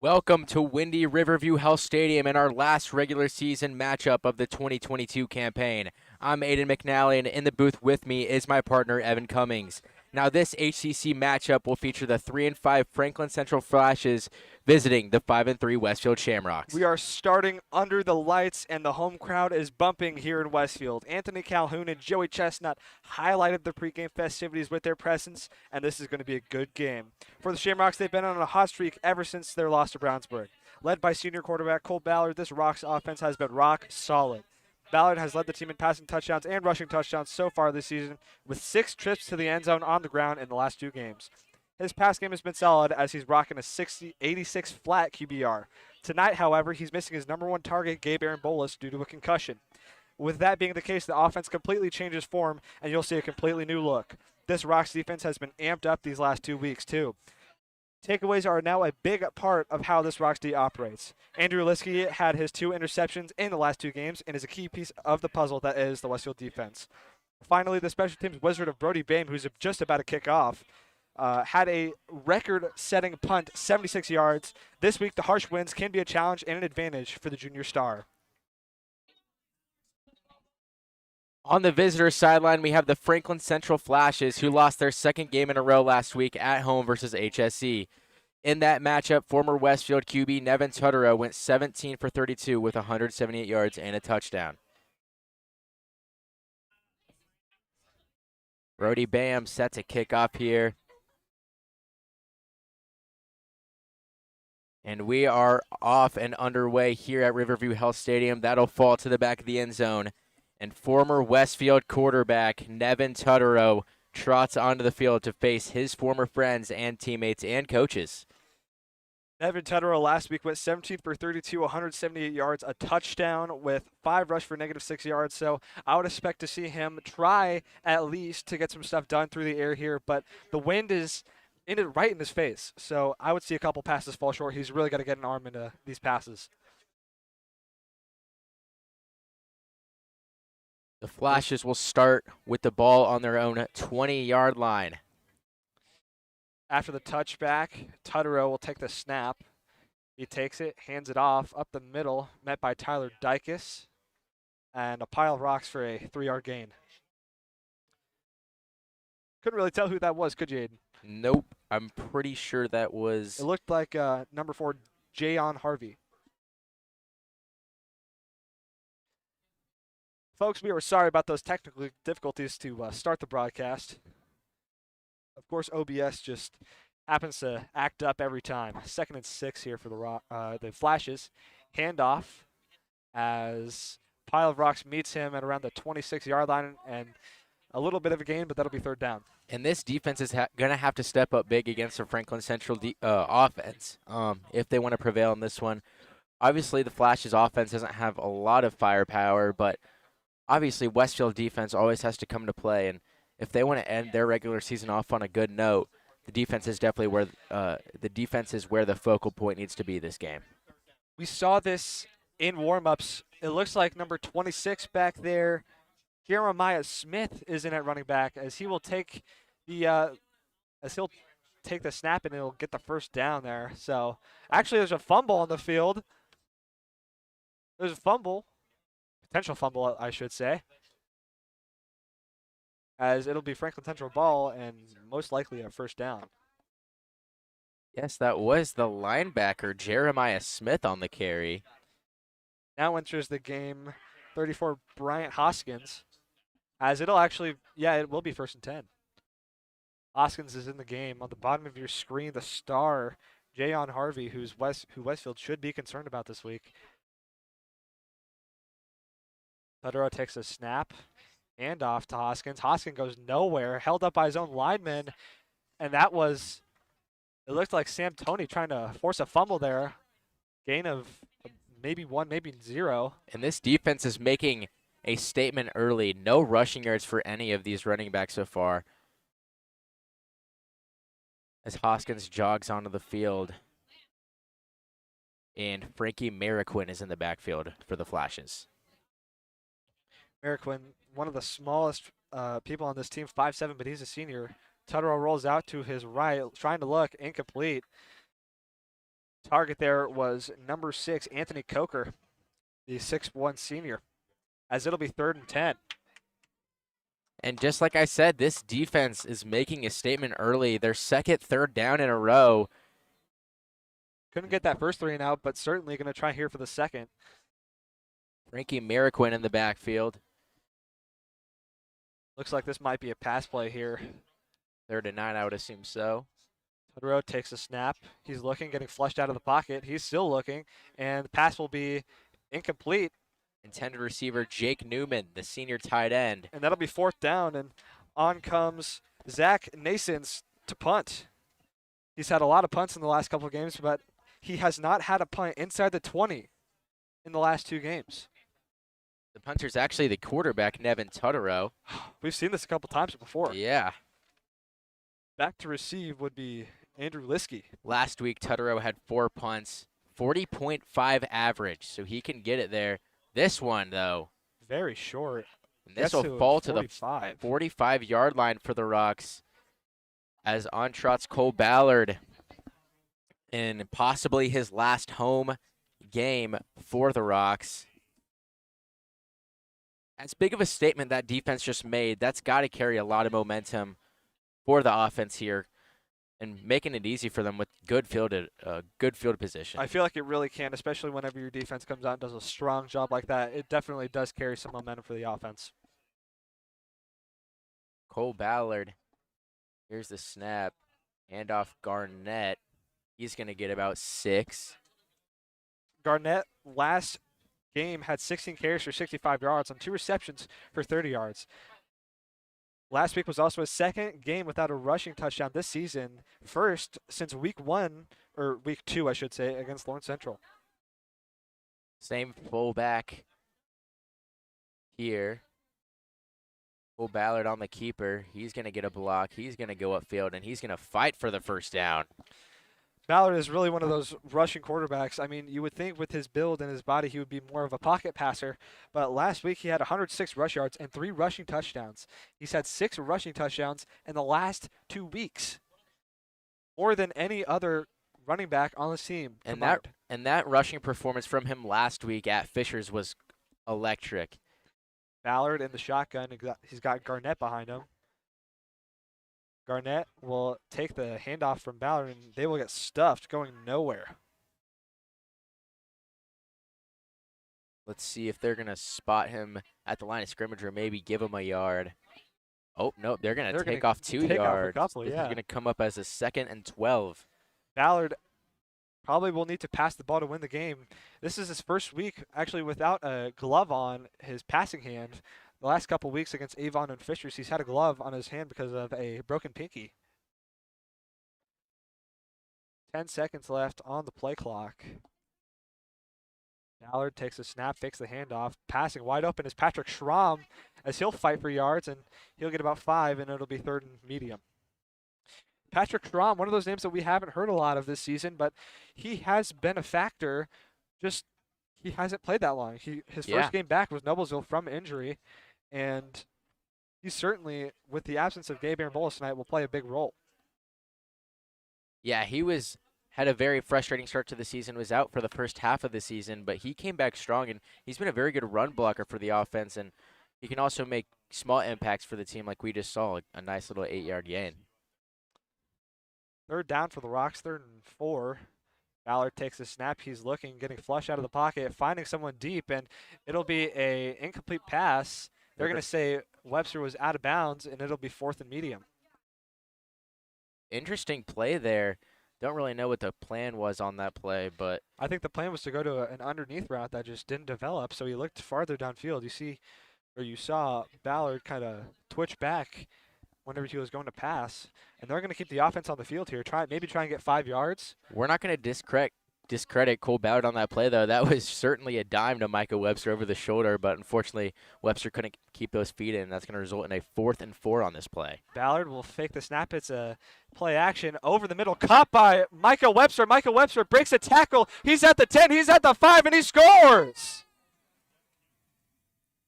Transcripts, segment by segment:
Welcome to windy Riverview Health Stadium and our last regular season matchup of the 2022 campaign. I'm Aiden McNally, and in the booth with me is my partner, Evan Cummings. Now, this HCC matchup will feature the 3-5 Franklin Central Flashes visiting the 5-3 Westfield Shamrocks. We are starting under the lights, and the home crowd is bumping here in Westfield. Anthony Calhoun and Joey Chestnut highlighted the pregame festivities with their presence, and this is going to be a good game. For the Shamrocks, they've been on a hot streak ever since their loss to Brownsburg. Led by senior quarterback Cole Ballard, this Rocks offense has been rock solid. Ballard has led the team in passing touchdowns and rushing touchdowns so far this season, with 6 trips to the end zone on the ground in the last 2 games. His pass game has been solid as he's rocking a 86 flat QBR. Tonight, however, he's missing his number 1 target, Gabe Aaron-Bolus, due to a concussion. With that being the case, the offense completely changes form, and you'll see a completely new look. This Rocks defense has been amped up these last 2 weeks, too. Takeaways are now a big part of how this Rocks D operates. Andrew Liskey had his 2 interceptions in the last 2 games and is a key piece of the puzzle that is the Westfield defense. Finally, the special teams wizard of Brody Bame, who's just about to kick off, had a record-setting punt, 76 yards. This week, the harsh winds can be a challenge and an advantage for the junior star. On the visitor sideline, we have the Franklin Central Flashes, who lost their 2nd game in a row last week at home versus HSE. In that matchup, former Westfield QB Nevin Tutterow went 17 for 32 with 178 yards and a touchdown. Brody Bam set to kick off here. And we are off and underway here at Riverview Health Stadium. That'll fall to the back of the end zone. And former Westfield quarterback Nevin Tutterow trots onto the field to face his former friends and teammates and coaches. Nevin Tutterow last week went 17 for 32, 178 yards, a touchdown with 5 rush for -6 yards. So I would expect to see him try at least to get some stuff done through the air here. But the wind is right in his face. So I would see a couple passes fall short. He's really got to get an arm into these passes. The Flashes will start with the ball on their own 20-yard line. After the touchback, Tutterow will take the snap. He takes it, hands it off up the middle, met by Tyler Dykus, and a pile of rocks for a 3-yard gain. Couldn't really tell who that was, could you, Aiden? Nope. I'm pretty sure that was... It looked like number 4, Jayon Harvey. Folks, we were sorry about those technical difficulties to start the broadcast. Of course, OBS just happens to act up every time. 2nd and 6 here for the Flashes. Handoff as pile of rocks meets him at around the 26-yard line, and a little bit of a gain, but that'll be 3rd down. And this defense is going to have to step up big against the Franklin Central offense if they want to prevail in this one. Obviously, the Flashes offense doesn't have a lot of firepower, but obviously Westfield defense always has to come into play. And if they want to end their regular season off on a good note, the defense is definitely where the focal point needs to be this game. We saw this in warm-ups. It looks like number 26 back there, Jeremiah Smith, is in at running back as he will take the snap and he'll get the 1st down there. So actually, there's a fumble on the field. There's a fumble, potential fumble, I should say, as it'll be Franklin Central ball and most likely a 1st down. Yes, that was the linebacker Jeremiah Smith on the carry. Now enters the game 34 Bryant Hoskins. As it'll actually, it will be 1st and 10. Hoskins is in the game. On the bottom of your screen, the star, Jayon Harvey, who Westfield should be concerned about this week. Tutterow takes a snap, and off to Hoskins. Hoskins goes nowhere, held up by his own lineman, and it looked like Sam Toney trying to force a fumble there. Gain of maybe 1, maybe 0. And this defense is making a statement early. No rushing yards for any of these running backs so far. As Hoskins jogs onto the field. And Frankie Mariquin is in the backfield for the Flashes. Mariquin, one of the smallest people on this team, 5'7", but he's a senior. Tuttle rolls out to his right, trying to look, incomplete. Target there was number 6, Anthony Coker, the 6'1" senior, as it'll be 3rd and 10. And just like I said, this defense is making a statement early. Their second 3rd down in a row. Couldn't get that first 3 and out, but certainly going to try here for the second. Frankie Mariquin in the backfield. Looks like this might be a pass play here. 3rd and 9, I would assume so. Tudorow takes a snap. He's looking, getting flushed out of the pocket. He's still looking, and the pass will be incomplete. Intended receiver Jake Newman, the senior tight end. And that'll be 4th down, and on comes Zach Nasons to punt. He's had a lot of punts in the last couple of games, but he has not had a punt inside the 20 in the last 2 games. The punter's actually the quarterback, Nevin Tutterow. We've seen this a couple times before. Yeah. Back to receive would be Andrew Liskey. Last week, Tutterow had 4 punts, 40.5 average, so he can get it there. This one, though, Very short. and this Gets will fall to the 45. 45-yard line for the Rocks as on trots Cole Ballard in possibly his last home game for the Rocks. As big of a statement that defense just made, that's got to carry a lot of momentum for the offense here and making it easy for them with good field position. I feel like it really can, especially whenever your defense comes out and does a strong job like that. It definitely does carry some momentum for the offense. Cole Ballard, here's the snap, handoff Garnett. He's going to get about 6. Garnett last game had 16 carries for 65 yards on 2 receptions for 30 yards. Last week was also his second game without a rushing touchdown this season, first since week 2, I should say, against Lawrence Central. Same fullback here. Cole Ballard on the keeper. He's going to get a block. He's going to go upfield, and he's going to fight for the first down. Ballard is really one of those rushing quarterbacks. I mean, you would think with his build and his body he would be more of a pocket passer, but last week he had 106 rush yards and 3 rushing touchdowns. He's had 6 rushing touchdowns in the last 2 weeks, more than any other running back on the team. And that rushing performance from him last week at Fishers was electric. Ballard in the shotgun. He's got Garnett behind him. Garnett will take the handoff from Ballard, and they will get stuffed, going nowhere. Let's see if they're going to spot him at the line of scrimmage or maybe give him a yard. Oh, no, they're going to take off 2 yards. This is going to come up as a 2nd and 12. Ballard probably will need to pass the ball to win the game. This is his first week actually without a glove on his passing hand. The last couple weeks against Avon and Fishers, he's had a glove on his hand because of a broken pinky. 10 seconds left on the play clock. Ballard takes a snap, fakes the handoff. Passing wide open is Patrick Schramm as he'll fight for yards, and he'll get about 5, and it'll be 3rd and medium. Patrick Schramm, one of those names that we haven't heard a lot of this season, but he has been a factor. Just he hasn't played that long. His first game back was Noblesville from injury, and he certainly, with the absence of Gabe Arambolas tonight, will play a big role. Yeah, he had a very frustrating start to the season, was out for the first half of the season, but he came back strong, and he's been a very good run blocker for the offense, and he can also make small impacts for the team like we just saw, a nice little 8-yard gain. 3rd down for the Rocks, 3rd and 4. Ballard takes a snap. He's looking, getting flushed out of the pocket, finding someone deep, and it'll be a incomplete pass. They're going to say Webster was out of bounds, and it'll be 4th and medium. Interesting play there. Don't really know what the plan was on that play, but I think the plan was to go to an underneath route that just didn't develop, so he looked farther downfield. You saw Ballard kind of twitch back whenever he was going to pass, and they're going to keep the offense on the field here. Maybe try and get 5 yards. we're not going to discredit discredit Cole Ballard on that play, though. That was certainly a dime to Micah Webster over the shoulder, but unfortunately, Webster couldn't keep those feet in. That's going to result in a 4th and 4 on this play. Ballard will fake the snap. It's a play action over the middle. Caught by Micah Webster. Micah Webster breaks a tackle. He's at the 10. He's at the 5, and he scores.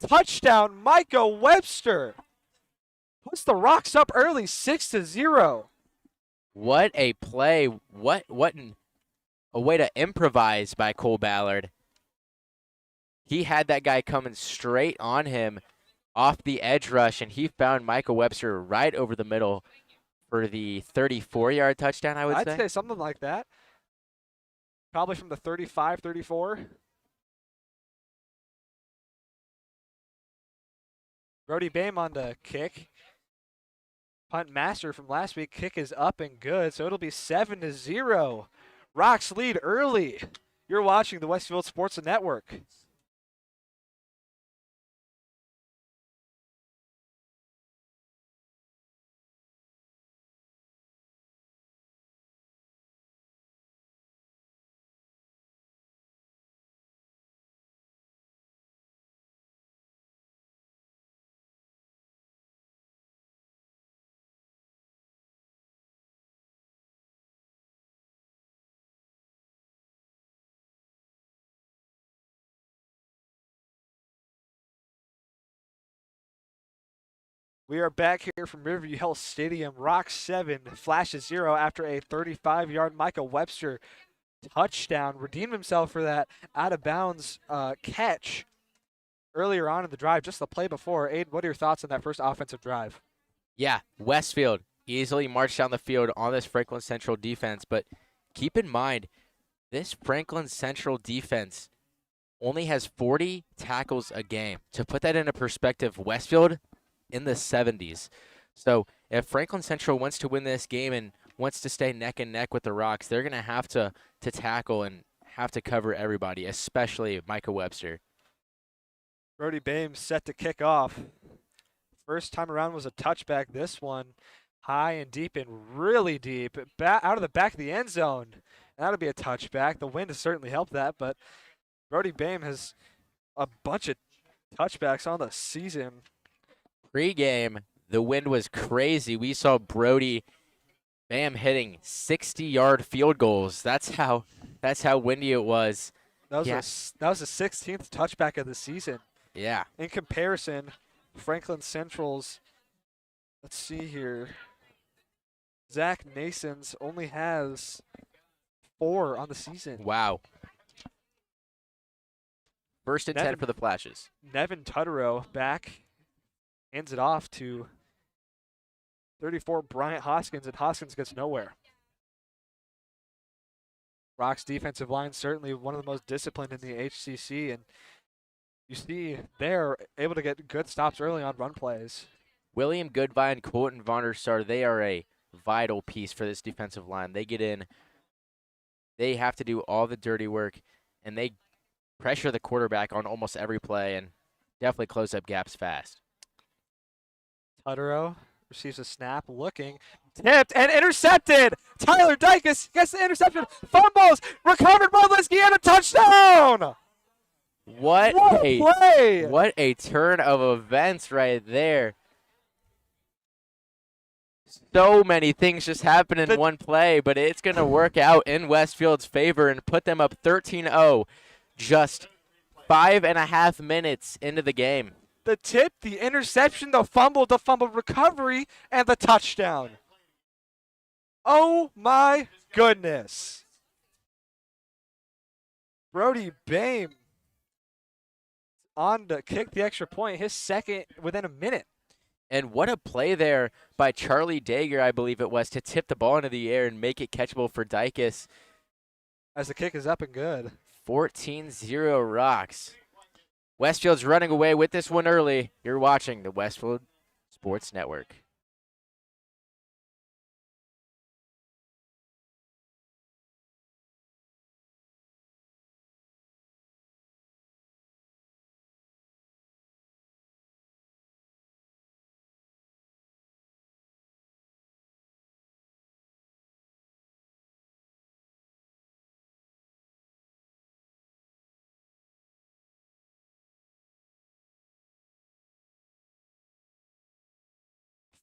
Touchdown, Micah Webster. Puts the Rocks up early, 6-0. What a play. What a way to improvise by Cole Ballard. He had that guy coming straight on him off the edge rush, and he found Micah Webster right over the middle for the 34-yard touchdown, I'd say something like that. Probably from the 35, 34. Brody Bame on the kick. Punt master from last week. Kick is up and good, so it'll be 7-0. Rocks lead early. You're watching the Westfield Sports Network. We are back here from Riverview Health Stadium. Rocks 7, Flashes 0 after a 35-yard Micah Webster touchdown. Redeemed himself for that out-of-bounds catch earlier on in the drive, just the play before. Aiden, what are your thoughts on that first offensive drive? Yeah, Westfield easily marched down the field on this Franklin Central defense, but keep in mind, this Franklin Central defense only has 40 tackles a game. To put that into perspective, Westfield in the 70s. So if Franklin Central wants to win this game and wants to stay neck and neck with the Rocks, they're going to have to tackle and have to cover everybody, especially Micah Webster. Brody Bame set to kick off. First time around was a touchback. This one high and deep and really deep. Out of the back of the end zone. That'll be a touchback. The wind has certainly helped that, but Brody Bame has a bunch of touchbacks on the season. Pre-game, the wind was crazy. We saw Brody Bam hitting 60-yard field goals. That's how windy it was. That was the 16th touchback of the season. Yeah. In comparison, Franklin Central's, let's see here, Zach Nason's only has 4 on the season. Wow. First and 10 for the Flashes. Nevin Tutterow back. Hands it off to 34 Bryant Hoskins, and Hoskins gets nowhere. Rocks defensive line certainly one of the most disciplined in the HCC, and you see they're able to get good stops early on run plays. William Goodvine, Colton Vonderstar, they are a vital piece for this defensive line. They get in, they have to do all the dirty work, and they pressure the quarterback on almost every play and definitely close up gaps fast. Tutterow receives a snap, looking, tipped, and intercepted. Tyler Dykes gets the interception, fumbles, recovered by Liskey, and a touchdown! What a play! What a turn of events right there. So many things just happen in one play, but it's going to work out in Westfield's favor and put them up 13-0 just 5.5 minutes into the game. The tip, the interception, the fumble recovery, and the touchdown. Oh my goodness. Brody Bame on to kick the extra point, his second within a minute. And what a play there by Charlie Dager, I believe it was, to tip the ball into the air and make it catchable for Dykes. As the kick is up and good. 14-0 Rocks. Westfield's running away with this one early. You're watching the Westfield Sports Network.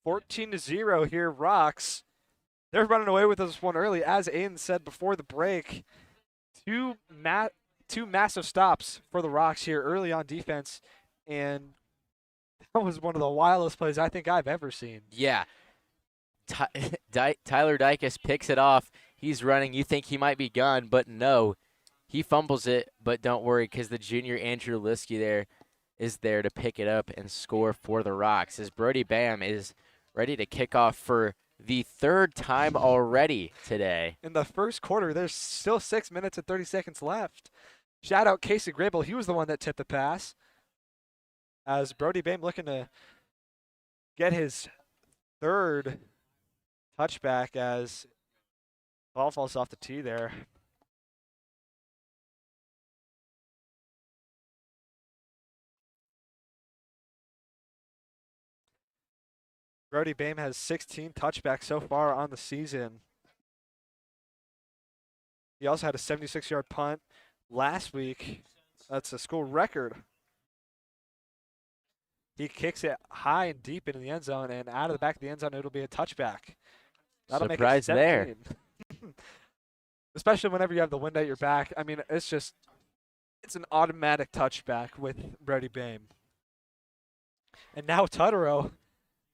14-0 here, Rocks. They're running away with this one early. As Aiden said before the break, two massive stops for the Rocks here early on defense, and that was one of the wildest plays I think I've ever seen. Yeah. Tyler Dykes picks it off. He's running. You think he might be gone, but no. He fumbles it, but don't worry because the junior Andrew Liskey there is there to pick it up and score for the Rocks as Brody Bam is ready to kick off for the third time already today. In the first quarter, there's still 6 minutes and 30 seconds left. Shout out Casey Grable. He was the one that tipped the pass. As Brody Bam looking to get his third touchback as ball falls off the tee there. Brody Bam has 16 touchbacks so far on the season. He also had a 76-yard punt last week. That's a school record. He kicks it high and deep into the end zone, and out of the back of the end zone, it'll be a touchback. That'll Surprise make it there. 17. Especially whenever you have the wind at your back. I mean, it's an automatic touchback with Brody Bam. And now Tutterow.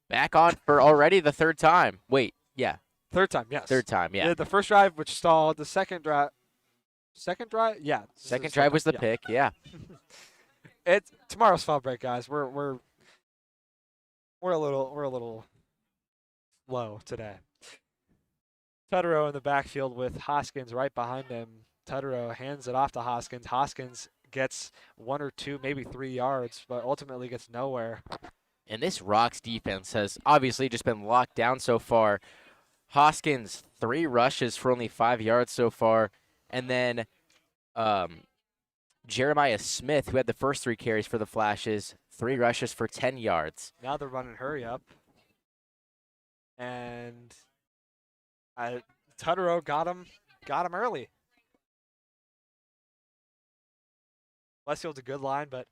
Back on for already the third time. Wait, yeah. Third time, yes. Third time, yeah. The first drive, which stalled. The second drive. Second drive? Yeah. Second drive was the pick, yeah. It's tomorrow's fall break, guys. We're a little low today. Tutterow in the backfield with Hoskins right behind him. Tutterow hands it off to Hoskins. Hoskins gets 1 or 2, maybe 3 yards, but ultimately gets nowhere. And this Rocks defense has obviously just been locked down so far. Hoskins, 3 rushes for only 5 yards so far. And then Jeremiah Smith, who had the first 3 carries for the Flashes, 3 rushes for 10 yards. Now they're running hurry up. And Tutterow got him early. Westfield's a good line, but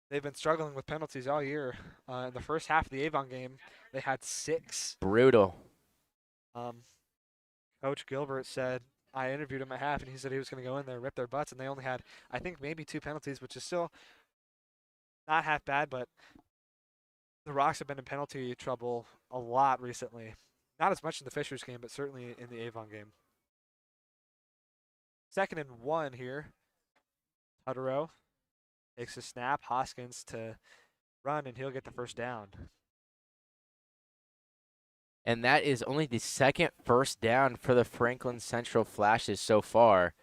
they've been struggling with penalties all year. In the first half of the Avon game, they had 6. Brutal. Coach Gilbert said, I interviewed him at half, and he said he was going to go in there and rip their butts, and they only had, I think, maybe 2 penalties, which is still not half bad, but the Rocks have been in penalty trouble a lot recently. Not as much in the Fishers game, but certainly in the Avon game. 2nd and 1 here. Tutterow takes a snap. Hoskins to run, and he'll get the first down. And that is only the second first down for the Franklin Central Flashes so far.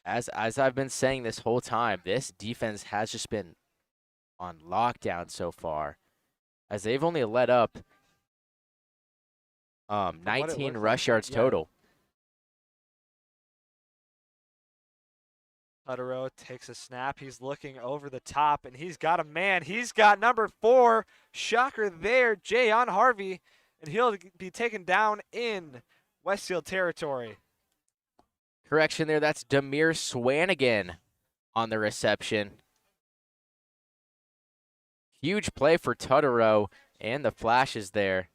As I've been saying this whole time, this defense has just been on lockdown so far, as they've only let up 19 rush yards total. Tutterow takes a snap. He's looking over the top, and he's got a man. He's got number 4. Shocker there, Jayon Harvey, and he'll be taken down in Westfield territory. Correction there, that's Demir Swanigan on the reception. Huge play for Tutterow and the Flashes there.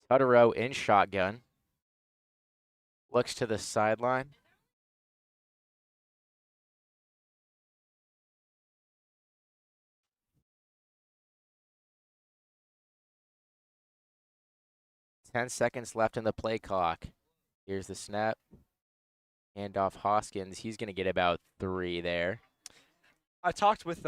Tutterow in shotgun. Looks to the sideline. Ten seconds left in the play clock. Here's the snap. Hand off Hoskins. He's going to get about 3 there. I talked with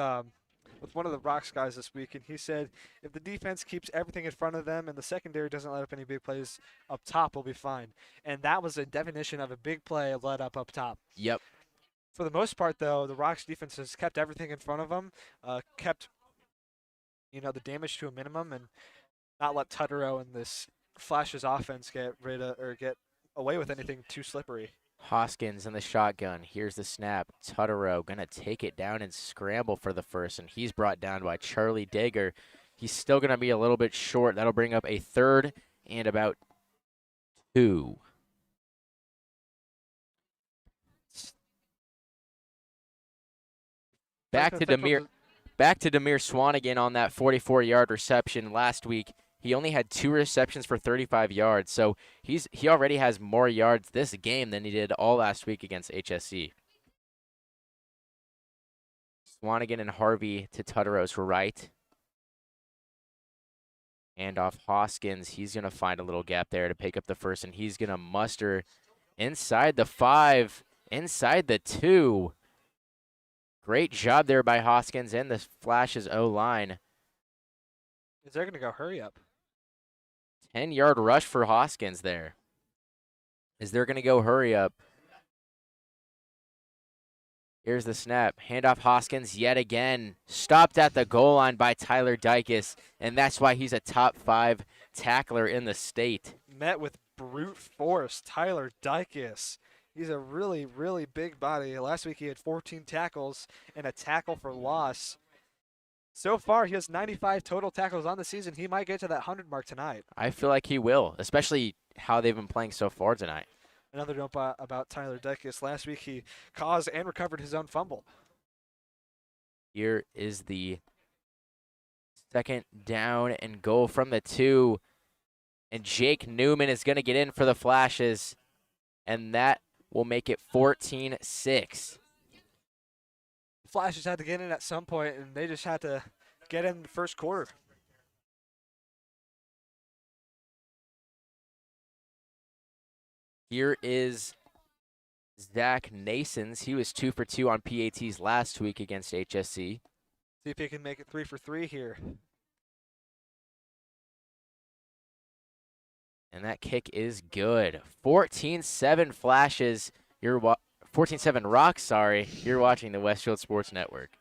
one of the Rocks guys this week, and he said if the defense keeps everything in front of them and the secondary doesn't let up any big plays up top, we'll be fine. And that was a definition of a big play let up top. Yep. For the most part, though, the Rocks defense has kept everything in front of them, kept the damage to a minimum, and not let Tutterow and this Flashes offense get away with anything too slippery. Hoskins in the shotgun. Here's the snap. Tutterow going to take it down and scramble for the first, and he's brought down by Charlie Digger. He's still going to be a little bit short. That'll bring up a 3rd and about 2. Back to Demir. back to Demir Swanigan on that 44-yard reception last week. He only had 2 receptions for 35 yards, so he already has more yards this game than he did all last week against HSC. Swanigan and Harvey to Tuttero's right. And off Hoskins, he's going to find a little gap there to pick up the first, and he's going to muster inside the 5, inside the 2. Great job there by Hoskins and the Flash's O-line. Is there going to go hurry up? 10-yard rush for Hoskins there. Is they're going to go hurry up. Here's the snap. Handoff Hoskins yet again. Stopped at the goal line by Tyler Dykes, and that's why he's a top 5 tackler in the state. Met with brute force. Tyler Dykes. He's a really, really big body. Last week he had 14 tackles and a tackle for loss. So far, he has 95 total tackles on the season. He might get to that 100 mark tonight. I feel like he will, especially how they've been playing so far tonight. Another note about Tyler Dykes. Last week he caused and recovered his own fumble. Here is the second down and goal from the 2. And Jake Newman is going to get in for the Flashes. And that will make it 14-6. Flashes had to get in at some point, and they just had to get in the first quarter. Here is Zach Nasons. He was 2 for 2 on PATs last week against HSC. See if he can make it 3 for 3 here. And that kick is good. 14-7 Flashes. 14-7 Rocks, sorry. You're watching the Westfield Sports Network.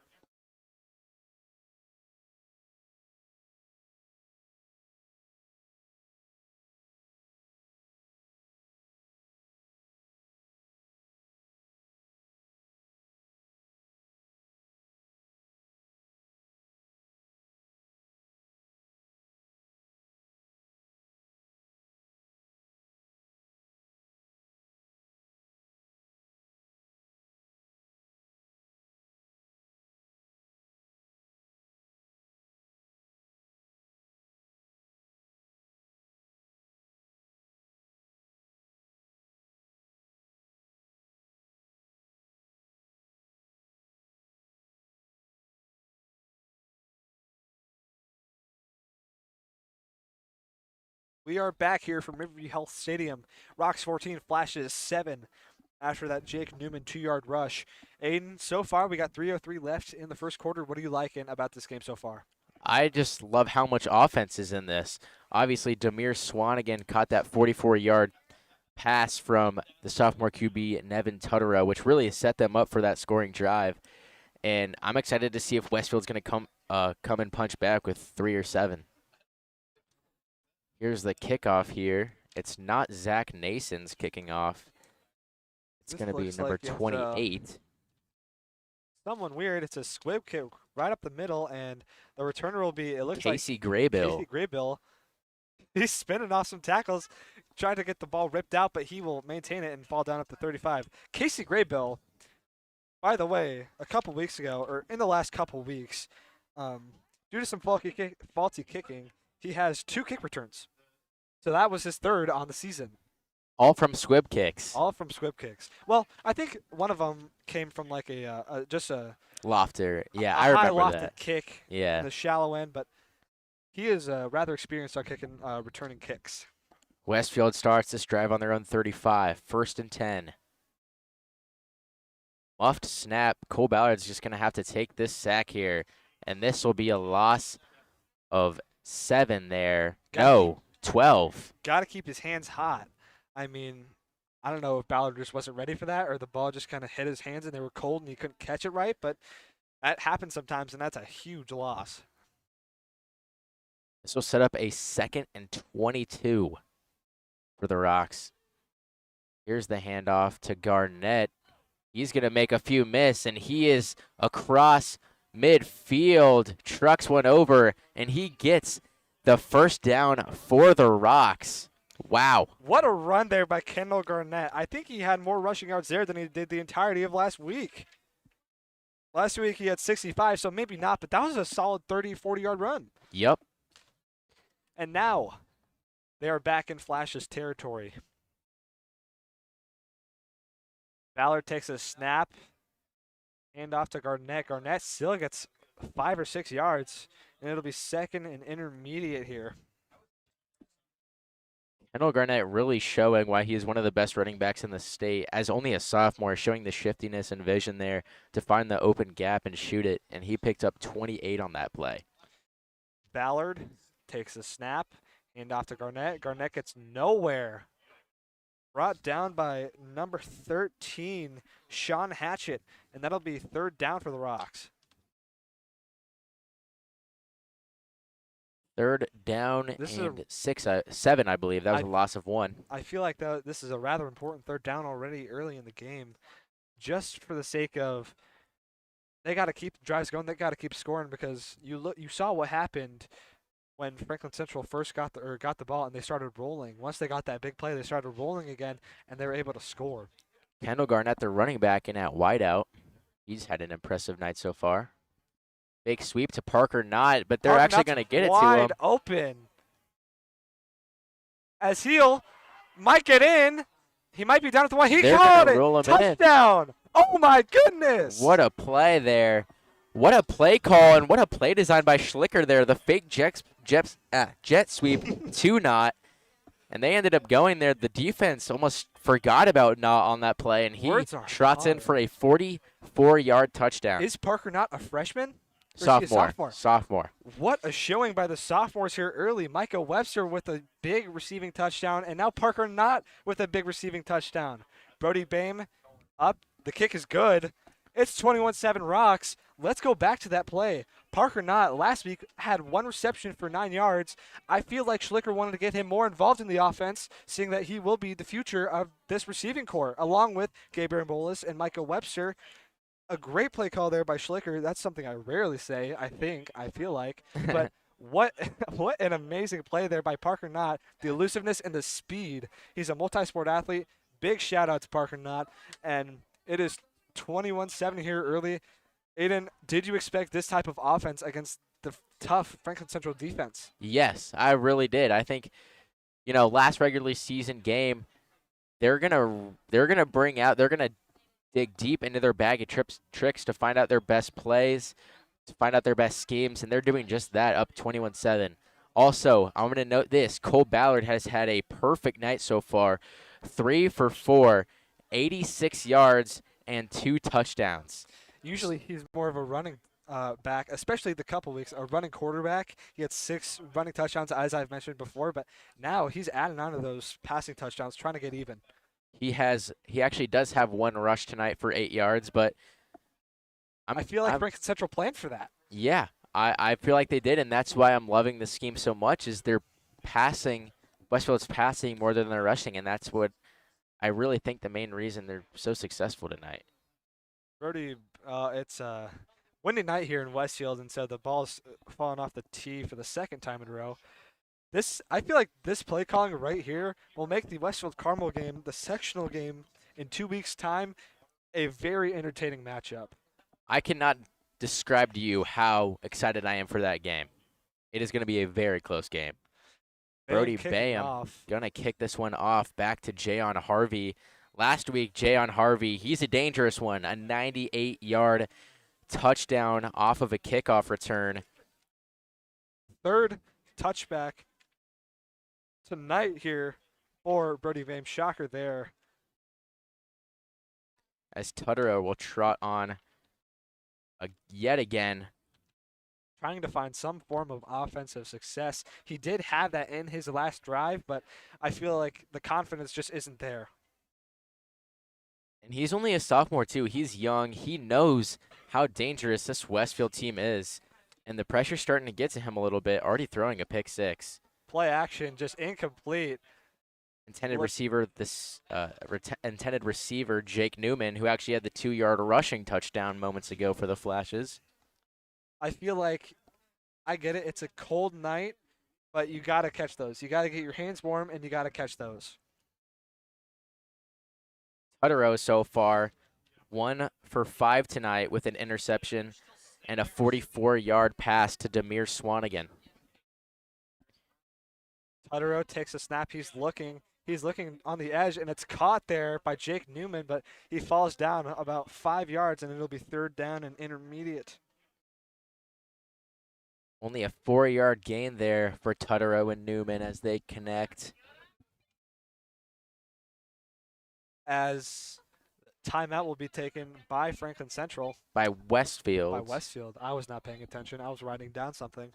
We are back here from Riverview Health Stadium. Rocks 14, Flashes 7 after that Jake Newman 2-yard rush. Aiden, so far we got 3:03 left in the first quarter. What are you liking about this game so far? I just love how much offense is in this. Obviously, Demir Swanigan caught that 44-yard pass from the sophomore QB, Nevin Tuttero, which really set them up for that scoring drive. And I'm excited to see if Westfield's going to come and punch back with 3 or 7. Here's the kickoff here. It's not Zach Nason's kicking off. It's going to be number 28. Someone weird. It's a squib kick right up the middle, and the returner will be, it looks Casey like Graybill. Casey Graybill. He's spinning off some tackles, trying to get the ball ripped out, but he will maintain it and fall down at the 35. Casey Graybill, by the way, a couple weeks ago, or in the last couple weeks, due to some faulty kicking, he has 2 kick returns. So that was his 3rd on the season. All from squib kicks. All from squib kicks. Well, I think one of them came from like just a lofter. Yeah, a I remember high lofted that. kick Yeah. in the shallow end, but he is rather experienced on kicking, returning kicks. Westfield starts this drive on their own 35. 1st and 10. Muffed snap. Cole Ballard's just going to have to take this sack here, and this will be a loss of 7 there. No, 12. Got to keep his hands hot. I mean, I don't know if Ballard just wasn't ready for that or the ball just kind of hit his hands and they were cold and he couldn't catch it right, but that happens sometimes, and that's a huge loss. This will set up a 2nd and 22 for the Rocks. Here's the handoff to Garnett. He's going to make a few miss, and he is across midfield, trucks one over, and he gets the first down for the Rocks. Wow. What a run there by Kendall Garnett. I think he had more rushing yards there than he did the entirety of last week. Last week he had 65, so maybe not, but that was a solid 30, 40-yard run. Yep. And now they are back in Flash's territory. Ballard takes a snap. Hand off to Garnett. Garnett still gets 5 or 6 yards, and it'll be second and intermediate here. Kendall Garnett really showing why he is one of the best running backs in the state. As only a sophomore, showing the shiftiness and vision there to find the open gap and shoot it, and he picked up 28 on that play. Ballard takes a snap. Hand off to Garnett. Garnett gets nowhere. Brought down by number 13, Sean Hatchett, and that'll be third down for the Rocks. Third down and 7, I believe. That was a loss of 1. I feel like this is a rather important third down already early in the game, just for the sake of they got to keep drives going. They got to keep scoring because you saw what happened when Franklin Central first got the ball and they started rolling. Once they got that big play, they started rolling again and they were able to score. Kendall Garnett, the running back, in at wideout. He's had an impressive night so far. Big sweep to Parker Knott, but they're actually going to get it to him. Wide open. As Heel might get in. He might be down at the 1. He caught it. Touchdown. Oh, my goodness. What a play there. What a play call and what a play design by Schlicker there. The fake jet sweep to Knott. And they ended up going there. The defense almost forgot about Knott on that play, and he trots in for a 44-yard touchdown. Is Parker Knott a freshman? Sophomore. What a showing by the sophomores here early. Micah Webster with a big receiving touchdown, and now Parker Knott with a big receiving touchdown. Brody Bame up. The kick is good. It's 21-7 Rocks. Let's go back to that play. Parker Knott last week had 1 reception for 9 yards. I feel like Schlicker wanted to get him more involved in the offense, seeing that he will be the future of this receiving corps, along with Gabriel Bolas and Micah Webster. A great play call there by Schlicker. That's something I rarely say, I feel like. But what an amazing play there by Parker Knott. The elusiveness and the speed. He's a multi-sport athlete. Big shout out to Parker Knott. And it is 21-7 here early. Aiden, did you expect this type of offense against the tough Franklin Central defense? Yes, I really did. I think, last regular season game, they're gonna dig deep into their bag of tricks to find out their best plays, to find out their best schemes, and they're doing just that, up 21-7. Also, I'm going to note this. Cole Ballard has had a perfect night so far. 3 for 4, 86 yards, and 2 touchdowns. Usually he's more of a running back, especially the couple weeks, a running quarterback. He had 6 running touchdowns, as I've mentioned before, but now he's adding on to those passing touchdowns, trying to get even. He actually does have 1 rush tonight for 8 yards, but I feel like Franklin Central planned for that. Yeah, I feel like they did, and that's why I'm loving the scheme so much, is they're passing, Westfield's passing more than they're rushing, and that's what I really think the main reason they're so successful tonight. Brody, it's a windy night here in Westfield, and so the ball's falling off the tee for the second time in a row. I feel like this play calling right here will make the Westfield Carmel game, the sectional game in 2 weeks' time, a very entertaining matchup. I cannot describe to you how excited I am for that game. It is going to be a very close game. Brody Bayham going to kick this one off back to Jayon Harvey. Last week, Jayon Harvey, he's a dangerous one, a 98-yard touchdown off of a kickoff return. Third touchback tonight here for Brody Bayham. Shocker there. As Tutterow will trot on yet again. Trying to find some form of offensive success. He did have that in his last drive, but I feel like the confidence just isn't there. And he's only a sophomore, too. He's young. He knows how dangerous this Westfield team is. And the pressure's starting to get to him a little bit, already throwing a pick 6. Play action, just incomplete. Intended receiver, Jake Newman, who actually had the 2-yard rushing touchdown moments ago for the Flashes. I feel like, I get it, it's a cold night, but you got to catch those. You got to get your hands warm, and you got to catch those. Tutterow so far, 1 for 5 tonight with an interception and a 44-yard pass to Demir Swanigan. Tutterow takes a snap. He's looking on the edge, and it's caught there by Jake Newman, but he falls down about 5 yards, and it'll be 3rd down and intermediate. Only a 4-yard gain there for Tutterow and Newman as they connect. As timeout will be taken by Franklin Central. By Westfield. By Westfield. I was not paying attention. I was writing down something.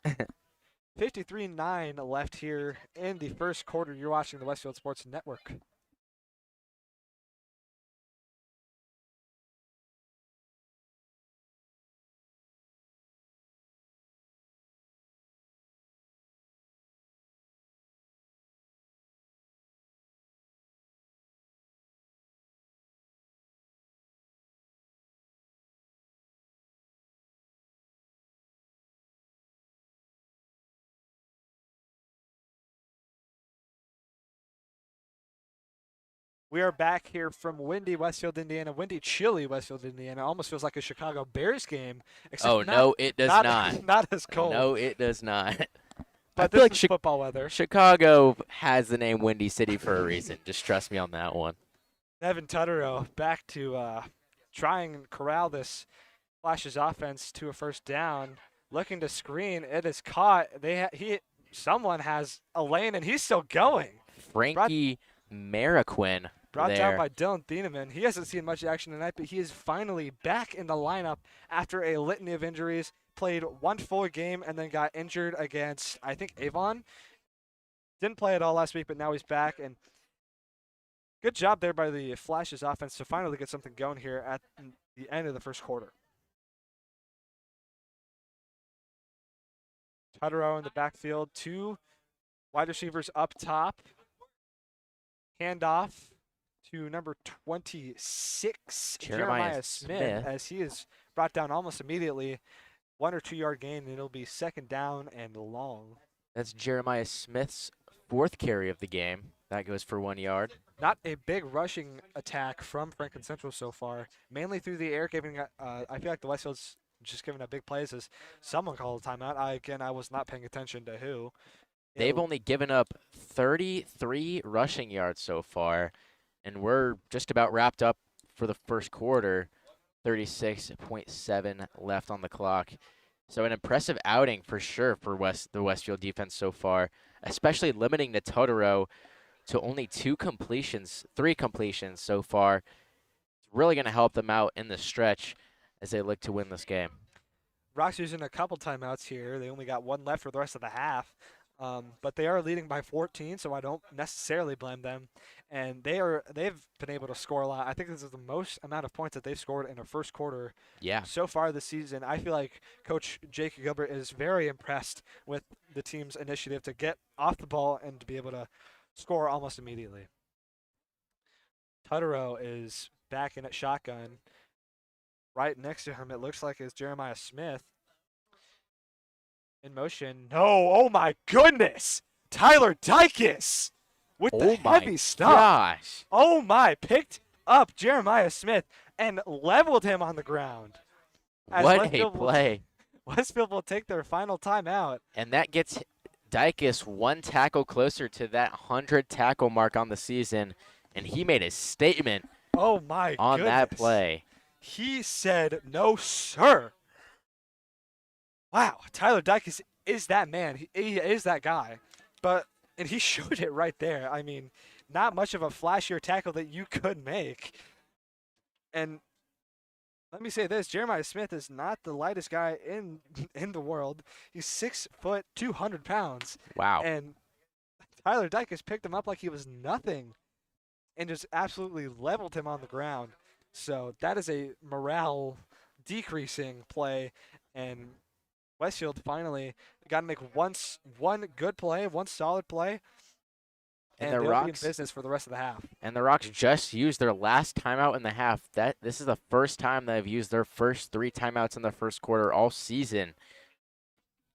53-9 left here in the first quarter. You're watching the Westfield Sports Network. We are back here from windy Westfield, Indiana. Windy, chilly Westfield, Indiana. Almost feels like a Chicago Bears game. Oh, no, it does not. Not as cold. No, it does not. But I feel this like is football weather. Chicago has the name Windy City for a reason. Just trust me on that one. Evan Tutterow back to try and corral this Flash's offense to a 1st down. Looking to screen. It is caught. Someone has a lane, and he's still going. Frankie Mariquin. Brought down by Dylan Thieneman. He hasn't seen much action tonight, but he is finally back in the lineup after a litany of injuries. Played 1 full game and then got injured against, I think, Avon. Didn't play at all last week, but now he's back. And good job there by the Flash's offense to finally get something going here at the end of the first quarter. Tutterow in the backfield. 2 wide receivers up top. Handoff to number 26, Jeremiah Smith, as he is brought down almost immediately. 1 or 2 yard gain, and it'll be 2nd down and long. That's Jeremiah Smith's 4th carry of the game. That goes for 1 yard. Not a big rushing attack from Franklin Central so far, mainly through the air. I feel like the Westfield's just giving up big plays as someone called a timeout. I was not paying attention to who. They've only given up 33 rushing yards so far, and we're just about wrapped up for the first quarter. 36.7 left on the clock. So an impressive outing for sure for the Westfield defense so far, especially limiting the Tutterow to only 3 completions so far. It's really going to help them out in the stretch as they look to win this game. Rock's using a couple timeouts here. They only got 1 left for the rest of the half. But they are leading by 14, so I don't necessarily blame them. And they've been able to score a lot. I think this is the most amount of points that they've scored in a first quarter so far this season. I feel like Coach Jake Gilbert is very impressed with the team's initiative to get off the ball and to be able to score almost immediately. Tutterow is back in at shotgun. Right next to him, it looks like, is Jeremiah Smith. In motion. No, oh my goodness! Tyler Dykes with the heavy stuff. Gosh. Oh my, picked up Jeremiah Smith and leveled him on the ground. What a play. Westfield will take their final timeout. And that gets Dykes 1 tackle closer to that 100 tackle mark on the season, and he made a statement on that play. He said, "No, sir." Wow, Tyler Dykes is that man. He is that guy. And he showed it right there. I mean, not much of a flashier tackle that you could make. And let me say this, Jeremiah Smith is not the lightest guy in the world. He's 6 foot, 200 pounds. Wow. And Tyler Dykes picked him up like he was nothing and just absolutely leveled him on the ground. So that is a morale decreasing play, and Westfield finally got to make one good play, one solid play, and they'll be in business for the rest of the half. And the Rocks just used their last timeout in the half. This is the first time they've used their first 3 timeouts in the first quarter all season.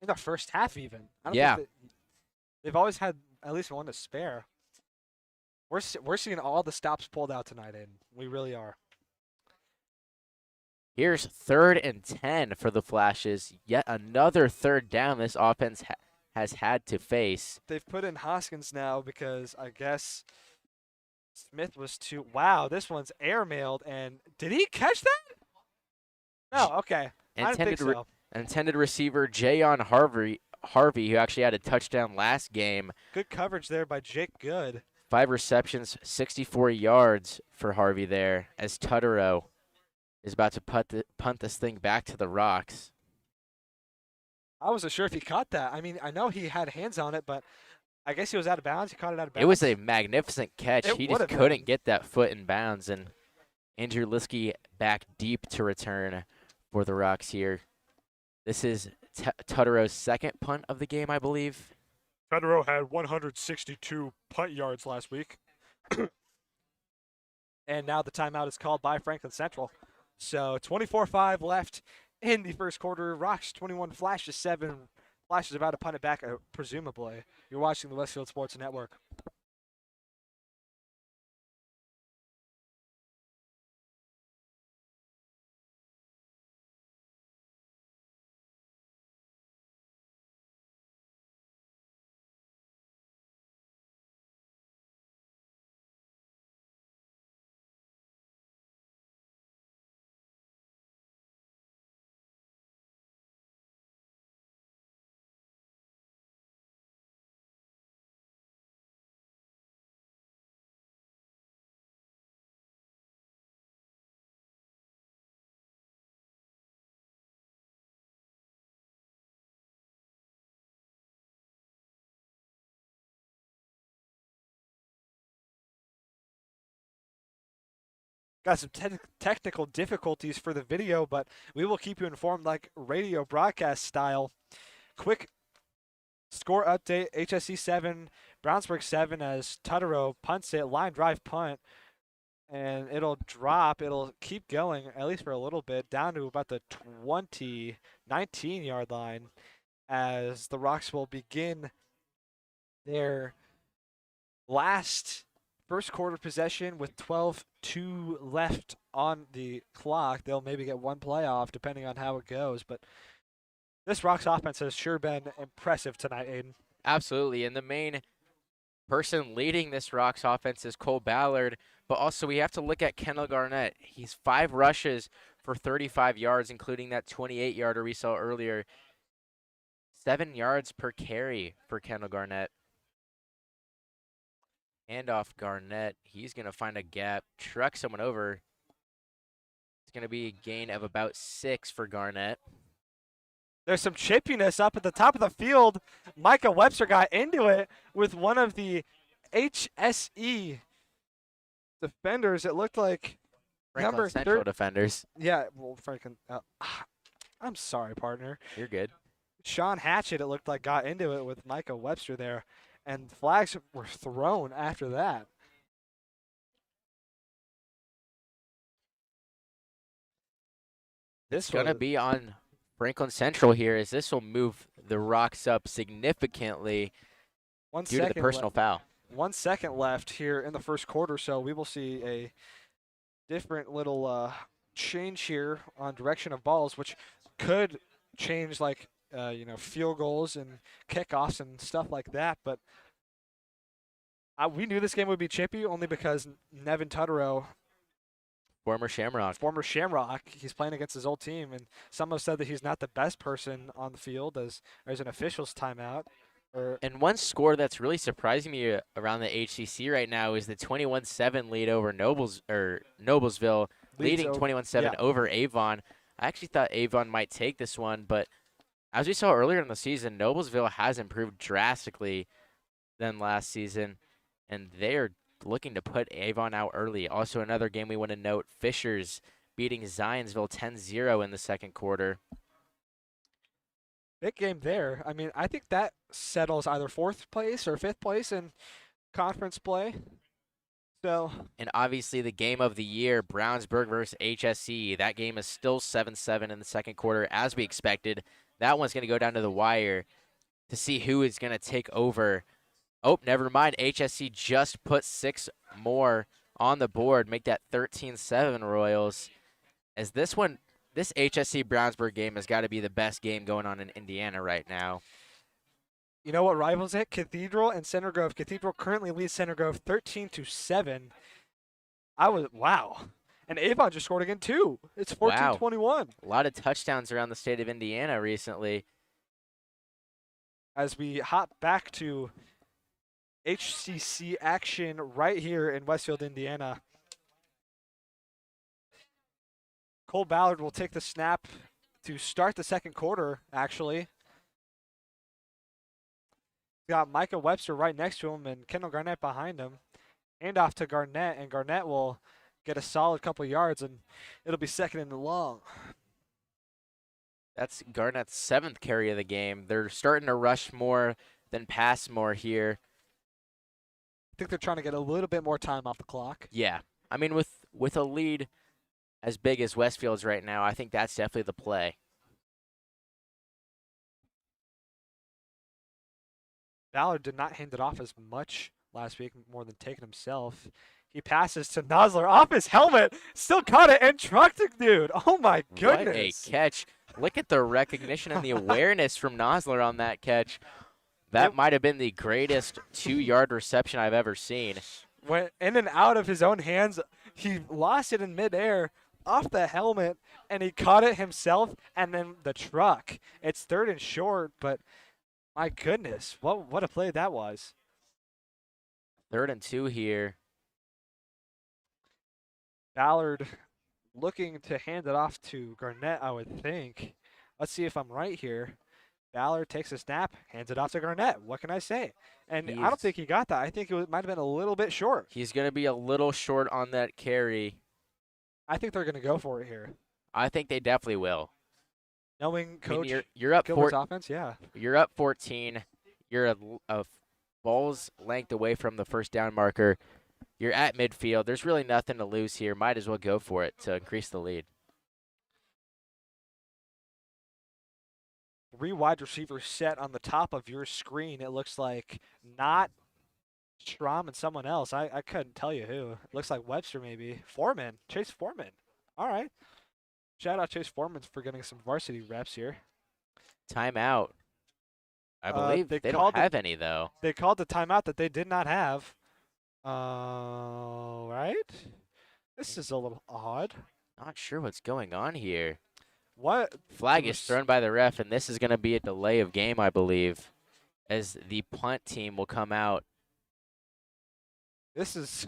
In the first half, even. They've always had at least one to spare. We're seeing all the stops pulled out tonight, and we really are. Here's 3rd and 10 for the Flashes. Yet another third down this offense has had to face. They've put in Hoskins now because I guess Smith was too. Wow, this one's airmailed. And did he catch that? No, okay. I didn't think so. Intended receiver Jayon Harvey, who actually had a touchdown last game. Good coverage there by Jake Good. 5 receptions, 64 yards for Harvey there, as Tutterow is about to punt this thing back to the Rocks. I wasn't sure if he caught that. I mean, I know he had hands on it, but I guess he was out of bounds. He caught it out of bounds. It was a magnificent catch. He just couldn't get that foot in bounds, and Andrew Liskey back deep to return for the Rocks here. This is Tutterow's 2nd punt of the game, I believe. Tutterow had 162 punt yards last week. And now the timeout is called by Franklin Central. So 24-5 left in the first quarter. Rocks 21, Flashes 7. Flashes about to punt it back, presumably. You're watching the Westfield Sports Network. Got some technical difficulties for the video, but we will keep you informed like radio broadcast style. Quick score update, HSC 7, Brownsburg 7 as Tutterow punts it, line drive punt, and it'll drop. It'll keep going, at least for a little bit, down to about the 19-yard line as the Rocks will begin their last first quarter possession with 12-2 left on the clock. They'll maybe get one playoff depending on how it goes, but this Rocks offense has sure been impressive tonight, Aiden. Absolutely, and the main person leading this Rocks offense is Cole Ballard, but also we have to look at Kendall Garnett. He's 5 rushes for 35 yards, including that 28-yarder we saw earlier. 7 yards per carry for Kendall Garnett. Handoff Garnett. He's going to find a gap, truck someone over. It's going to be a gain of about 6 for Garnett. There's some chippiness up at the top of the field. Micah Webster got into it with one of the HSE defenders. It looked like Franklin number Central defenders. Yeah, well, Franklin. I'm sorry, partner. You're good. Sean Hatchett, it looked like, got into it with Micah Webster there. And flags were thrown after that. It's going to be on Franklin Central here, as this will move the Rocks up significantly due to the personal foul. 1 second left here in the first quarter, so we will see a different little change here on direction of balls, which could change like field goals and kickoffs and stuff like that. But we knew this game would be chippy only because Nevin Tutterow, former Shamrock, he's playing against his old team, and some have said that he's not the best person on the field as there's an official's timeout. And one score that's really surprising me around the HCC right now is the 21-7 lead over Noblesville, leading 21-7 over Avon. I actually thought Avon might take this one, but as we saw earlier in the season, Noblesville has improved drastically than last season, and they're looking to put Avon out early. Also, another game we want to note, Fishers beating Zionsville 10-0 in the second quarter. Big game there. I mean, I think that settles either 4th place or 5th place in conference play. So, and obviously the game of the year, Brownsburg versus HSE. That game is still 7-7 in the second quarter, as we expected. That one's going to go down to the wire to see who is going to take over. Oh, never mind. HSE just put 6 more on the board, make that 13-7 Royals. As this one This HSC Brownsburg game has got to be the best game going on in Indiana right now. You know what rivals it? Cathedral and Center Grove. Cathedral currently leads Center Grove 13-7. Wow. And Avon just scored again too. It's 14-21. Wow. A lot of touchdowns around the state of Indiana recently. As we hop back to HCC action right here in Westfield, Indiana. Cole Ballard will take the snap to start the second quarter, actually. Got Micah Webster right next to him and Kendall Garnett behind him. Hand off to Garnett, and Garnett will get a solid couple yards, and it'll be second and long. That's Garnett's 7th carry of the game. They're starting to rush more than pass more here. I think they're trying to get a little bit more time off the clock. Yeah. I mean, with a lead as big as Westfield's right now, I think that's definitely the play. Ballard did not hand it off as much last week, more than taking himself. He passes to Nosler off his helmet, still caught it, and trucked it, dude. Oh my goodness. What a catch. Look at the recognition and the awareness from Nosler on that catch. That might have been the greatest 2-yard reception I've ever seen. Went in and out of his own hands. He lost it in midair off the helmet, and he caught it himself, and then the truck. It's 3rd and short, but my goodness, what a play that was. 3rd and 2 here. Ballard looking to hand it off to Garnett, I would think. Let's see if I'm right here. Ballard takes a snap, hands it off to Garnett. What can I say? And I don't think he got that. I think it might have been a little bit short. He's going to be a little short on that carry. I think they're going to go for it here. I think they definitely will. Knowing Coach you're up Gilbert's offense, yeah. You're up 14. You're a ball's length away from the first down marker. You're at midfield. There's really nothing to lose here. Might as well go for it to increase the lead. 3 wide receivers set on the top of your screen. It looks like not Strom and someone else. I couldn't tell you who. It looks like Webster maybe. Foreman. Chase Foreman. All right. Shout out Chase Foreman for getting some varsity reps here. Timeout. I believe they don't have any, though. They called the timeout that they did not have. Right? This is a little odd. Not sure what's going on here. What? Flag is thrown by the ref, and this is going to be a delay of game, I believe, as the punt team will come out. This is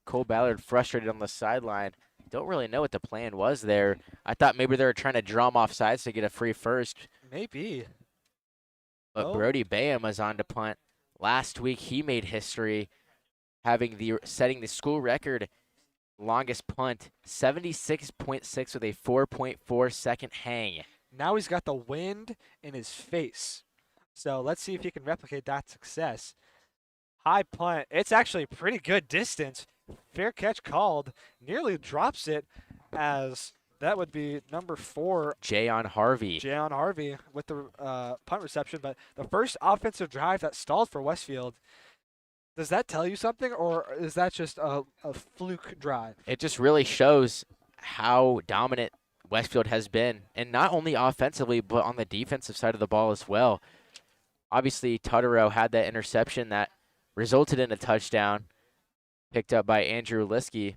Cole Ballard frustrated on the sideline. Don't really know what the plan was there. I thought maybe they were trying to draw him off sides to get a free first. Maybe. But Brody Bayham was on to punt. Last week he made history, setting the school record longest punt, 76.6 with a 4.4 second hang. Now he's got the wind in his face. So let's see if he can replicate that success. High punt. It's actually a pretty good distance. Fair catch called. Nearly drops it, as that would be number 4. Jayon Harvey. Jayon Harvey with the punt reception. But the first offensive drive that stalled for Westfield. Does that tell you something, or is that just a fluke drive? It just really shows how dominant Westfield has been, and not only offensively, but on the defensive side of the ball as well. Obviously, Tutterow had that interception that resulted in a touchdown picked up by Andrew Liskey.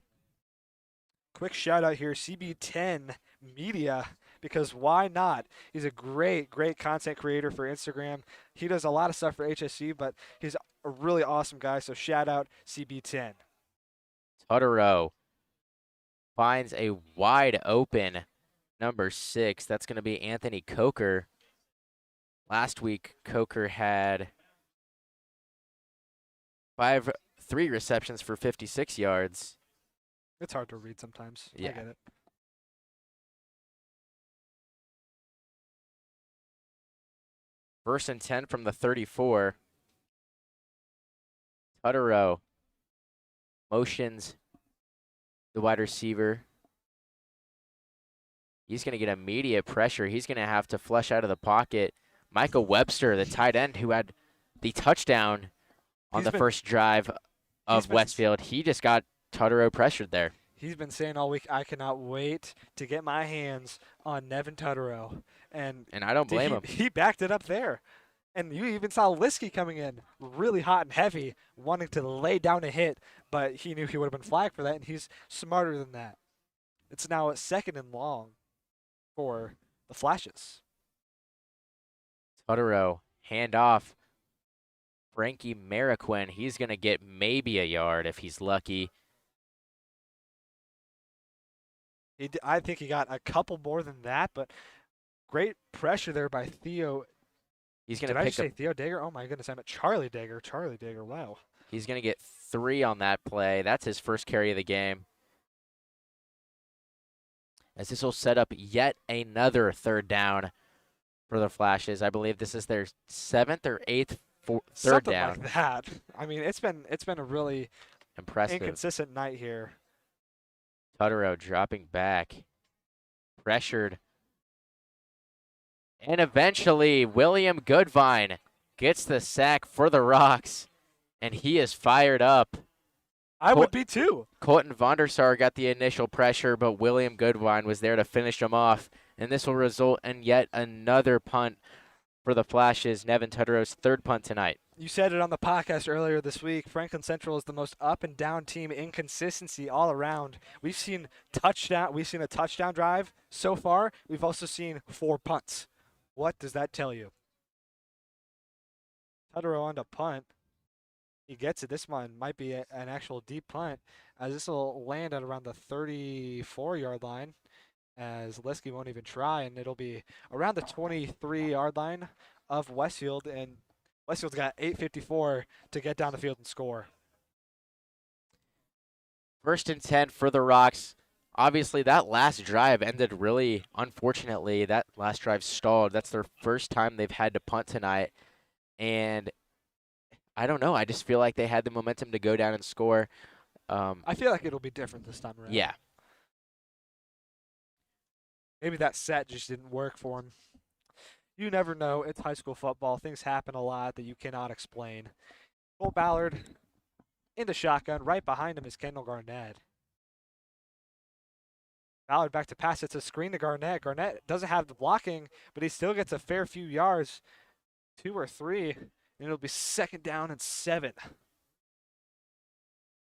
Quick shout out here, CB10 Media, because why not? He's a great content creator for Instagram. He does a lot of stuff for HSC, but he's a really awesome guy, so shout out CB10. Tutterow finds a wide open number 6. That's going to be Anthony Coker. Last week, Coker had 3 receptions for 56 yards. It's hard to read sometimes. Yeah. I get it. First and 10 from the 34. Tutterow motions the wide receiver. He's going to get immediate pressure. He's going to have to flush out of the pocket. Michael Webster, the tight end who had the touchdown on the first drive of Westfield, he just got Tutterow pressured there. He's been saying all week, I cannot wait to get my hands on Nevin Tutterow. And And I don't blame him. he backed it up there. And you even saw Liskey coming in really hot and heavy, wanting to lay down a hit, but he knew he would have been flagged for that, and he's smarter than that. It's now a 2nd and long for the Flashes. Tutterow, hand off. Frankie Mariquin, he's going to get maybe a yard if he's lucky. I think he got a couple more than that, but great pressure there by Theo. He's going Did to I pick just say up. Theo Dager? Oh my goodness, I meant Charlie Dager. Charlie Dager, wow. He's going to get 3 on that play. That's his first carry of the game. As this will set up yet another 3rd down for the Flashes. I believe this is their 7th or 8th third Something down. like that. I mean, it's been a really Impressive. inconsistent night here. Tutterow dropping back. Pressured. And eventually, William Goodvine gets the sack for the Rocks. And he is fired up. I would be too. Colton Vondersar got the initial pressure, but William Goodwine was there to finish him off. And this will result in yet another punt for the Flashes. Nevin Tutterow's 3rd punt tonight. You said it on the podcast earlier this week. Franklin Central is the most up and down team. Inconsistency all around. We've seen a touchdown drive so far. We've also seen 4 punts. What does that tell you? Tutterow on to punt. He gets it. This one might be an actual deep punt, as this will land at around the 34-yard line, as Liskey won't even try, and it'll be around the 23-yard line of Westfield, and Westfield's got 8:54 to get down the field and score. 1st and 10 for the Rocks. Obviously, that last drive ended really unfortunately. That last drive stalled. That's their first time they've had to punt tonight, and I don't know. I just feel like they had the momentum to go down and score. I feel like it'll be different this time around. Yeah. Maybe that set just didn't work for him. You never know. It's high school football. Things happen a lot that you cannot explain. Cole Ballard into shotgun. Right behind him is Kendall Garnett. Ballard back to pass. It's a screen to Garnett. Garnett doesn't have the blocking, but he still gets a fair few yards. 2 or 3, and it'll be 2nd down and 7.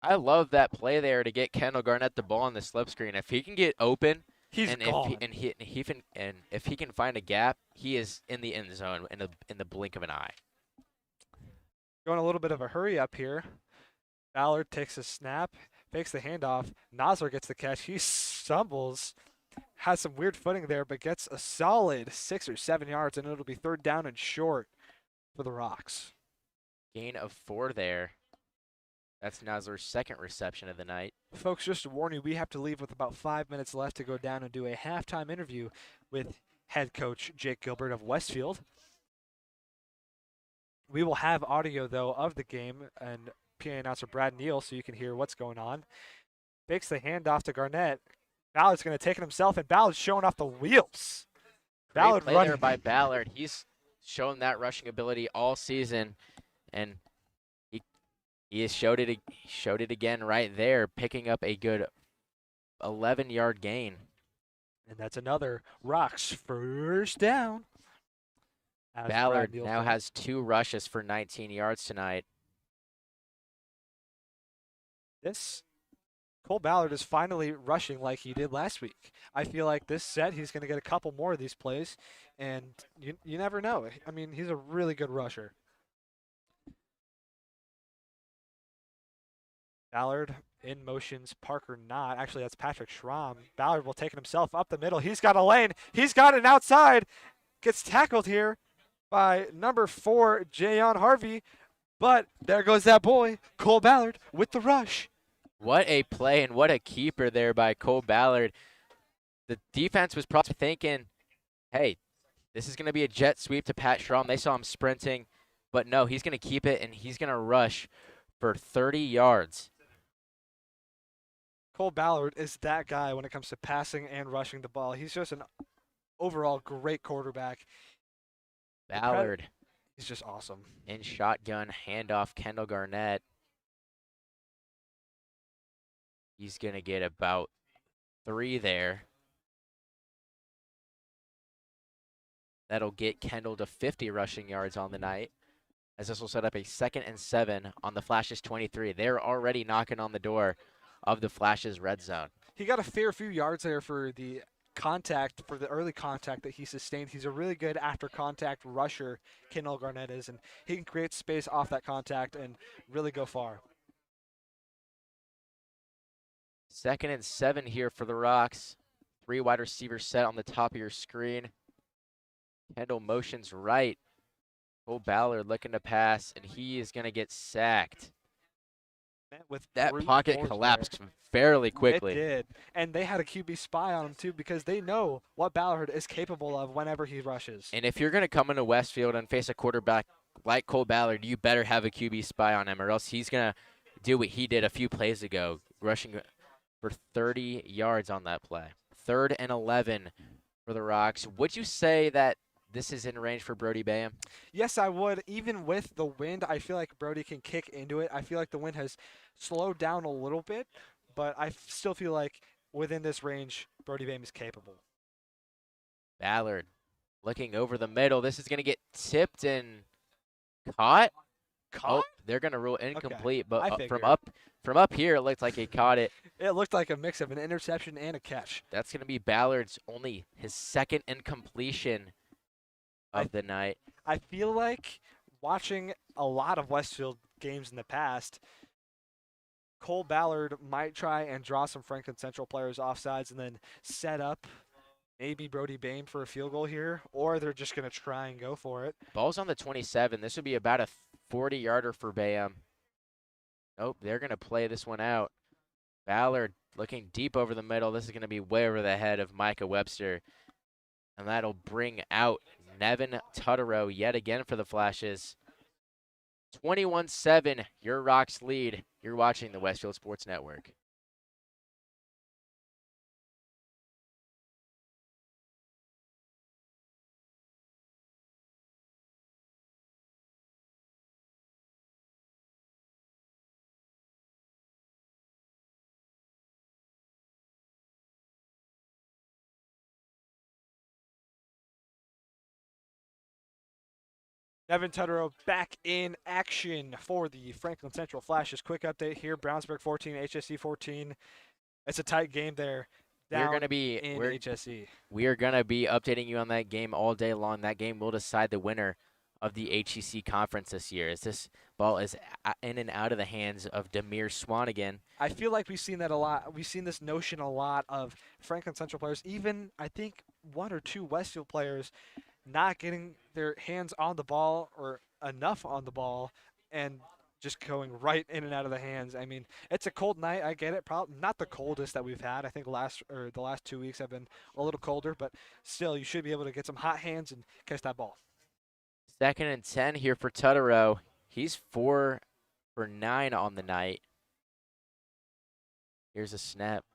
I love that play there to get Kendall Garnett the ball on the slip screen. If he can get open, He's gone. If he can find a gap, he is in the end zone in the blink of an eye. Going a little bit of a hurry up here. Ballard takes a snap, fakes the handoff. Nosler gets the catch. He stumbles, has some weird footing there, but gets a solid 6 or 7 yards, and it'll be 3rd down and short for the Rocks. Gain of 4 there. That's Nosler's 2nd reception of the night. Folks, just to warn you, we have to leave with about 5 minutes left to go down and do a halftime interview with head coach Jake Gilbert of Westfield. We will have audio, though, of the game, and PA announcer Brad Neal, so you can hear what's going on. Fakes the handoff to Garnett. Ballard's going to take it himself, and Ballard's showing off the wheels. Great play there by Ballard. He's shown that rushing ability all season, and he has showed it again right there, picking up a good 11-yard gain. And that's another Rocks 1st down. Ballard now has 2 rushes for 19 yards tonight. Cole Ballard is finally rushing like he did last week. I feel like this set he's going to get a couple more of these plays, and you never know. I mean, he's a really good rusher. Ballard in motions, Parker not. Actually, that's Patrick Schramm. Ballard will take it himself up the middle. He's got a lane. He's got it outside. Gets tackled here by number 4, Jayon Harvey. But there goes that boy, Cole Ballard, with the rush. What a play and what a keeper there by Cole Ballard. The defense was probably thinking, hey, this is going to be a jet sweep to Pat Schramm. They saw him sprinting. But no, he's going to keep it, and he's going to rush for 30 yards. Cole Ballard is that guy when it comes to passing and rushing the ball. He's just an overall great quarterback. Ballard. He's just awesome. In shotgun, handoff, Kendall Garnett. He's going to get about 3 there. That'll get Kendall to 50 rushing yards on the night, as this will set up a 2nd and 7 on the Flash's 23. They're already knocking on the door of the Flash's red zone. He got a fair few yards there for the contact, for the early contact that he sustained. He's a really good after contact rusher, Kendall Garnett is, and he can create space off that contact and really go far. 2nd and 7 here for the Rocks. 3 wide receivers set on the top of your screen. Kendall motions right. Cole Ballard looking to pass, and he is going to get sacked. With that pocket collapsed fairly quickly. It did. And they had a QB spy on him, too, because they know what Ballard is capable of whenever he rushes. And if you're going to come into Westfield and face a quarterback like Cole Ballard, you better have a QB spy on him, or else he's going to do what he did a few plays ago, rushing for 30 yards on that play. 3rd and 11 for the Rocks. Would you say that this is in range for Brody Bayham? Yes, I would. Even with the wind, I feel like Brody can kick into it. I feel like the wind has slowed down a little bit, but I still feel like within this range, Brody Bayham is capable. Ballard looking over the middle. This is going to get tipped and caught. Caught? Oh, they're going to rule incomplete, I but figured. from up here, it looked like he caught it. It looked like a mix of an interception and a catch. That's going to be Ballard's his 2nd incompletion of the night. I feel like watching a lot of Westfield games in the past, Cole Ballard might try and draw some Franklin Central players offsides and then set up maybe Brody Bayham for a field goal here, or they're just going to try and go for it. Ball's on the 27. This would be about a 40-yarder for Bayham. Nope, they're going to play this one out. Ballard looking deep over the middle. This is going to be way over the head of Micah Webster. And that'll bring out Nevin Tutterow yet again for the Flashes. 21-7, your Rocks lead. You're watching the Westfield Sports Network. Nevin Tutterow back in action for the Franklin Central Flashes. Quick update here: Brownsburg 14, HSE 14. It's a tight game there. We're going to be HSE. We are going to be updating you on that game all day long. That game will decide the winner of the HEC conference this year, as this ball is in and out of the hands of Demir Swanigan. I feel like we've seen that a lot. We've seen this notion a lot of Franklin Central players, even I think 1 or 2 Westfield players not getting their hands on the ball or enough on the ball and just going right in and out of the hands. I mean, it's a cold night. I get it. Probably not the coldest that we've had. I think the last 2 weeks have been a little colder, but still, you should be able to get some hot hands and catch that ball. 2nd and 10 here for Tutterow. He's 4 for 9 on the night. Here's a snap.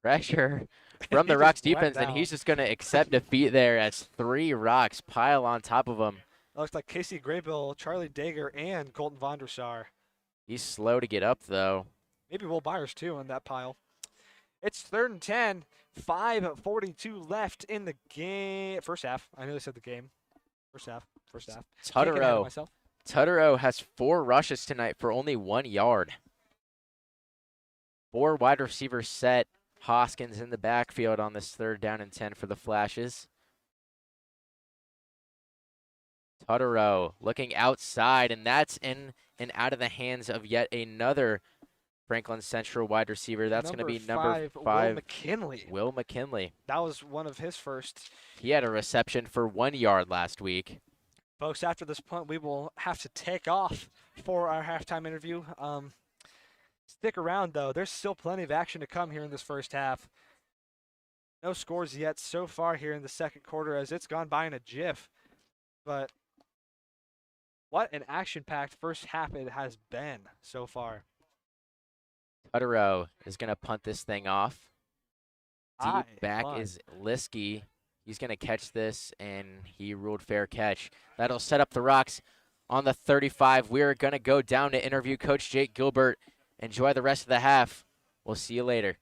Pressure from the Rocks defense, and he's just going to accept defeat there as 3 Rocks pile on top of him. It looks like Casey Graybill, Charlie Dager, and Colton Vondersar. He's slow to get up, though. Maybe Will Byers, too, on that pile. It's 3rd and 10. 5:42 left in the game. First half. I nearly said the game. First half. Tutterow has 4 rushes tonight for only 1 yard. 4 wide receivers set. Hoskins in the backfield on this 3rd down and 10 for the Flashes. Tutterow looking outside, and that's in and out of the hands of yet another Franklin Central wide receiver. That's going to be number 5, Will McKinley. That was one of his first. He had a reception for 1 yard last week. Folks, after this punt, we will have to take off for our halftime interview. Stick around, though. There's still plenty of action to come here in this first half. No scores yet so far here in the second quarter, as it's gone by in a jiff. But what an action-packed first half it has been so far. Tutterow is going to punt this thing off. Deep back is Liskey. He's going to catch this, and he ruled fair catch. That'll set up the Rocks on the 35. We are going to go down to interview Coach Jake Gilbert. Enjoy the rest of the half. We'll see you later.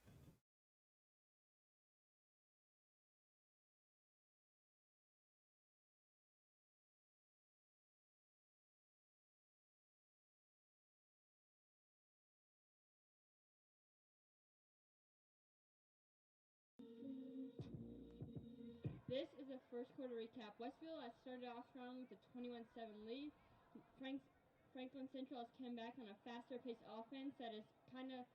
This is a first quarter recap. Westfield has started off strong with a 21-7 lead. Franklin Central has come back on a faster paced offense that has kind of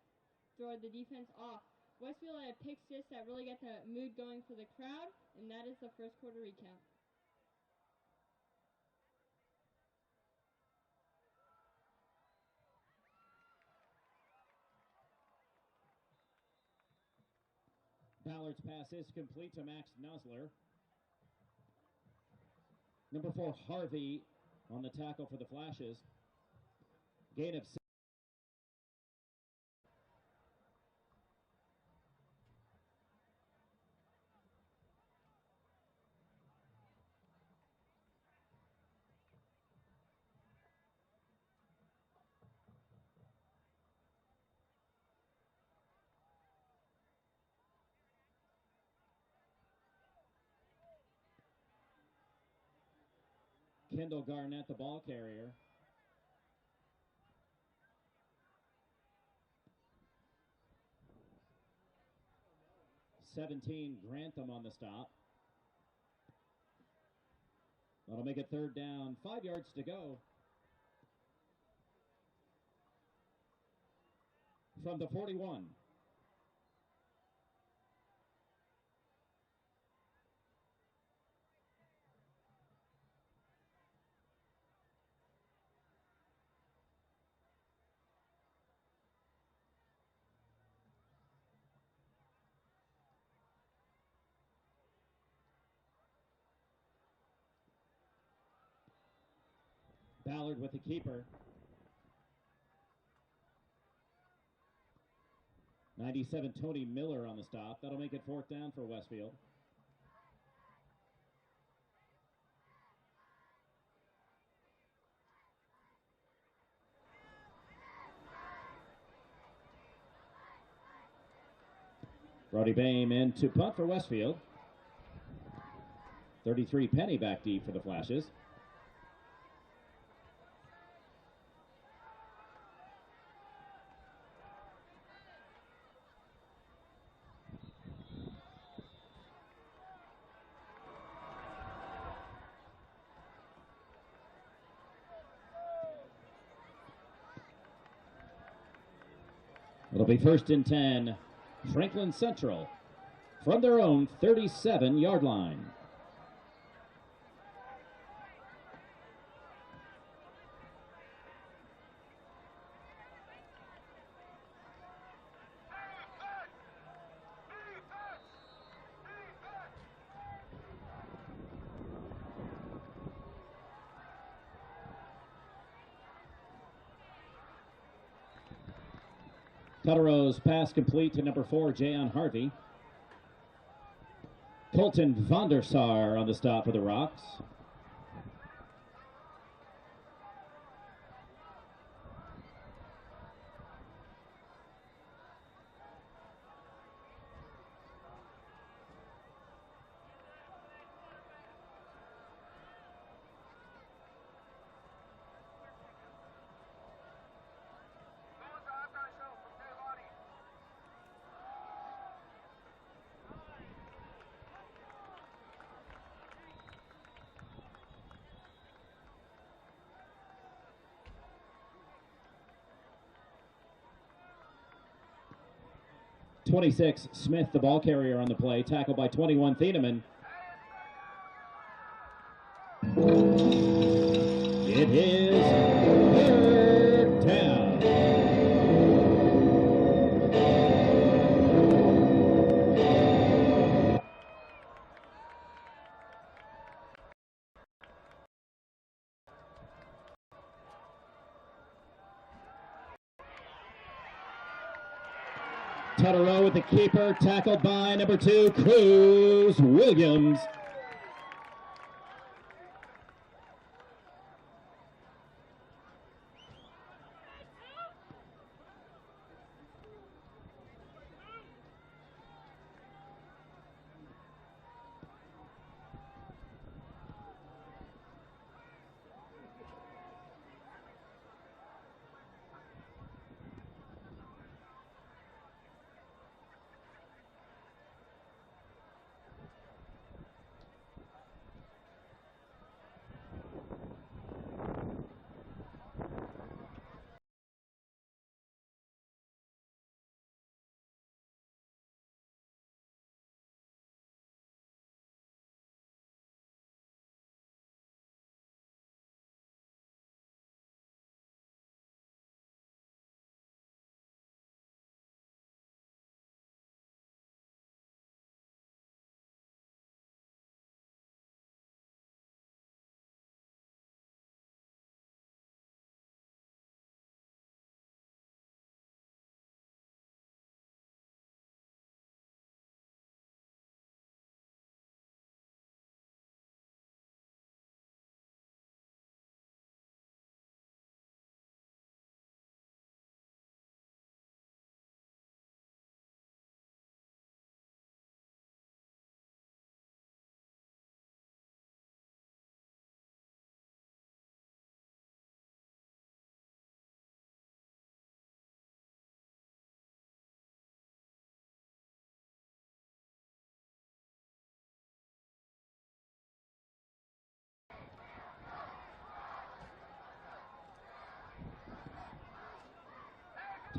thrown the defense off. Westfield had a pick six that really got the mood going for the crowd, and that is the first quarter recap. Ballard's pass is complete to Max Nosler. Number 4, Harvey on the tackle for the Flashes. Gain of 6. Kendall Garnett, the ball carrier. (17) Grantham on the stop. That'll make it 3rd down. 5 yards to go. From the 41. Ballard with the keeper. 97, Tony Miller on the stop. That'll make it 4th down for Westfield. Brody Bame in to punt for Westfield. 33, Penny back deep for the Flashes. It'll be 1st and 10. Franklin Central from their own 37-yard line. Cuttero's pass complete to number 4, Jayon Harvey. Colton Vondersar on the stop for the Rocks. (26) Smith, the ball carrier on the play, tackled by 21 Thieneman. It is 3rd down. Tutterow with the keeper, tackled by number 2, Cruz Williams.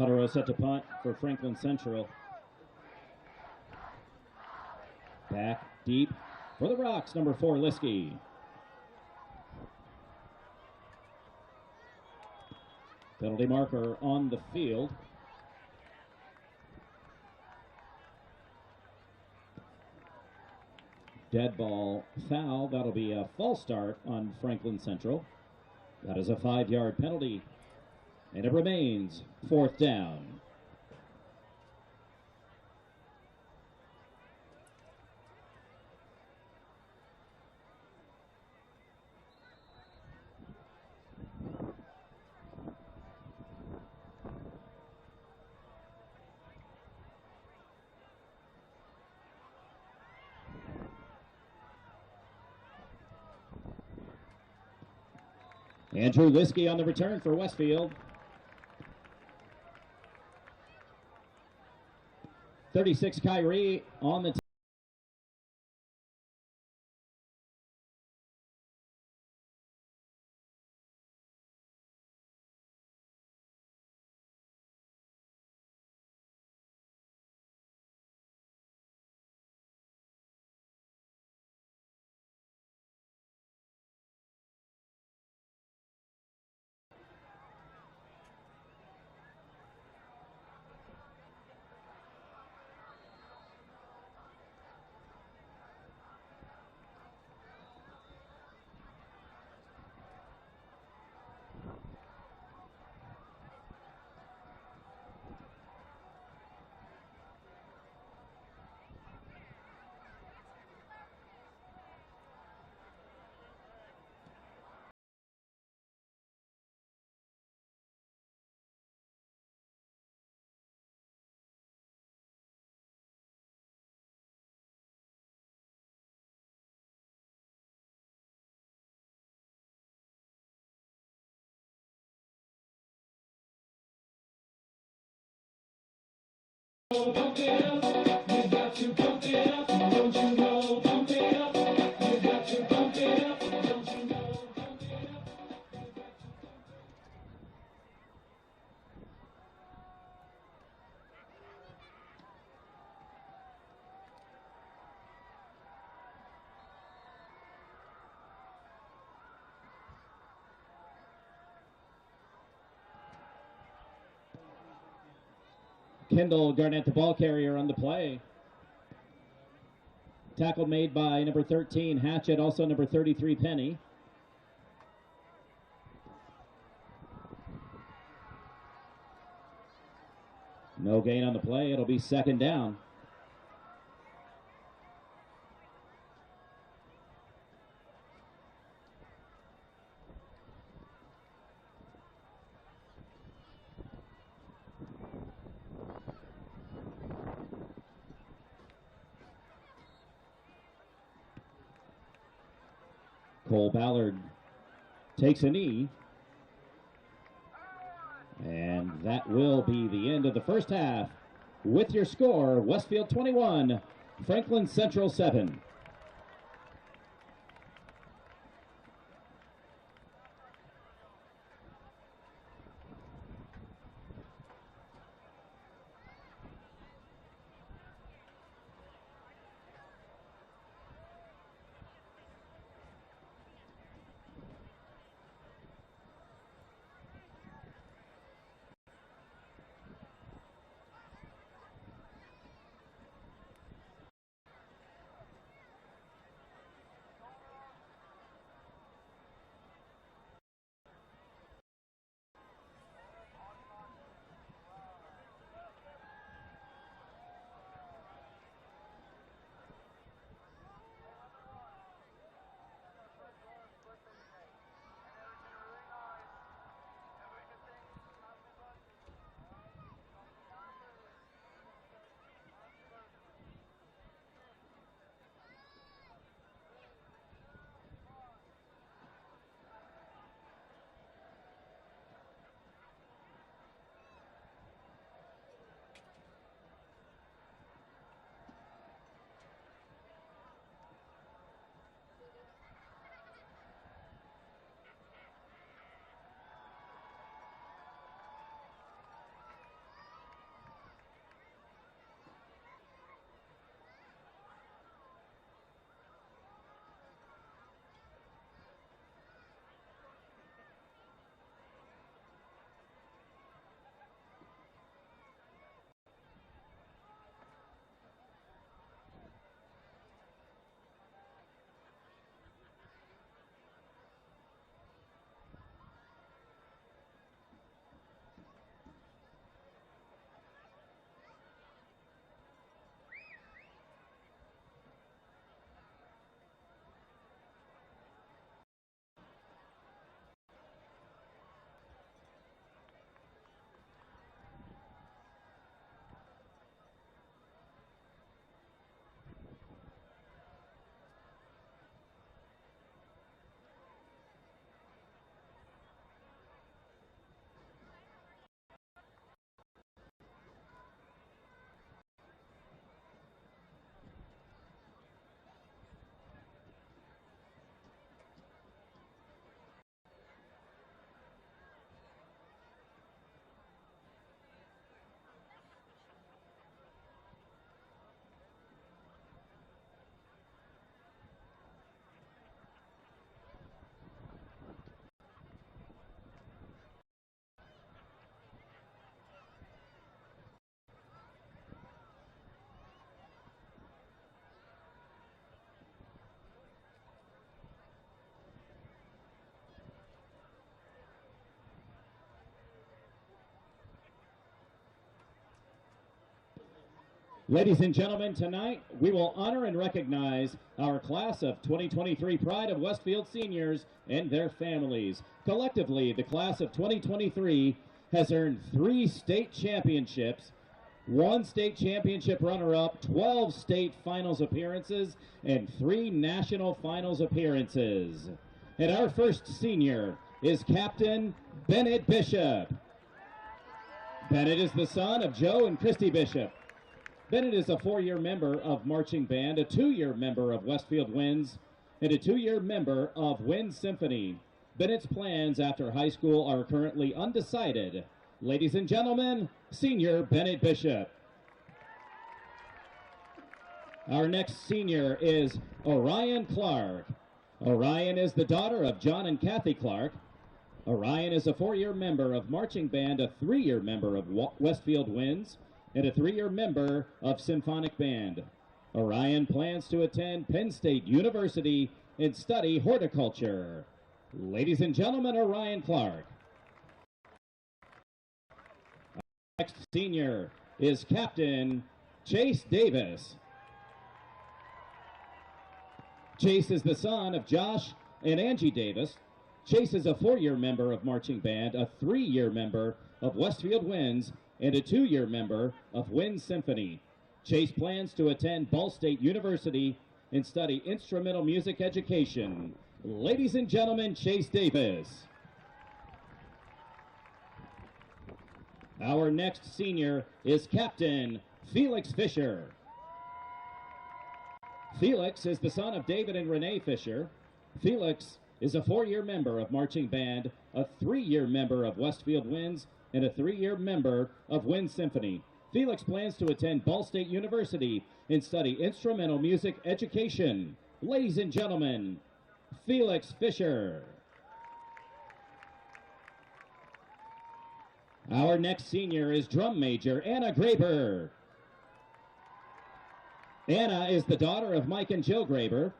Colorado set to punt for Franklin Central. Back deep for the Rocks, number 4, Liskey. Penalty marker on the field. Dead ball foul. That'll be a false start on Franklin Central. That is a 5-yard penalty. And it remains 4th down. Andrew Liskey on the return for Westfield. 36 Kyrie on the Kendall Garnett, the ball carrier on the play. Tackle made by number 13, Hatchett, also number 33, Penny. No gain on the play. It'll be 2nd down. Cole Ballard takes a knee. And that will be the end of the first half. With your score, Westfield 21, Franklin Central 7. Ladies and gentlemen, tonight we will honor and recognize our class of 2023 Pride of Westfield seniors and their families. Collectively, the class of 2023 has earned 3 state championships, 1 state championship runner-up, 12 state finals appearances, and 3 national finals appearances. And our first senior is Captain Bennett Bishop. Bennett is the son of Joe and Christy Bishop. Bennett is a 4-year member of Marching Band, a 2-year member of Westfield Winds, and a 2-year member of Wind Symphony. Bennett's plans after high school are currently undecided. Ladies and gentlemen, Senior Bennett Bishop. Our next senior is Orion Clark. Orion is the daughter of John and Kathy Clark. Orion is a 4-year member of Marching Band, a 3-year member of Westfield Winds, and a 3-year member of Symphonic Band. Orion plans to attend Penn State University and study horticulture. Ladies and gentlemen, Orion Clark. Our next senior is Captain Chase Davis. Chase is the son of Josh and Angie Davis. Chase is a 4-year member of Marching Band, a 3-year member of Westfield Winds, and a 2-year member of Wind Symphony. Chase plans to attend Ball State University and study instrumental music education. Ladies and gentlemen, Chase Davis. Our next senior is Captain Felix Fisher. Felix is the son of David and Renee Fisher. Felix is a 4-year member of Marching Band, a 3-year member of Westfield Winds, and a 3-year member of Wind Symphony. Felix plans to attend Ball State University and study instrumental music education. Ladies and gentlemen, Felix Fisher. Our next senior is drum major Anna Graber. Anna is the daughter of Mike and Jill Graber.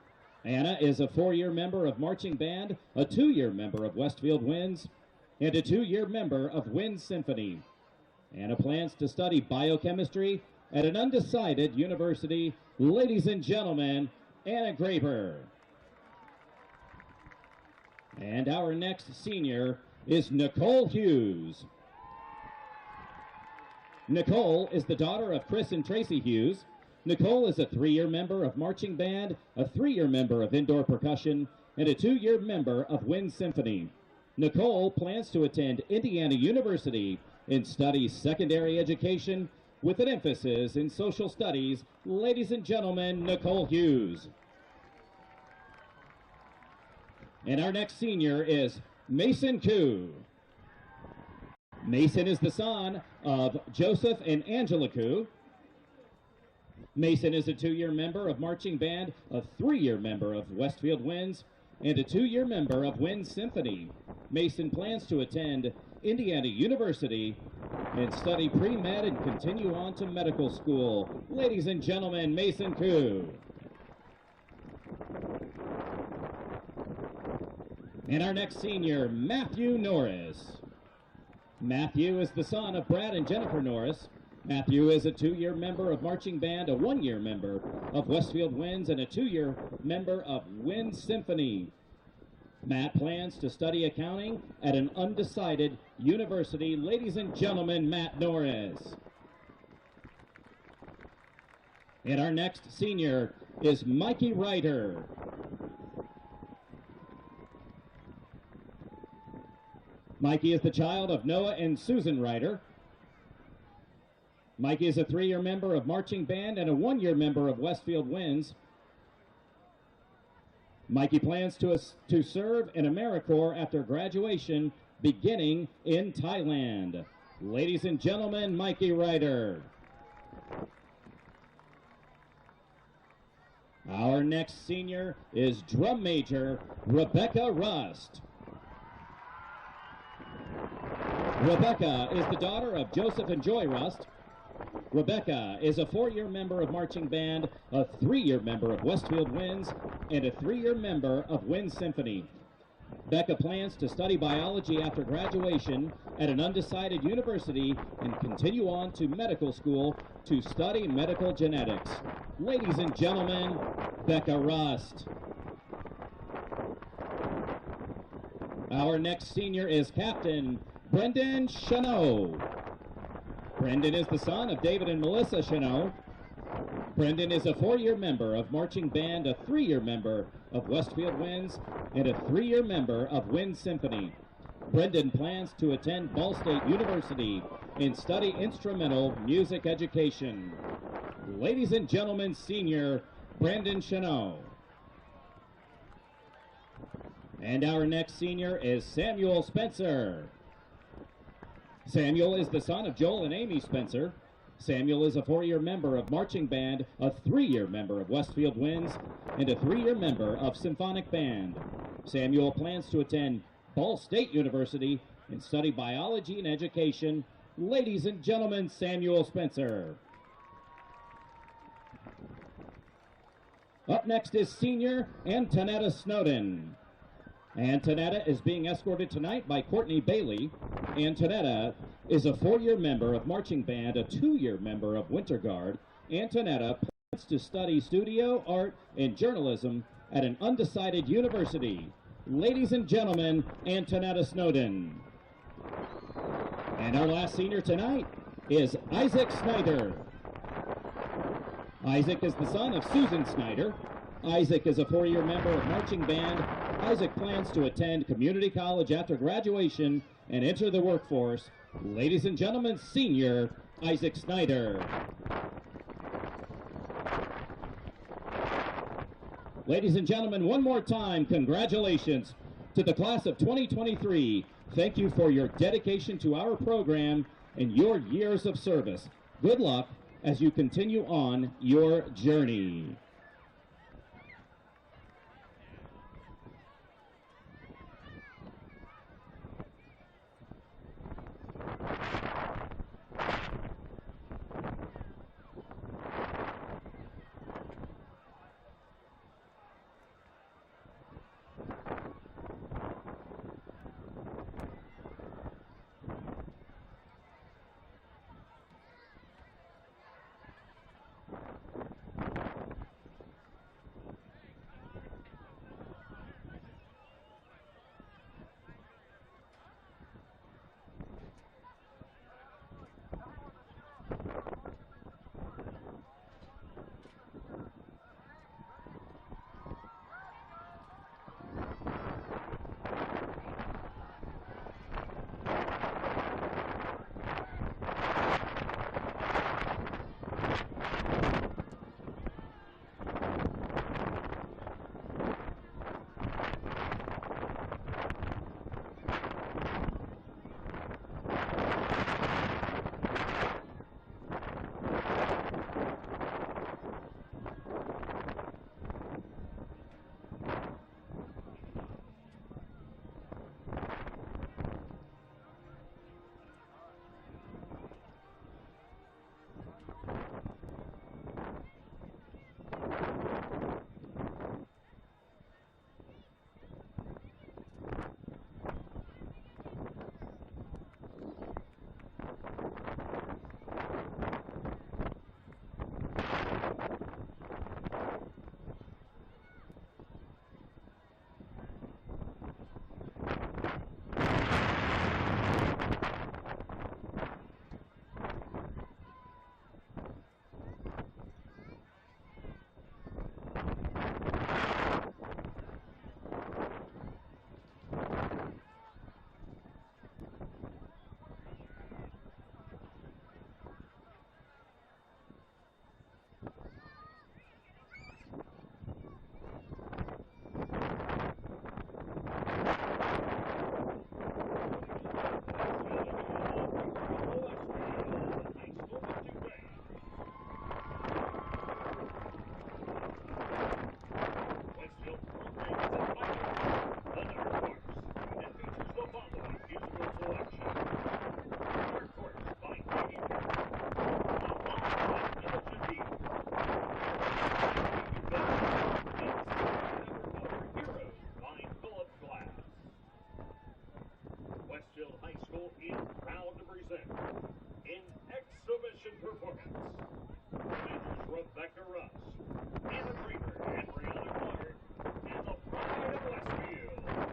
Anna is a 4-year member of Marching Band, a 2-year member of Westfield Winds, and a 2-year member of Wind Symphony. Anna plans to study biochemistry at an undecided university. Ladies and gentlemen, Anna Graber. And our next senior is Nicole Hughes. Nicole is the daughter of Chris and Tracy Hughes. Nicole is a 3-year member of Marching Band, a 3-year member of Indoor Percussion, and a 2-year member of Wind Symphony. Nicole plans to attend Indiana University and study secondary education with an emphasis in social studies. Ladies and gentlemen, Nicole Hughes. And our next senior is Mason Koo. Mason is the son of Joseph and Angela Koo. Mason is a 2-year member of Marching Band, a 3-year member of Westfield Winds, and a 2-year member of Wind Symphony. Mason plans to attend Indiana University and study pre-med and continue on to medical school. Ladies and gentlemen, Mason Koo. And our next senior, Matthew Norris. Matthew is the son of Brad and Jennifer Norris. Matthew is a 2-year member of Marching Band, a 1-year member of Westfield Winds, and a 2-year member of Wind Symphony. Matt plans to study accounting at an undecided university. Ladies and gentlemen, Matt Norris. And our next senior is Mikey Ryder. Mikey is the child of Noah and Susan Ryder. Mikey is a 3-year member of Marching Band and a 1-year member of Westfield Winds. Mikey plans to serve in AmeriCorps after graduation beginning in Thailand. Ladies and gentlemen, Mikey Ryder. Our next senior is drum major Rebecca Rust. Rebecca is the daughter of Joseph and Joy Rust. Rebecca is a 4-year member of Marching Band, a 3-year member of Westfield Winds, and a 3-year member of Wind Symphony. Becca plans to study biology after graduation at an undecided university and continue on to medical school to study medical genetics. Ladies and gentlemen, Becca Rust. Our next senior is Captain Brendan Chanot. Brendan is the son of David and Melissa Chanot. Brendan is a 4-year member of Marching Band, a 3-year member of Westfield Winds, and a 3-year member of Wind Symphony. Brendan plans to attend Ball State University and study instrumental music education. Ladies and gentlemen, senior Brendan Chanot. And our next senior is Samuel Spencer. Samuel is the son of Joel and Amy Spencer. Samuel is a 4-year member of Marching Band, a 3-year member of Westfield Winds, and a 3-year member of Symphonic Band. Samuel plans to attend Ball State University and study biology and education. Ladies and gentlemen, Samuel Spencer. Up next is senior Antonetta Snowden. Antonetta is being escorted tonight by Courtney Bailey. Antonetta is a 4-year member of Marching Band, a 2-year member of Winter Guard. Antonetta plans to study studio, art, and journalism at an undecided university. Ladies and gentlemen, Antonetta Snowden. And our last senior tonight is Isaac Snyder. Isaac is the son of Susan Snyder. Isaac is a 4-year member of Marching Band. Isaac plans to attend community college after graduation and enter the workforce. Ladies and gentlemen, senior Isaac Snyder. Ladies and gentlemen, one more time, congratulations to the class of 2023. Thank you for your dedication to our program and your years of service. Good luck as you continue on your journey. present in exhibition performance, Majors Rebecca Rush, Anna Dreamer, and Brianna Clark, and the Pride of Westfield.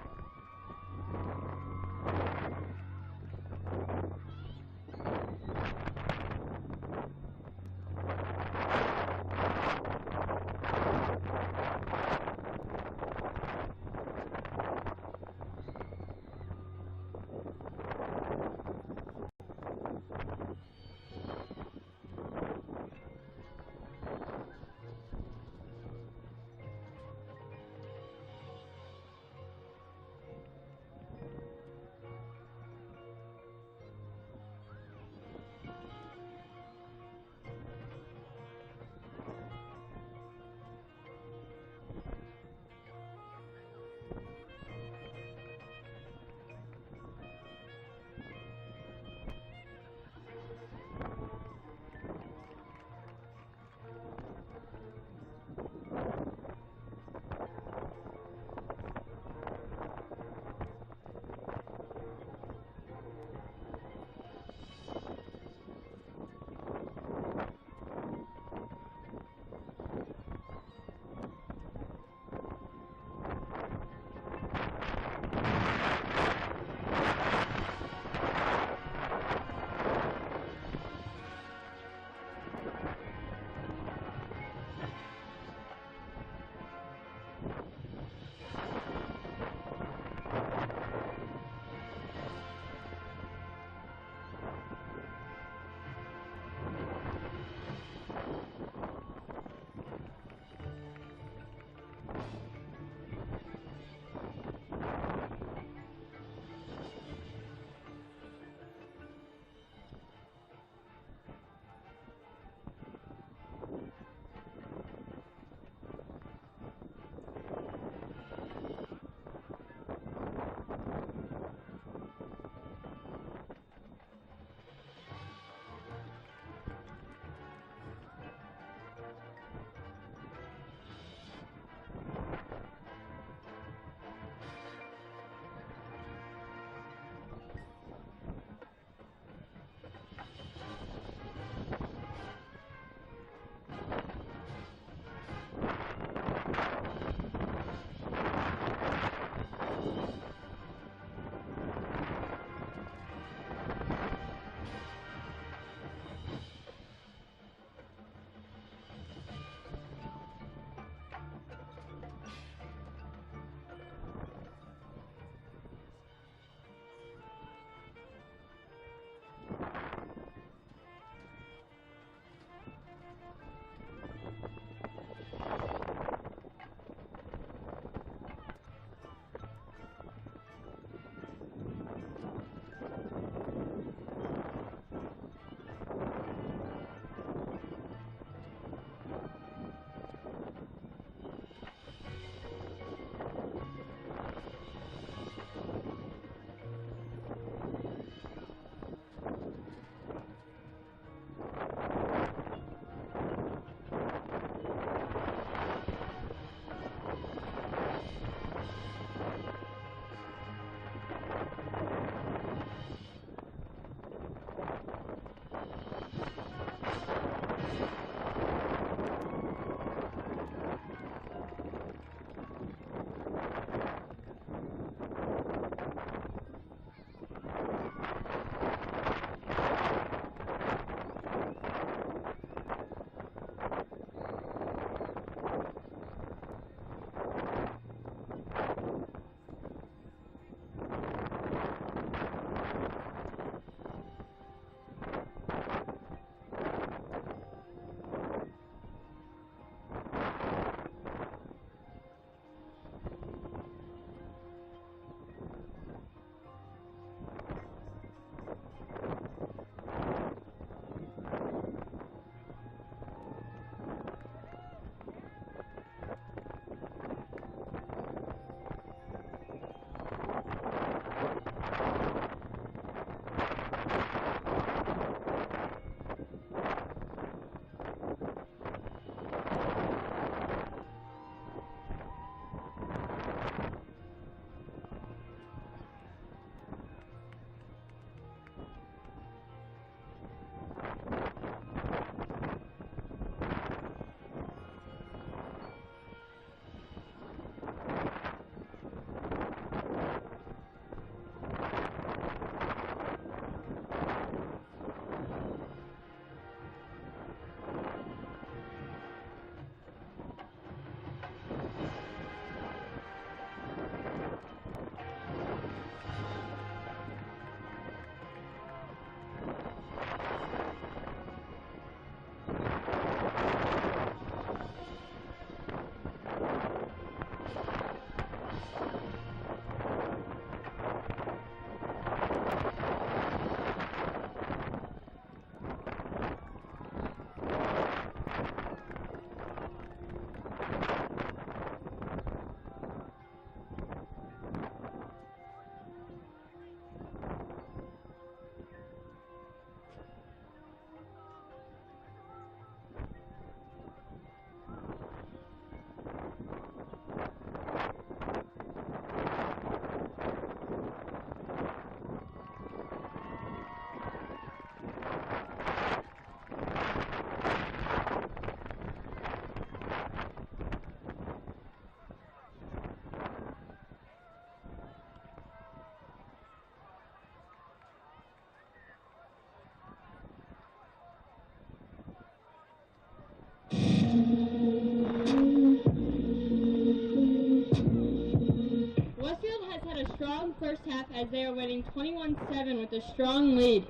strong first half as they are winning 21-7 with a strong lead.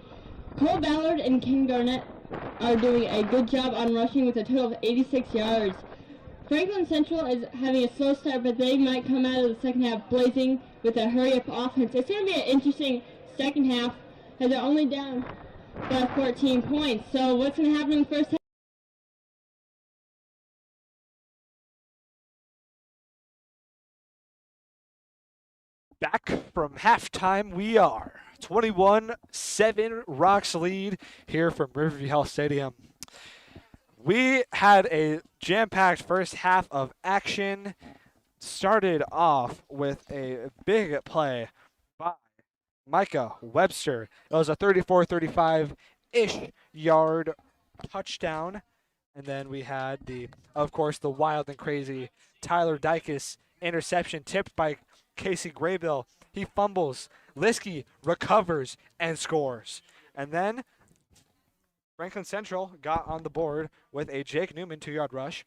Cole Ballard and Ken Garnett are doing a good job on rushing with a total of 86 yards. Franklin Central is having a slow start, but they might come out of the second half blazing with a hurry-up offense. It's going to be an interesting second half as they're only down by 14 points. So what's going to happen in the first half? Back from halftime, we are 21-7 Rocks lead here from Riverview Health Stadium. We had a jam-packed first half of action. Started off with a big play by Micah Webster. It was a 34-35-ish yard touchdown. And then we had of course, the wild and crazy Tyler Dykes interception tipped by Casey Graybill. He fumbles. Liskey recovers and scores. And then Franklin Central got on the board with a Jake Newman 2-yard rush.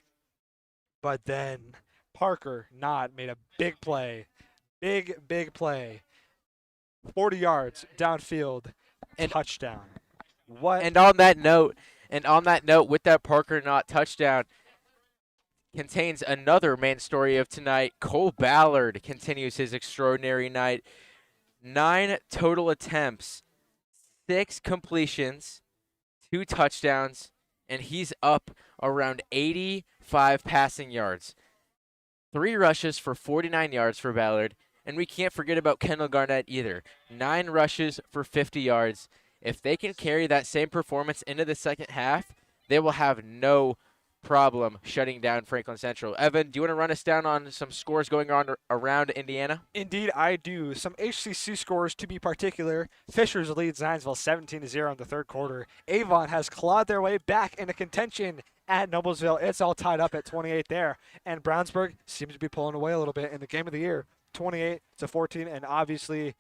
But then Parker Knott made a big play. Big play. 40 yards downfield, and touchdown. What? And on that note, with that Parker Knott touchdown, contains another main story of tonight. Cole Ballard continues his extraordinary night. 9 total attempts, 6 completions, 2 touchdowns, and he's up around 85 passing yards. 3 rushes for 49 yards for Ballard, and we can't forget about Kendall Garnett either. 9 rushes for 50 yards. If they can carry that same performance into the second half, they will have no problem shutting down Franklin Central. Evan, do you want to run us down on some scores going on around Indiana? Indeed, I do. Some HCC scores to be particular. Fishers leads Zionsville 17-0 in the third quarter. Avon has clawed their way back into contention at Noblesville. It's all tied up at 28 there. And Brownsburg seems to be pulling away a little bit in the game of the year, 28-14. And obviously,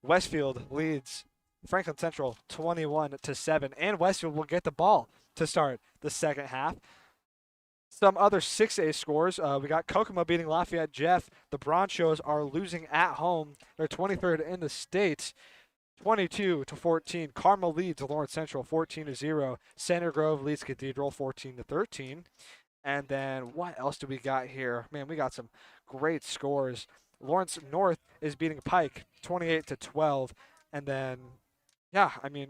Westfield leads Franklin Central 21-7. And Westfield will get the ball to start the second half. Some other 6A scores. We got Kokomo beating Lafayette Jeff. The Bronchos are losing at home. They're 23rd in the state. 22-14. Carmel leads Lawrence Central 14-0. Center Grove leads Cathedral 14-13. And then what else do we got here? Man, we got some great scores. Lawrence North is beating Pike 28-12. And then, yeah, I mean,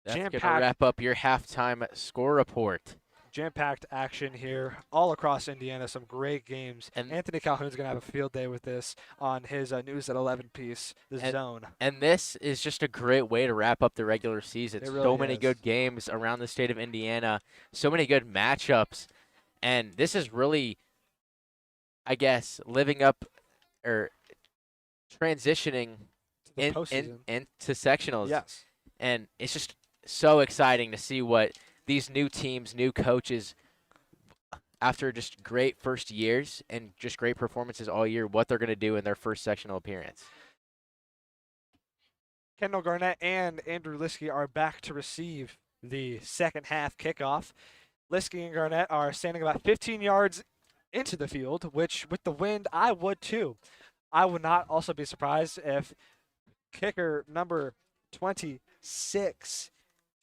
that's going to wrap up your halftime score report. Jam-packed action here all across Indiana. Some great games. And Anthony Calhoun's going to have a field day with this on his News at 11 piece, The Zone. And this is just a great way to wrap up the regular season. It really so many is. good games around the state of Indiana. So many good matchups. And this is really, I guess, living up or transitioning into sectionals. Yes. And it's just so exciting to see what these new teams, new coaches, after just great first years and just great performances all year, what they're going to do in their first sectional appearance. Kendall Garnett and Andrew Liskey are back to receive the second half kickoff. Liskey and Garnett are standing about 15 yards into the field, which with the wind, I would too. I would not also be surprised if kicker number 26,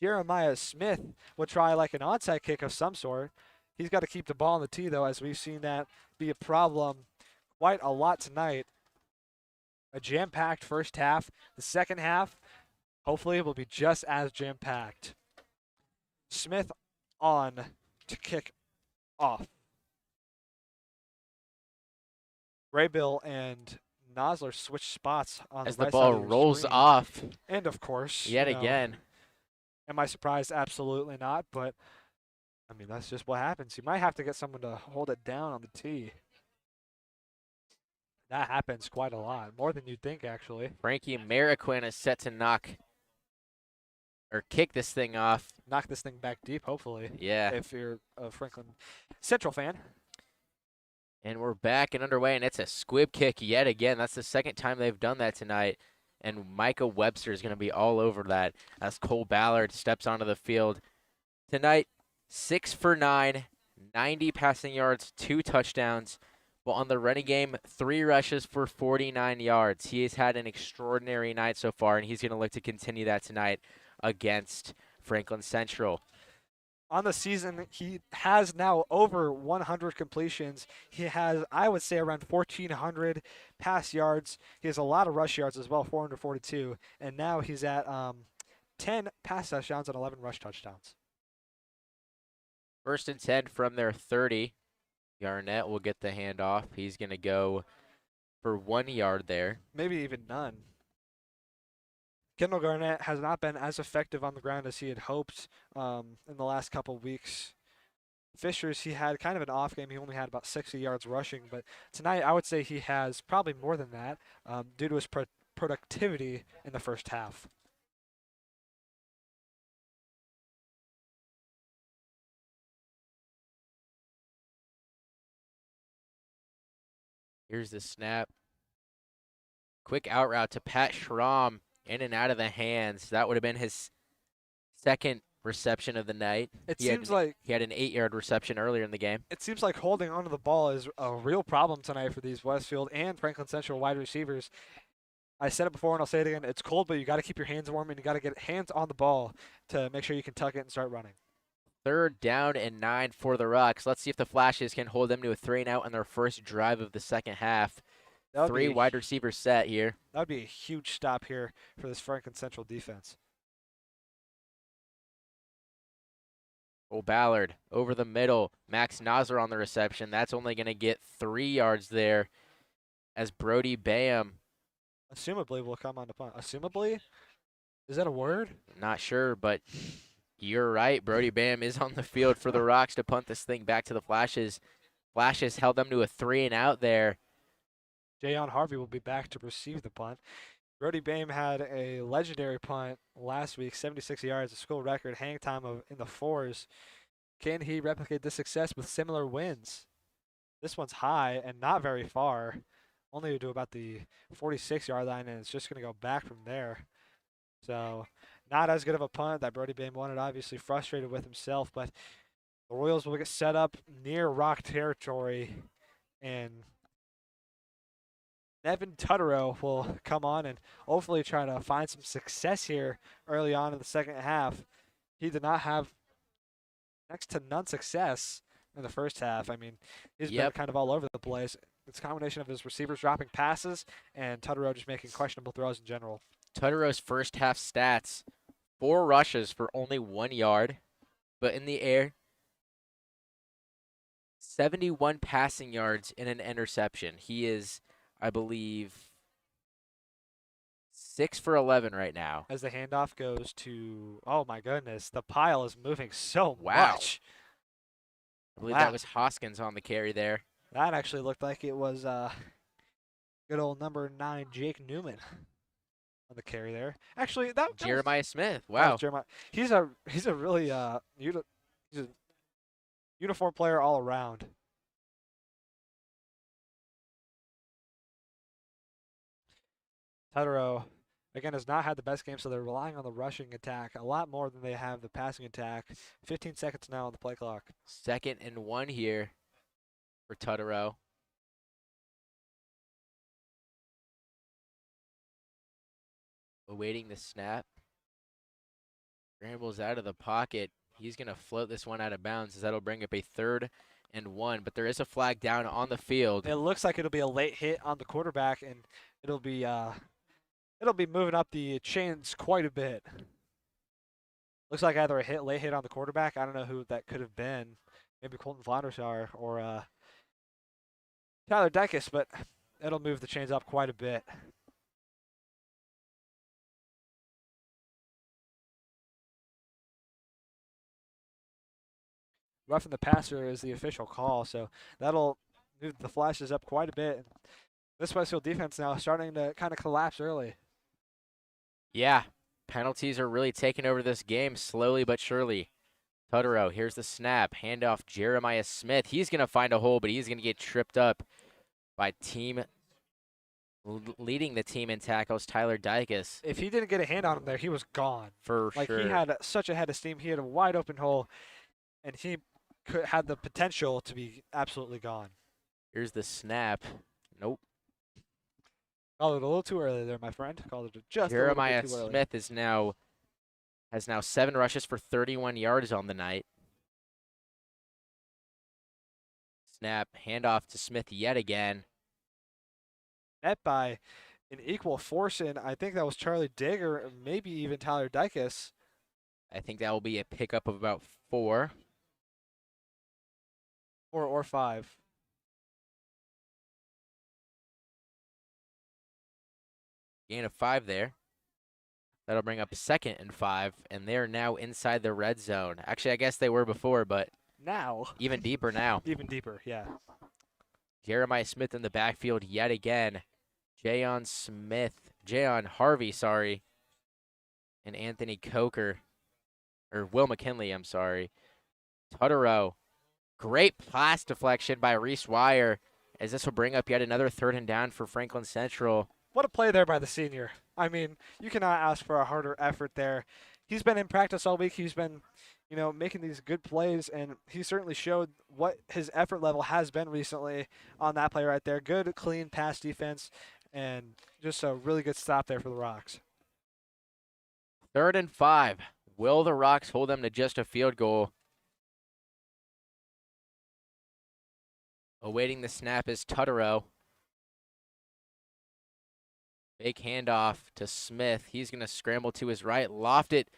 Jeremiah Smith, would try like an onside kick of some sort. He's got to keep the ball on the tee, though, as we've seen that be a problem quite a lot tonight. A jam-packed first half. The second half, hopefully, will be just as jam-packed. Smith on to kick off. Graybill and Nosler switch spots on as the the right ball side of your rolls screen. off And, of course, yet again. Am I surprised? Absolutely not. But, I mean, that's just what happens. You might have to get someone to hold it down on the tee. That happens quite a lot. More than you'd think, actually. Frankie Mariquin is set to kick this thing off. Knock this thing back deep, hopefully. Yeah. If you're a Franklin Central fan. And we're back and underway, and it's a squib kick yet again. That's the second time they've done that tonight. And Micah Webster is going to be all over that as Cole Ballard steps onto the field. Tonight, 6 for 9, 90 passing yards, 2 touchdowns. Well, on the running game, 3 rushes for 49 yards. He has had an extraordinary night so far, and he's going to look to continue that tonight against Franklin Central. On the season, he has now over 100 completions. He has, I would say, around 1,400 pass yards. He has a lot of rush yards as well, 442. And now he's at 10 pass touchdowns and 11 rush touchdowns. 1st and 10 from their 30. Garnett will get the handoff. He's going to go for 1 yard there. Maybe even none. Kendall Garnett has not been as effective on the ground as he had hoped in the last couple weeks. Fishers, he had kind of an off game. He only had about 60 yards rushing, but tonight I would say he has probably more than that due to his productivity in the first half. Here's the snap. Quick out route to Pat Schramm, in and out of the hands. That would have been his 2nd reception of the night. He had an 8-yard reception earlier in the game. It seems like holding onto the ball is a real problem tonight for these Westfield and Franklin Central wide receivers. I said it before and I'll say it again. It's cold, but you got to keep your hands warm and you got to get hands on the ball to make sure you can tuck it and start running. 3rd down and 9 for the Rocks. Let's see if the Flashes can hold them to a 3-and-out on their first drive of the second half. 3 wide receivers set here. That would be a huge stop here for this Franklin Central defense. Cole Ballard over the middle. Max Nazar on the reception. That's only going to get 3 yards there as Brody Bam. Assumably will come on the punt. Assumably? Is that a word? Not sure, but you're right. Brody Bam is on the field for the Rocks to punt this thing back to the Flashes. Flashes held them to a 3-and-out there. Jayon Harvey will be back to receive the punt. Brody Bame had a legendary punt last week, 76 yards, a school record, hang time in the 4s. Can he replicate this success with similar wins? This one's high and not very far, only to about the 46-yard line, and it's just going to go back from there. So not as good of a punt that Brody Bame wanted, obviously frustrated with himself, but the Royals will get set up near Rock territory, and Nevin Tutterow will come on and hopefully try to find some success here early on in the second half. He did not have next to none success in the first half. I mean, he's been kind of all over the place. It's a combination of his receivers dropping passes and Tutterow just making questionable throws in general. Tutterow's first half stats, 4 rushes for only 1 yard, but in the air, 71 passing yards and an interception. He is, I believe, 6 for 11 right now. As the handoff goes to, oh my goodness, the pile is moving so much. I believe that was Hoskins on the carry there. That actually looked like it was good old number 9, Jake Newman, on the carry there. Actually, that Jeremiah Smith. That Wow. was Jeremiah. He's a really he's a uniform player all around. Tutterow, again, has not had the best game, so they're relying on the rushing attack a lot more than they have the passing attack. 15 seconds now on the play clock. 2nd and 1 here for Tutterow. Awaiting the snap. Scrambles out of the pocket. He's going to float this one out of bounds, as that'll bring up a 3rd and 1. But there is a flag down on the field. It looks like it'll be a late hit on the quarterback, and it'll be moving up the chains quite a bit. Looks like either a late hit on the quarterback. I don't know who that could have been. Maybe Colton Vondersar or Tyler Dykes, but it'll move the chains up quite a bit. Roughing the passer is the official call, so that'll move the Flashes up quite a bit. This Westfield defense now starting to kind of collapse early. Yeah, penalties are really taking over this game slowly but surely. Tutterow, here's the snap. Handoff Jeremiah Smith. He's going to find a hole, but he's going to get tripped up by leading the team in tackles, Tyler Dykes. If he didn't get a hand on him there, he was gone. For sure. He had such a head of steam. He had a wide open hole, and he had the potential to be absolutely gone. Here's the snap. Nope. Called it a little too early there, my friend. Called it just a little Jeremiah bit too early. Smith has now 7 rushes for 31 yards on the night. Snap, handoff to Smith yet again. Met by an equal force, and I think that was Charlie Digger, or maybe even Tyler Dykus. I think that will be a pickup of about 4. Or 5. Gain of 5 there. That'll bring up 2nd and 5, and they're now inside the red zone. Actually, I guess they were before, but Now. even deeper now. Even deeper, yeah. Jeremiah Smith in the backfield yet again. Jayon Harvey, sorry, and Anthony Coker, or Will McKinley, I'm sorry. Tutterow, great pass deflection by Reese Wire, as this will bring up yet another 3rd and down for Franklin Central. What a play there by the senior. I mean, you cannot ask for a harder effort there. He's been in practice all week. He's been, making these good plays, and he certainly showed what his effort level has been recently on that play right there. Good, clean pass defense, and just a really good stop there for the Rocks. 3rd and 5. Will the Rocks hold them to just a field goal? Awaiting the snap is Tutterow. Big handoff to Smith. He's going to scramble to his right, loft it.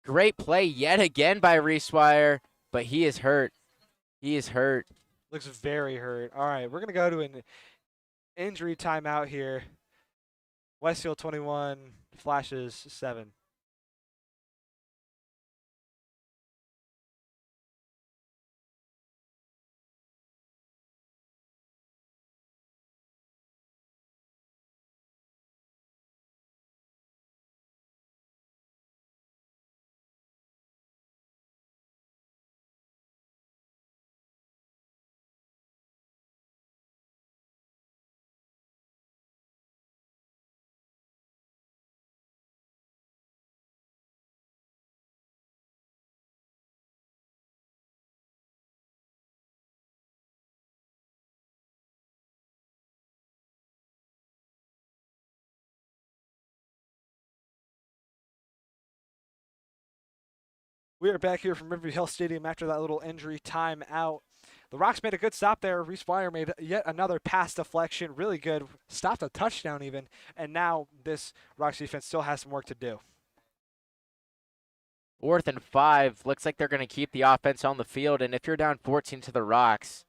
Great play yet again by Reese Wire, but he is hurt. He is hurt. Looks very hurt. All right, we're going to go to an injury timeout here. Westfield 21, Flashes 7. We are back here from Riverview Health Stadium after that little injury timeout. The Rocks made a good stop there. Reese Wire made yet another pass deflection. Really good. Stopped a touchdown even. And now this Rocks defense still has some work to do. 4th and 5. Looks like they're going to keep the offense on the field. And if you're down 14 to the Rocks,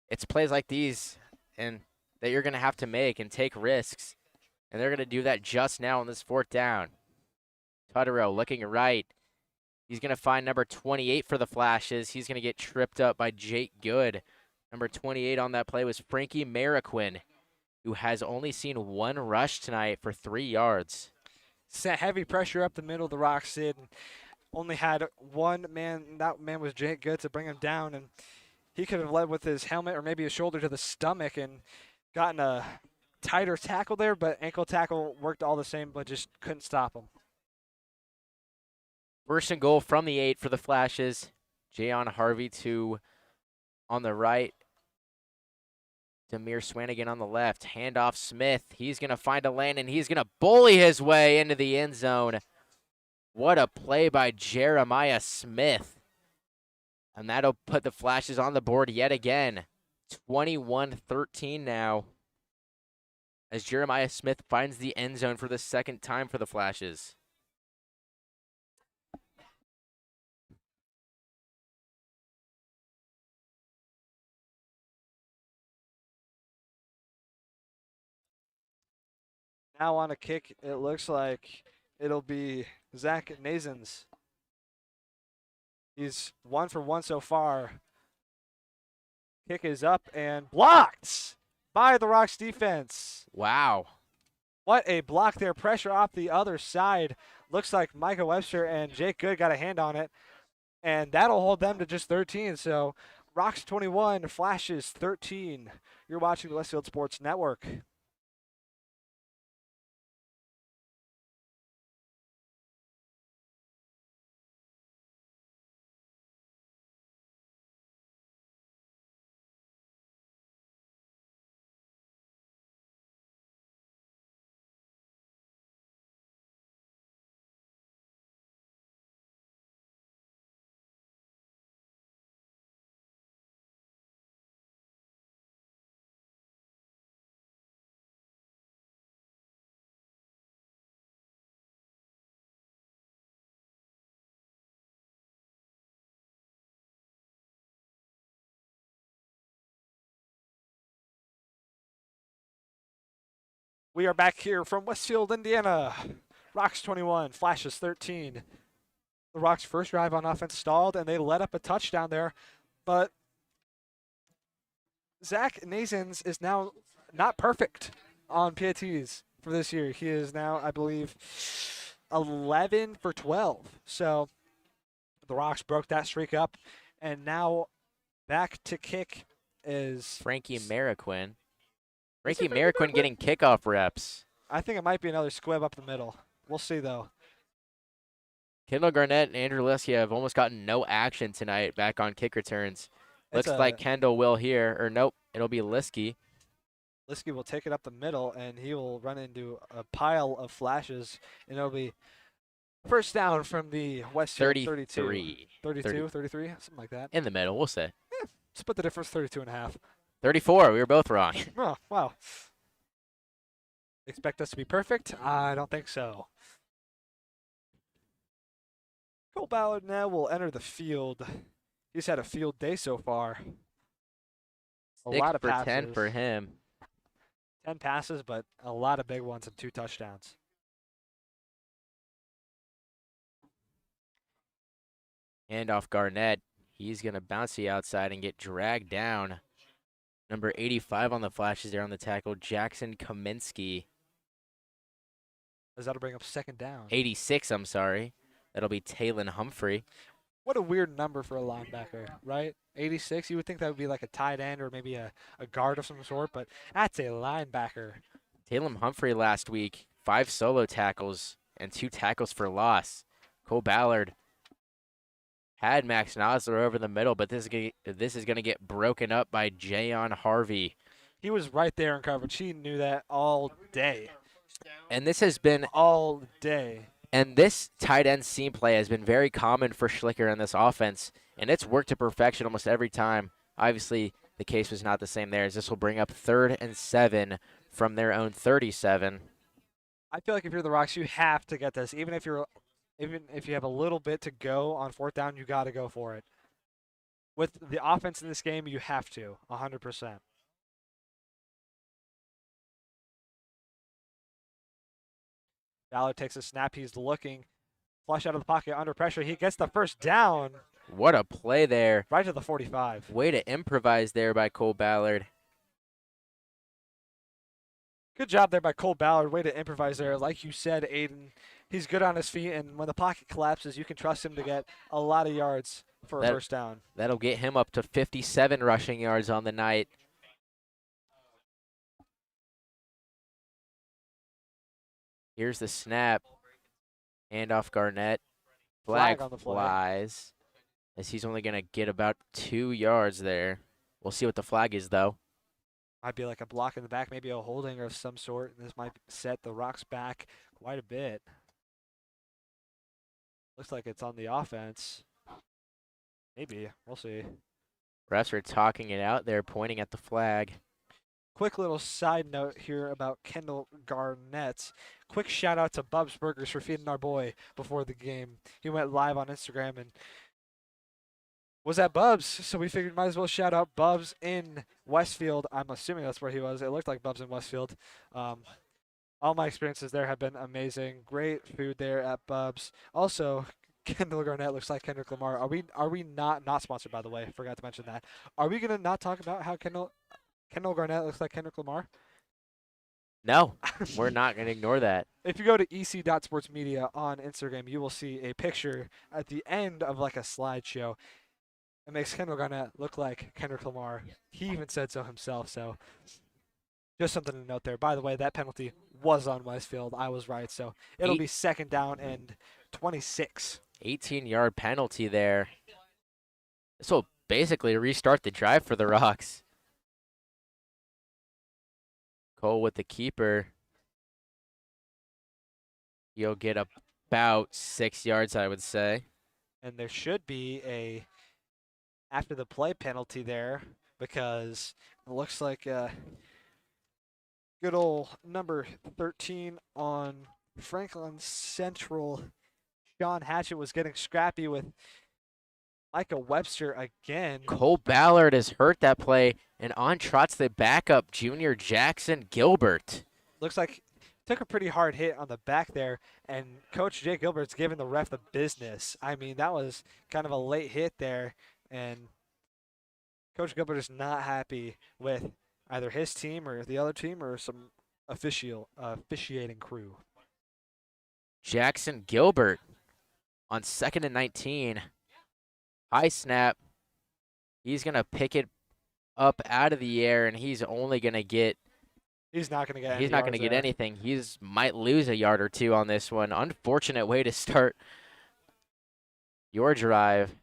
it's plays like these and that you're going to have to make and take risks. And they're going to do that just now on this 4th down. Tutterow looking right. He's going to find number 28 for the Flashes. He's going to get tripped up by Jake Good. Number 28 on that play was Frankie Mariquin, who has only seen 1 rush tonight for 3 yards. Set heavy pressure up the middle. The Rocks did. Only had one man. That man was Jake Good to bring him down. And he could have led with his helmet or maybe his shoulder to the stomach and gotten a tighter tackle there. But ankle tackle worked all the same, but just couldn't stop him. 1st and goal from the 8 for the Flashes. Jayon Harvey on the right. Demir Swanigan on the left. Handoff Smith. He's going to find a lane, and he's going to bully his way into the end zone. What a play by Jeremiah Smith. And that'll put the Flashes on the board yet again. 21-13 now, as Jeremiah Smith finds the end zone for the 2nd time for the Flashes. Now on a kick, it looks like it'll be Zach Nazens. He's 1 for 1 so far. Kick is up and blocked by the Rocks defense. Wow. What a block there. Pressure off the other side. Looks like Micah Webster and Jake Good got a hand on it. And that'll hold them to just 13. So Rocks 21, Flashes 13. You're watching the Westfield Sports Network. We are back here from Westfield, Indiana. Rocks 21, Flashes 13. The Rocks' first drive on offense stalled, and they let up a touchdown there. But Zach Nazens is now not perfect on PATs for this year. He is now, I believe, 11 for 12. So the Rocks broke that streak up, and now back to kick is Frankie Marroquin. Frankie Marroquin getting kickoff reps. I think it might be another squib up the middle. We'll see, though. Kendall Garnett and Andrew Liskey have almost gotten no action tonight back on kick returns. Looks like Kendall will here, or nope, it'll be Liskey. Liskey will take it up the middle, and he will run into a pile of flashes, and it'll be first down from the Westfield 32. 32, 33, something like that. In the middle, we'll say. Split the difference, 32 and a half. 34, we were both wrong. Oh, wow. Expect us to be perfect? I don't think so. Cole Ballard now will enter the field. He's had a field day so far. A 6 lot of for passes. 10 for him. 10 passes, but a lot of big ones and 2 touchdowns. Hand off Garnett. He's going to bounce the outside and get dragged down. Number 85 on the Flashes there on the tackle, Jackson Kaminsky. As that'll bring up second down. 86, I'm sorry. That'll be Taylon Humphrey. What a weird number for a linebacker, right? 86, you would think that would be like a tight end or maybe a guard of some sort, but that's a linebacker. Taylon Humphrey last week, 5 solo tackles and 2 tackles for loss. Cole Ballard had Max Nosler over the middle, but this is going to get broken up by Jayon Harvey. He was right there in coverage. He knew that all day. And this has been all day. And this tight end seam play has been very common for Schlicker in this offense, and it's worked to perfection almost every time. Obviously, the case was not the same there, as this will bring up 3rd and 7 from their own 37. I feel like if you're the Rocks, you have to get this. Even if you have a little bit to go on 4th down, you got to go for it. With the offense in this game, you have to, 100%. Ballard takes a snap. He's looking. Flush out of the pocket under pressure. He gets the first down. What a play there. Right to the 45. Way to improvise there by Cole Ballard. Good job there by Cole Ballard. Way to improvise there. Like you said, Aiden, he's good on his feet, and when the pocket collapses, you can trust him to get a lot of yards for a first down. That'll get him up to 57 rushing yards on the night. Here's the snap. Hand off Garnett. Flag on the play. flies. As he's only going to get about 2 yards there. We'll see what the flag is, though. Might be like a block in the back, maybe a holding of some sort. This might set the Rocks back quite a bit. Looks like it's on the offense. Maybe. We'll see. Refs are talking it out there, pointing at the flag. Quick little side note here about Kendall Garnett. Quick shout out to Bub's Burgers for feeding our boy before the game. He went live on Instagram and was at Bub's, so we figured might as well shout out Bub's in Westfield. I'm assuming that's where he was. It looked like Bub's in Westfield. All my experiences there have been amazing. Great food there at Bub's. Also, Kendall Garnett looks like Kendrick Lamar. Are we not sponsored, by the way? Forgot to mention that. Are we gonna not talk about how Kendall Garnett looks like Kendrick Lamar? No, we're not going to ignore that. If you go to ec.sportsmedia on Instagram, you will see a picture at the end of like a slideshow. It makes Kendall Garnett look like Kendrick Lamar. He even said so himself, so just something to note there. By the way, that penalty was on Westfield. I was right, so it'll be 2nd down and 26. 18-yard penalty there. This will basically restart the drive for the Rocks. Cole with the keeper. He'll get about 6 yards, I would say. And there should be a after the play penalty there because it looks like good old number 13 on Franklin Central. Sean Hatchett was getting scrappy with Micah Webster again. Cole Ballard has hurt that play, and on trots the backup, junior Jackson Gilbert. looks like took a pretty hard hit on the back there, and Coach Jay Gilbert's giving the ref the business. I mean, that was kind of a late hit there, and Coach Gilbert is not happy with either his team or the other team or some officiating crew. Jackson Gilbert on 2nd and 19. High snap. He's going to pick it up out of the air, and he's only going to get He's not going to get. He's not going to get anything. He's might lose a yard or two on this one. Unfortunate way to start your drive.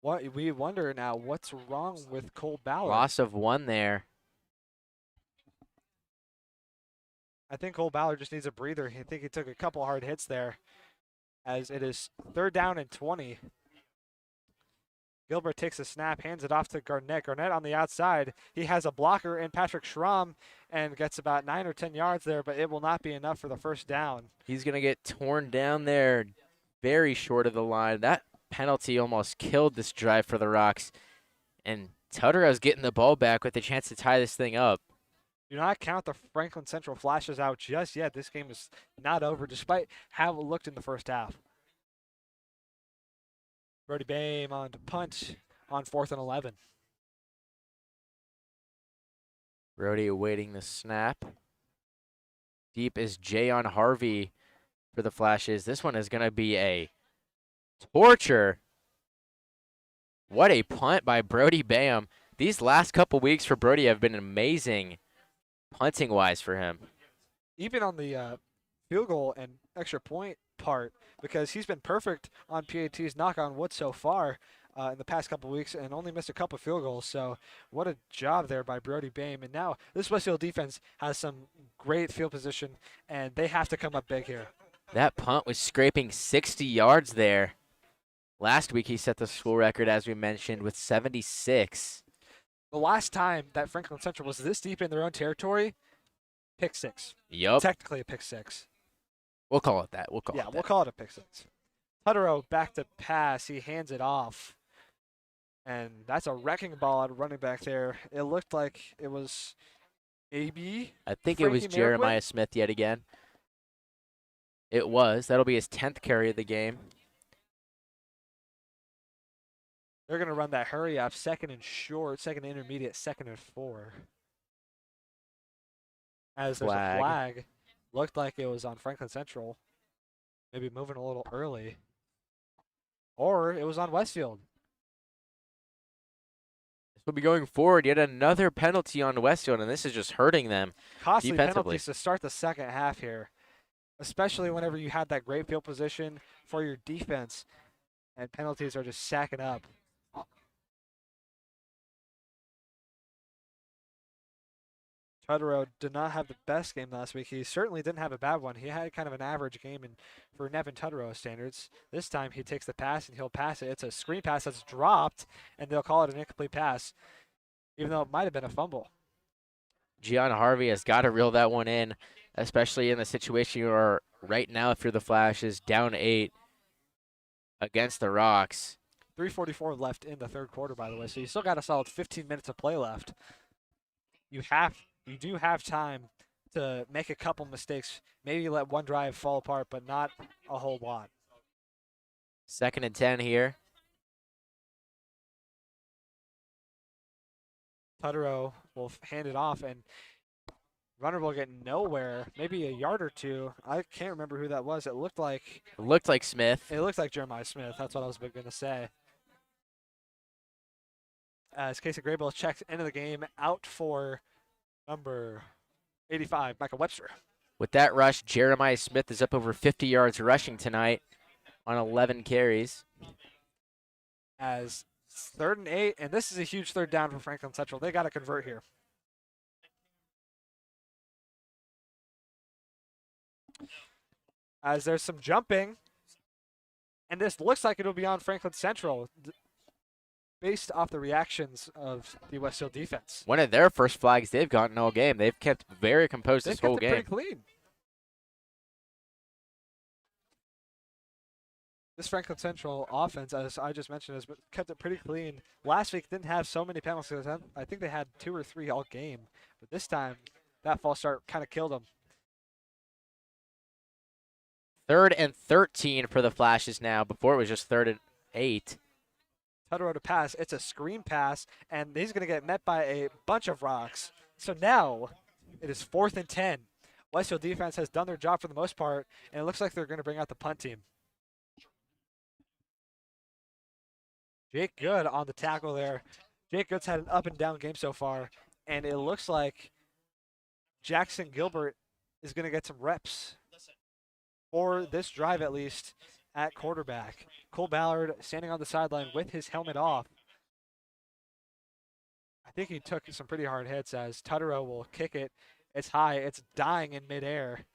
What we wonder now, what's wrong with Cole Ballard? Loss of 1 there. I think Cole Ballard just needs a breather. I think he took a couple hard hits there, as it is 3rd down and 20. Gilbert takes a snap, hands it off to Garnett. Garnett on the outside. He has a blocker in Patrick Schramm and gets about 9 or 10 yards there, but it will not be enough for the first down. He's going to get torn down there, very short of the line. That penalty almost killed this drive for the Rocks. And Tuttero's getting the ball back with a chance to tie this thing up. Do not count the Franklin Central flashes out just yet. This game is not over, despite how it looked in the first half. Brody Bame on to punt on 4th and 11. Brody awaiting the snap. Deep is Jayon Harvey for the Flashes. This one is going to be a torture. What a punt by Brody Bam. These last couple weeks for Brody have been amazing punting-wise for him. Even on the field goal and extra point part, because he's been perfect on PATs, knock on wood, so far in the past couple weeks, and only missed a couple field goals. So what a job there by Brody Bame. And now this Westfield defense has some great field position, and they have to come up big here. That punt was scraping 60 yards there. Last week he set the school record, as we mentioned, with 76. The last time that Franklin Central was this deep in their own territory, pick 6. Yup. Technically a pick 6. We'll call it that. We'll call it a pick 6. Tuttero back to pass. He hands it off. And that's a wrecking ball at running back there. It looked like it was maybe I think it was Frankie Jeremiah Merrick? Smith yet again. It was. That'll be his 10th carry of the game. They're going to run that hurry up, 2nd and short, 2nd and intermediate, 2nd and 4. As there's a flag. Looked like it was on Franklin Central. Maybe moving a little early. Or it was on Westfield. This will be going forward. Yet another penalty on Westfield, and this is just hurting them Costly defensively. penalties to start the second half here. Especially whenever you had that great field position for your defense. And penalties are just sacking up. Tuttero did not have the best game last week. He certainly didn't have a bad one. He had kind of an average game for Nevin Tuttero standards. This time he takes the pass and he'll pass it. It's a screen pass that's dropped, and they'll call it an incomplete pass, even though it might have been a fumble. Gian Harvey has got to reel that one in, especially in the situation you are right now if you're the Flashes, down 8 against the Rocks. 3:44 left in the third quarter, by the way, so you still got a solid 15 minutes of play left. You do have time to make a couple mistakes, maybe let one drive fall apart, but not a whole lot. 2nd and 10 here. Tuttero will hand it off, and runner will get nowhere, maybe a yard or two. I can't remember who that was. It looked like Smith. It looked like Jeremiah Smith. That's what I was going to say. As Casey Graybill checks into the game, out for number 85, Michael Webster. With that rush, Jeremiah Smith is up over 50 yards rushing tonight on 11 carries. As 3rd and 8, and this is a huge 3rd down for Franklin Central. They got to convert here. As there's some jumping, and this looks like it'll be on Franklin Central based off the reactions of the Westfield defense. One of their first flags they've gotten all game. They've kept very composed They've this whole kept it game. pretty clean. This Franklin Central offense, as I just mentioned, has kept it pretty clean. Last week didn't have so many penalties. I think they had 2 or 3 all game. But this time, That false start kind of killed him. 3rd and 13 for the Flashes now. Before it was just 3rd and 8. Tutterow to pass. It's a screen pass, and he's going to get met by a bunch of rocks. So now it is 4th and 10. Westfield defense has done their job for the most part, and it looks like they're going to bring out the punt team. Jake Good on the tackle there. Jake Good's had an up and down game so far, and it looks like Jackson Gilbert is going to get some reps for this drive at least at quarterback. Cole Ballard standing on the sideline with his helmet off. I think he took some pretty hard hits as Tutterow will kick it. It's high. It's dying in midair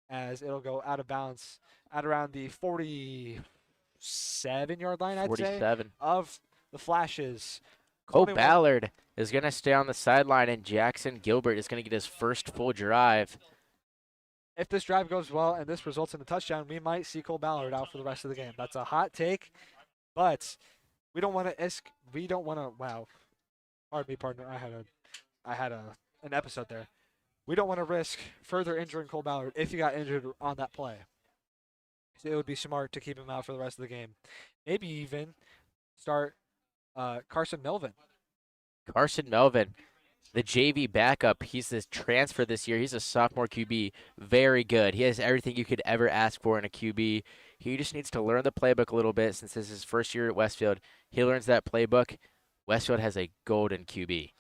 as it'll go out of bounds at around the 47-yard line, I'd 47. say, of the Flashes. Cole 21 Ballard is going to stay on the sideline, and Jackson Gilbert is going to get his first full drive. If this drive goes well and this results in a touchdown, we might see Cole Ballard out for the rest of the game. That's a hot take, but we don't want to wow. Pardon me, partner. I had an episode there. We don't want to risk further injuring Cole Ballard if he got injured on that play. So it would be smart to keep him out for the rest of the game. Maybe even start Carson Melvin. Carson Melvin, the JV backup. He's this transfer this year. He's a sophomore QB. Very good. He has everything you could ever ask for in a QB. He just needs to learn the playbook a little bit since this is his first year at Westfield. He learns that playbook. Westfield has a golden QB.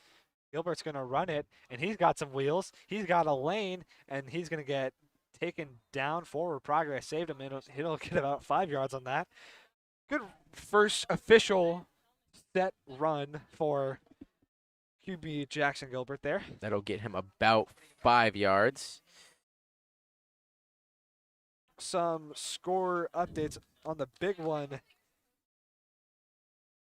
Gilbert's going to run it, and he's got some wheels. He's got a lane, and he's going to get taken down forward. Progress saved him. He'll get about 5 yards on that. Good first official set run for QB Jackson Gilbert there. That'll get him about 5 yards. Some score updates on the big one.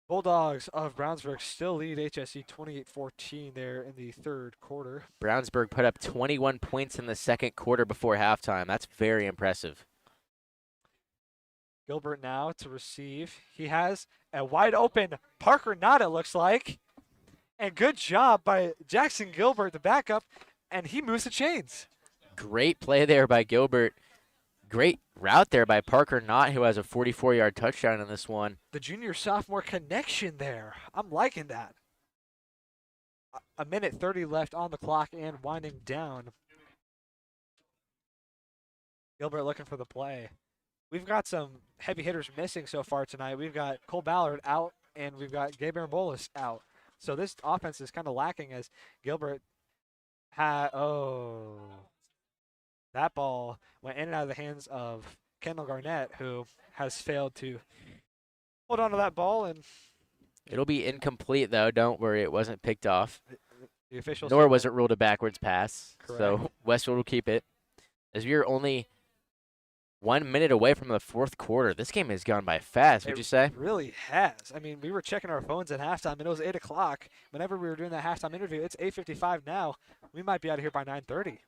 Bulldogs of Brownsburg still lead HSE 28-14 there in the third quarter. Brownsburg put up 21 points in the second quarter before halftime. That's very impressive. Gilbert now to receive. He has a wide open Parker Knott, it looks like. And good job by Jackson Gilbert, the backup, and he moves the chains. Great play there by Gilbert. Great route there by Parker Knott, who has a 44-yard touchdown in this one. The junior-sophomore connection there. I'm liking that. A minute 30 left on the clock and winding down. Gilbert looking for the play. We've got some heavy hitters missing so far tonight. We've got Cole Ballard out, and we've got Gabe Arambolas out. So this offense is kind of lacking as Gilbert had, that ball went in and out of the hands of Kendall Garnett, who has failed to hold on to that ball. And It'll be incomplete, though. Don't worry, it wasn't picked off. the officials. Nor was it ruled a backwards pass. Correct. So Westfield will keep it. As we are only 1 minute away from the fourth quarter, this game has gone by fast, would you say? It really has. I mean, we were checking our phones at halftime, and it was 8 o'clock. Whenever we were doing that halftime interview, it's 8:55 now. We might be out of here by 9:30.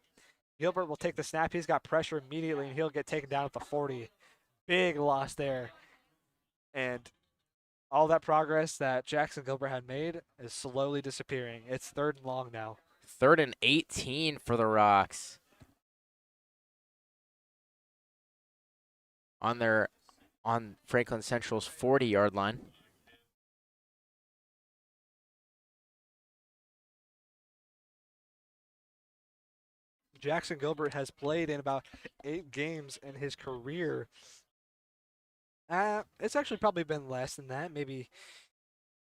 Gilbert will take the snap. He's got pressure immediately, and he'll get taken down at the 40. Big loss there. And all that progress that Jackson Gilbert had made is slowly disappearing. It's 3rd and long now. 3rd and 18 for the Rocks. On Franklin Central's 40-yard line. Jackson Gilbert has played in about 8 games in his career. It's actually probably been less than that, maybe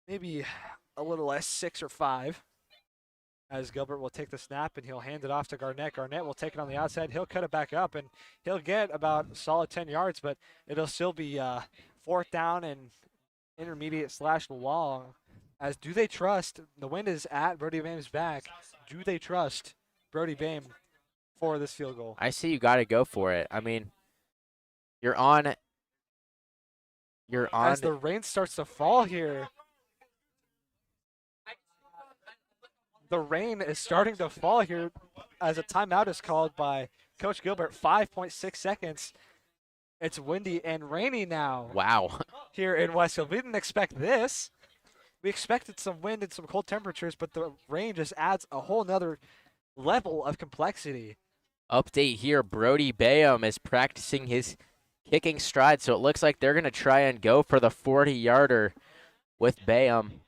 a little less, 6 or 5. As Gilbert will take the snap and he'll hand it off to Garnett. Garnett will take it on the outside. He'll cut it back up and he'll get about a solid 10 yards, but it'll still be 4th down and intermediate / long. As do they trust? The wind is at Brody Bame's back. Do they trust Brody Bame for this field goal? I see you got to go for it. I mean, you're on. As the rain starts to fall here. The rain is starting to fall here as a timeout is called by Coach Gilbert. 5.6 seconds. It's windy and rainy now. Wow. Here in Westfield. We didn't expect this. We expected some wind and some cold temperatures, but the rain just adds a whole nother level of complexity. Update here, Brody Bayham is practicing his kicking stride, so it looks like they're going to try and go for the 40-yarder with Bayham.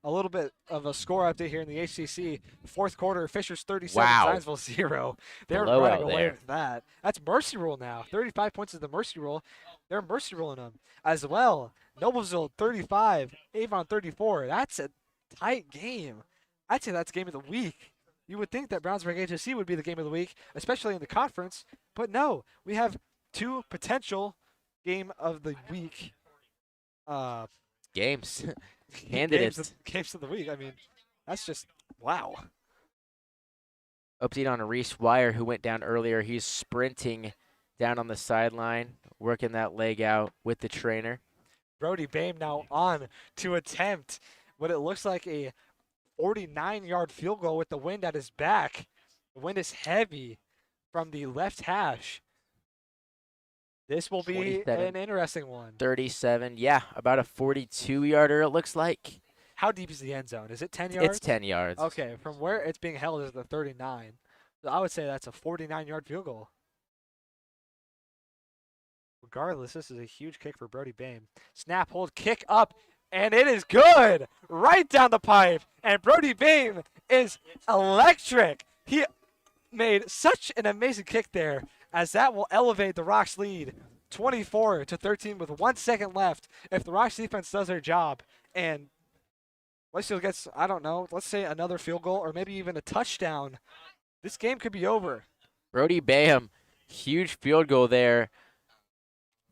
A little bit of a score update here in the HCC. Fourth quarter, Fishers 37, Wow. Zionsville 0. They're Blowout running away there. with that. That's mercy rule now. 35 points is the mercy rule. They're mercy ruling them as well. Noblesville 35, Avon 34. That's a tight game. I'd say that's game of the week. You would think that Brownsburg HSC would be the game of the week, especially in the conference, but no. We have two potential game of the week Games. Candidates. games of the week. I mean, that's just wow. Update on Reese Wire, who went down earlier. He's sprinting down on the sideline, working that leg out with the trainer. Brody Bayham now on to attempt what it looks like a 49-yard field goal with the wind at his back. The wind is heavy from the left hash. This will be 47. an interesting one. 37, yeah, about a 42-yarder it looks like. How deep is the end zone? Is it 10 yards? It's 10 yards. Okay, from where it's being held is the 39. So I would say that's a 49-yard field goal. Regardless, this is a huge kick for Brody Bayham. Snap, hold, kick up, and it is good! Right down the pipe, and Brody Bayham is electric. He made such an amazing kick there, as that will elevate the Rocks' lead 24-13 with 1 second left if the Rocks defense does their job. And Westfield gets, I don't know, let's say another field goal or maybe even a touchdown. This game could be over. Brody Bayham, huge field goal there.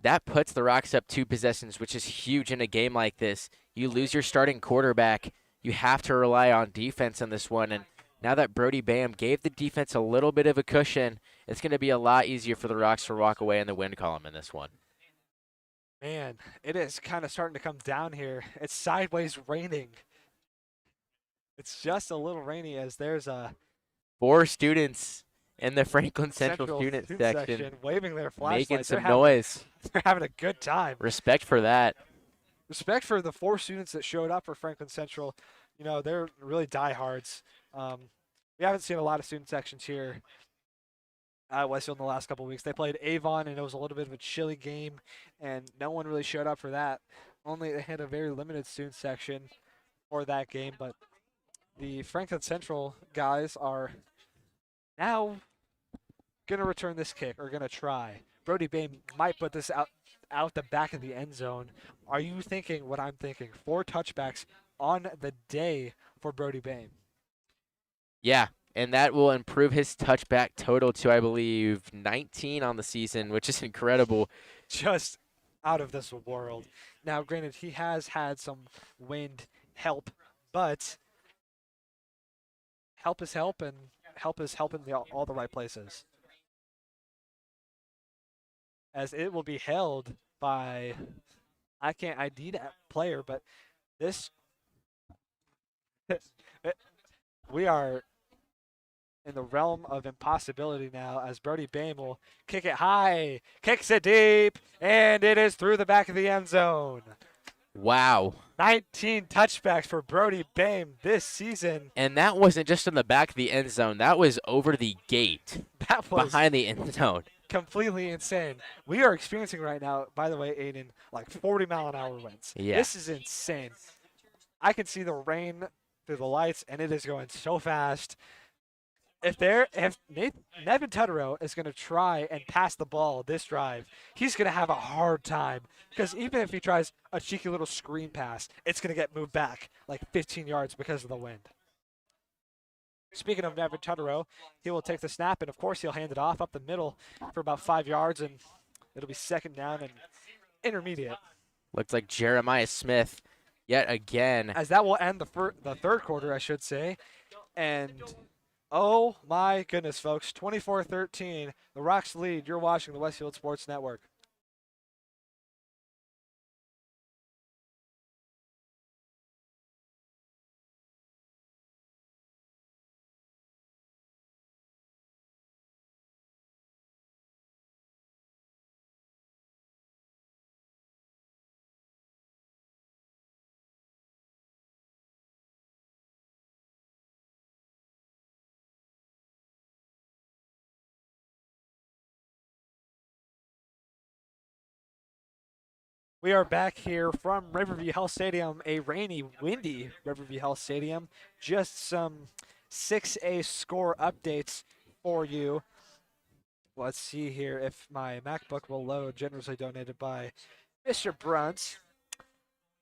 That puts the Rocks up 2 possessions, which is huge in a game like this. You lose your starting quarterback. You have to rely on defense in this one. And now that Brody Bayham gave the defense a little bit of a cushion, it's going to be a lot easier for the Rocks to walk away in the win column in this one. Man, it is kind of starting to come down here. It's sideways raining. It's just a little rainy as there's a 4 students in the Franklin Central student section waving their flashlights. making some They're having- noise. They're having a good time. Respect for that. Respect for the 4 students that showed up for Franklin Central. You know, they're really diehards. We haven't seen a lot of student sections here at Westfield in the last couple of weeks. They played Avon, and it was a little bit of a chilly game, and no one really showed up for that. Only they had a very limited student section for that game, but the Franklin Central guys are now going to return this kick, or going to try. Brody Bayham might put this out the back of the end zone. Are you thinking what I'm thinking? 4 touchbacks on the day for Brody Bayham. Yeah, and that will improve his touchback total to, I believe, 19 on the season, which is incredible. Just out of this world. Now, granted, he has had some wind help, but help is help, and help is help in all the right places. As it will be held by, I can't ID that player, but this, we are in the realm of impossibility now, as Brody Bayham will kick it high, kicks it deep, and it is through the back of the end zone. Wow. 19 touchbacks for Brody Bayham this season. And that wasn't just in the back of the end zone. That was over the gate That was behind the end zone. completely insane. We are experiencing right now, by the way, Aiden, like 40-mile-an-hour winds. Yeah. This is insane. I can see the rain through the lights, and it is going so fast. If Nevin Tutterow is going to try and pass the ball this drive, he's going to have a hard time, because even if he tries a cheeky little screen pass, it's going to get moved back like 15 yards because of the wind. Speaking of Nevin Tutterow, he will take the snap, and of course he'll hand it off up the middle for about 5 yards, and it'll be second down and intermediate. Looks like Jeremiah Smith yet again. As that will end the third quarter, I should say. And oh my goodness, folks, 24-13, the Rocks lead. You're watching the Westfield Sports Network. We are back here from Riverview Health Stadium, a rainy, windy Riverview Health Stadium. Just some 6A score updates for you. Let's see here if my MacBook will load, generously donated by Mr. Brunt.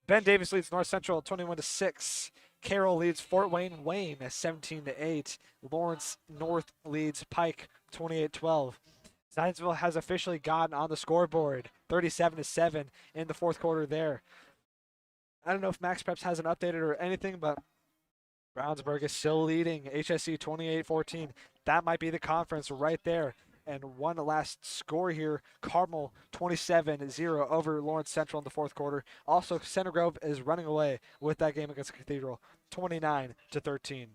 Ben Davis leads North Central 21-6. Carroll leads Fort Wayne 17-8. Lawrence North leads Pike 28-12. Zionsville has officially gotten on the scoreboard 37-7 in the fourth quarter there. I don't know if Max Preps hasn't updated or anything, but Brownsburg is still leading HSC 28-14. That might be the conference right there. And one last score here, Carmel 27-0 over Lawrence Central in the fourth quarter. Also, Center Grove is running away with that game against Cathedral, 29-13.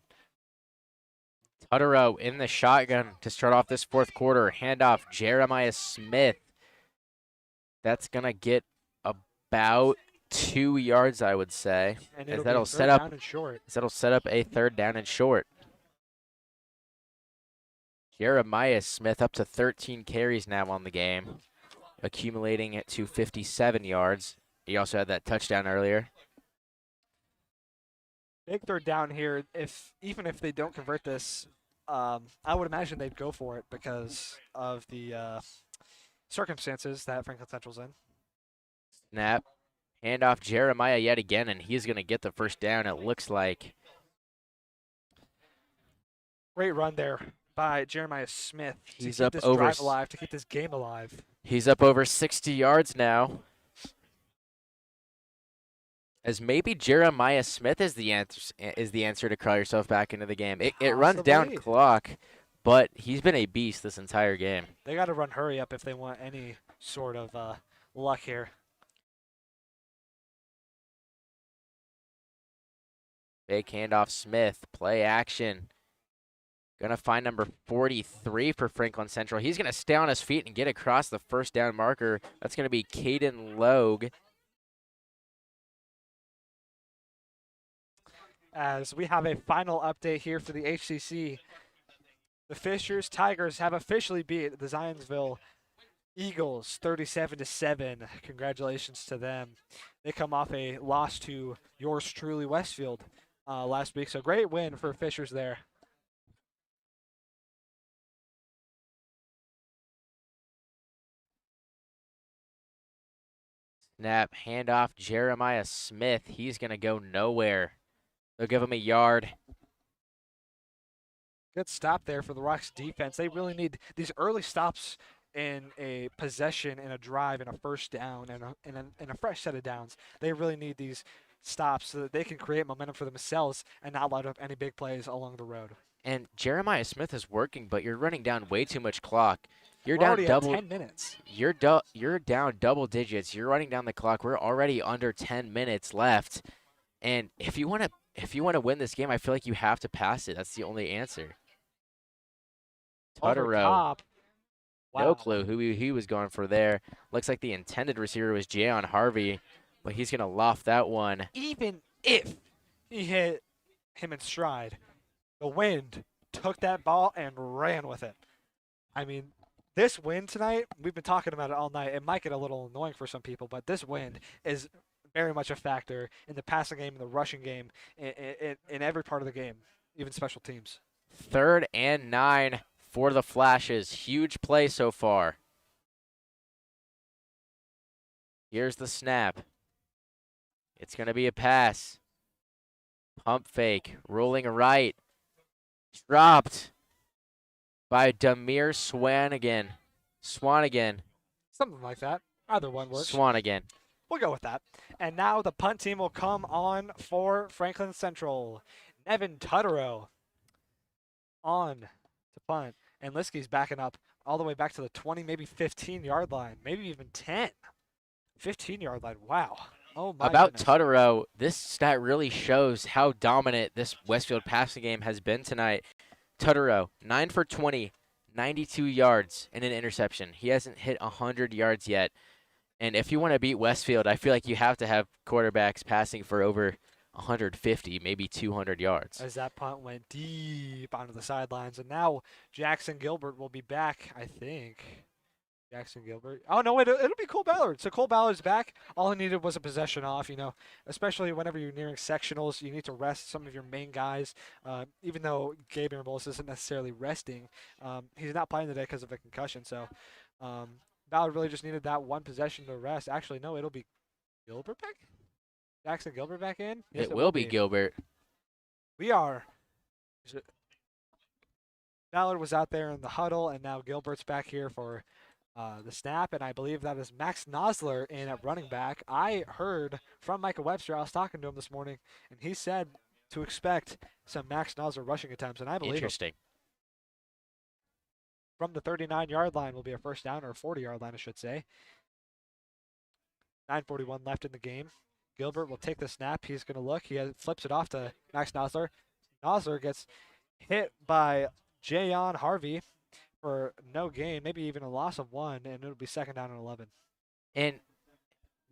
Tutterow in the shotgun to start off this fourth quarter. Handoff, Jeremiah Smith. That's going to get about 2 yards, I would say. And As it'll that'll be set third up down and short. that'll set up a third down and short. Jeremiah Smith up to 13 carries now on the game, accumulating it to 57 yards. He also had that touchdown earlier. Big third down here. Even if they don't convert this, I would imagine they'd go for it because of the circumstances that Franklin Central's in. Snap. Handoff Jeremiah yet again, and he's going to get the first down, it looks like. Great run there by Jeremiah Smith to He's keep up this over drive alive, to keep this game alive. He's up over 60 yards now. As maybe Jeremiah Smith is the answer to crawl yourself back into the game. It runs down Possibly. clock, but he's been a beast this entire game. They got to run hurry up if they want any sort of luck here. Fake handoff Smith, play action. Gonna find number 43 for Franklin Central. He's gonna stay on his feet and get across the first down marker. That's gonna be Caden Logue. As we have a final update here for the HCC, the Fishers Tigers have officially beat the Zionsville Eagles 37-7. Congratulations to them. They come off a loss to yours truly, Westfield, last week. So great win for Fishers there. Snap, handoff Jeremiah Smith. He's gonna go nowhere. They'll give him a yard. Good stop there for the Rocks defense. They really need these early stops in a possession, in a drive, in a first down, and a fresh set of downs. They really need these stops so that they can create momentum for themselves and not let up any big plays along the road. And Jeremiah Smith is working, but you're running down way too much clock. You're We're down already double. at 10 minutes. You're down double digits. You're running down the clock. We're already under 10 minutes left. And if you want to win this game, I feel like you have to pass it. That's the only answer. Over Tutterow. top. No Wow. clue who he was going for there. Looks like the intended receiver was Jayon Harvey, but he's going to loft that one. Even if he hit him in stride, the wind took that ball and ran with it. I mean, this wind tonight, we've been talking about it all night. It might get a little annoying for some people, but this wind is very much a factor in the passing game, in the rushing game, in every part of the game, even special teams. 3rd and 9 for the Flashes. Huge play so far. Here's the snap. It's going to be a pass. Pump fake. Rolling right. Dropped by Demir Swanigan. Something like that. Either one works. Swanigan. We'll go with that. And now the punt team will come on for Franklin Central. Nevin Tutterow on to punt. And Liskey's backing up all the way back to the 20, maybe 15-yard line, maybe even 10. 15-yard line. Wow. Oh, my About goodness. Tutterow, this stat really shows how dominant this Westfield passing game has been tonight. Tutterow, 9 for 20, 92 yards and an interception. He hasn't hit 100 yards yet. And if you want to beat Westfield, I feel like you have to have quarterbacks passing for over 150, maybe 200 yards. As that punt went deep onto the sidelines. And now Jackson Gilbert will be back, I think. Jackson Gilbert. Oh, no, it'll be Cole Ballard. So Cole Ballard's back. All he needed was a possession off, especially whenever you're nearing sectionals, you need to rest some of your main guys. Even though Gabe Miraboulos isn't necessarily resting, he's not playing today because of a concussion. So Ballard really just needed that one possession to rest. Actually, no, it'll be Gilbert back? Jackson Gilbert back in? Yes, It will be Gilbert. We are. Ballard was out there in the huddle, and now Gilbert's back here for the snap, and I believe that is Max Nosler in at running back. I heard from Michael Webster, I was talking to him this morning, and he said to expect some Max Nosler rushing attempts, and I believe him. Interesting. From the 39-yard line will be a first down, or 40-yard line, I should say. 9:41 left in the game. Gilbert will take the snap. He's going to look. He flips it off to Max Nosler. Nosler gets hit by Jayon Harvey for no gain, maybe even a loss of 1, and it'll be second down and 11. And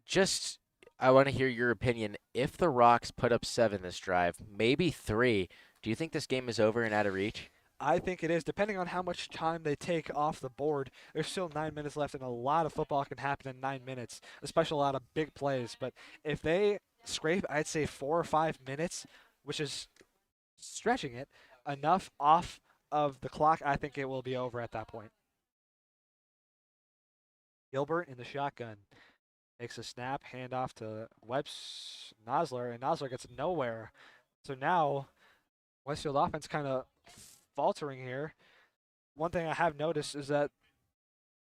just, I want to hear your opinion. If the Rocks put up 7 this drive, maybe 3, do you think this game is over and out of reach? I think it is, depending on how much time they take off the board. There's still 9 minutes left, and a lot of football can happen in 9 minutes, especially a lot of big plays. But if they scrape, I'd say 4 or 5 minutes, which is stretching it, enough off of the clock, I think it will be over at that point. Gilbert in the shotgun makes a snap, handoff to Nosler, and Nosler gets nowhere. So now Westfield offense kind of faltering here. One thing I have noticed is that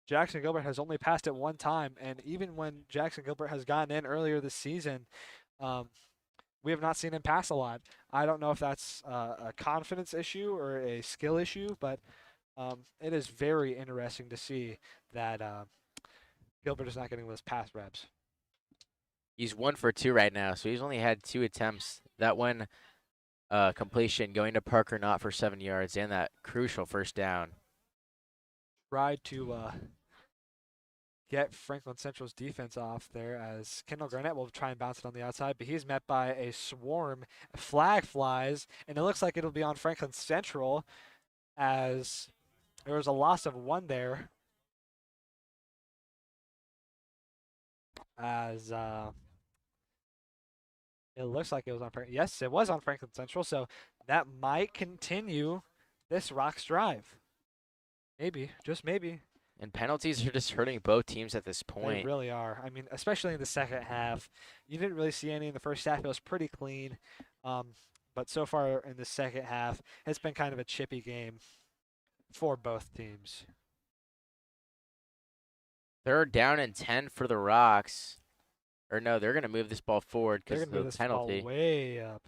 Jackson Gilbert has only passed it 1 time, and even when Jackson Gilbert has gotten in earlier this season, we have not seen him pass a lot. I don't know if that's a confidence issue or a skill issue, but it is very interesting to see that Gilbert is not getting those pass reps. He's 1 for 2 right now, so he's only had 2 attempts. That one completion going to Parker Knott for 7 yards and that crucial first down. Tried to get Franklin Central's defense off there as Kendall Garnett will try and bounce it on the outside, but he's met by a swarm. Flag flies, and it looks like it'll be on Franklin Central as there was a loss of 1 there. As it looks like it was on Franklin. Yes, it was on Franklin Central, so that might continue this Rocks drive. Maybe, just maybe. And penalties are just hurting both teams at this They point. really are. I mean, especially in the second half. You didn't really see any in the first half. It was pretty clean. But so far in the second half, it's been kind of a chippy game for both teams. 3rd down and 10 for the Rocks. Or no, they're going to move this ball forward They're because going to of move the this ball penalty. way up.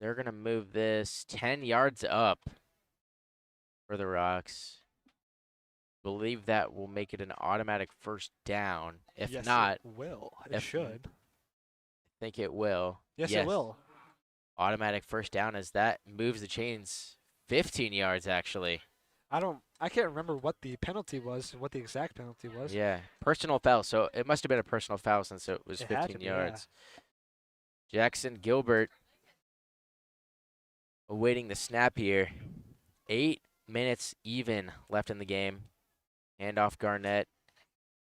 They're going to move this 10 yards up for the Rocks. Believe that will make it an automatic first down. If Yes, not, it will. It if- should. I think it will. Yes, it will. Automatic first down as that moves the chains 15 yards actually. I can't remember what the penalty was, what the exact penalty was. Yeah, personal foul. So it must have been a personal foul since it was It had to 15 be, yeah. yards. Jackson Gilbert awaiting the snap here. 8 minutes even left in the game. Handoff Garnett.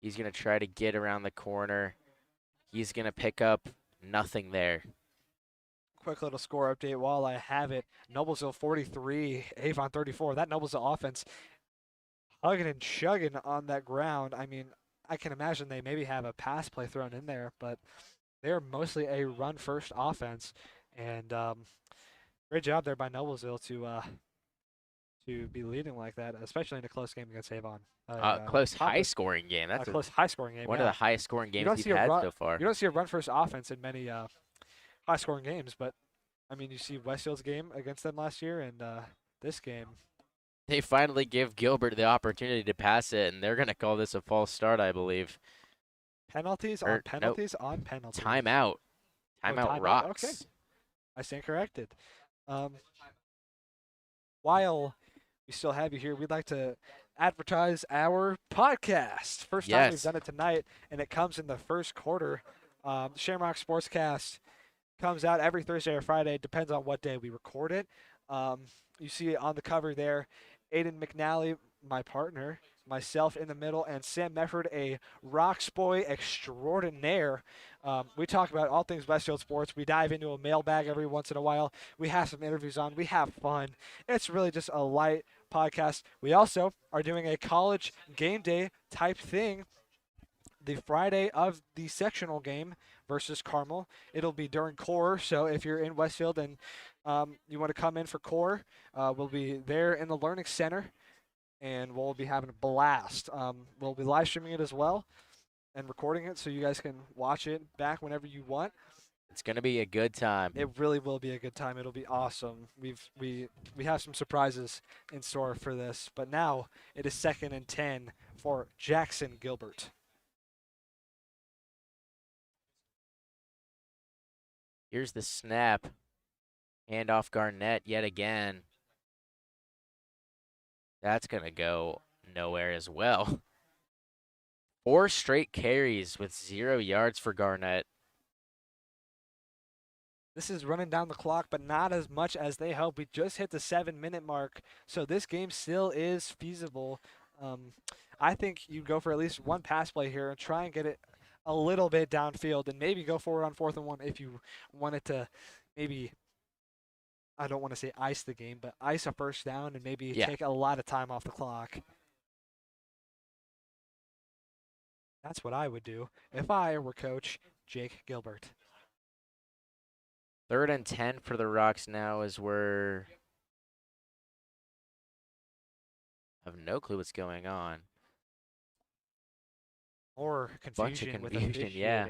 He's going to try to get around the corner. He's going to pick up nothing there. Quick little score update while I have it. Noblesville 43, Avon 34. That Noblesville offense hugging and chugging on that ground. I mean, I can imagine they maybe have a pass play thrown in there, but they're mostly a run-first offense. And great job there by Noblesville to be leading like that, especially in a close game against Avon. Close, high-scoring game. A That's close, high-scoring game. one of the highest-scoring games don't we've see a had run- so far. You don't see a run-first offense in many high-scoring games, but I mean, you see Westfield's game against them last year, and this game. They finally give Gilbert the opportunity to pass it, and they're going to call this a false start, I believe. Penalties Or, on penalties on penalties. Timeout. Timeout timeout, Rocks. okay. I stand corrected. While we still have you here, we'd like to advertise our podcast. First time we've Yes. done it tonight, and it comes in the first quarter. Shamrock Sportscast comes out every Thursday or Friday. Depends on what day we record it. You see it on the cover there. Aiden McNally my partner, myself in the middle, and Sam Mefford, a Rocks boy extraordinaire. We talk about all things Westfield sports. We dive into a mailbag every once in a while. We have some interviews on. We have fun. It's really just a light podcast. We also are doing a college game day type thing the Friday of the sectional game versus Carmel. It'll be during core, so if you're in Westfield and you want to come in for core, we'll be there in the Learning Center, and we'll be having a blast. We'll be live streaming it as well and recording it so you guys can watch it back whenever you want. It's going to be a good time. It really will be a good time. It'll be awesome. We have some surprises in store for this, but now it is 2nd and 10 for Jackson Gilbert. Here's the snap. Hand off Garnett yet again. That's going to go nowhere as well. 4 straight carries with 0 yards for Garnett. This is running down the clock, but not as much as they hope. We just hit the 7-minute mark, so this game still is feasible. I think you go for at least one pass play here and try and get it a little bit downfield, and maybe go forward on 4th and 1 if you wanted to maybe, I don't want to say ice the game, but ice a first down and maybe take a lot of time off the clock. That's what I would do if I were Coach Jake Gilbert. 3rd and 10 for the Rocks now as we're... I have no clue what's going on. Or confusion with officiating. Yeah.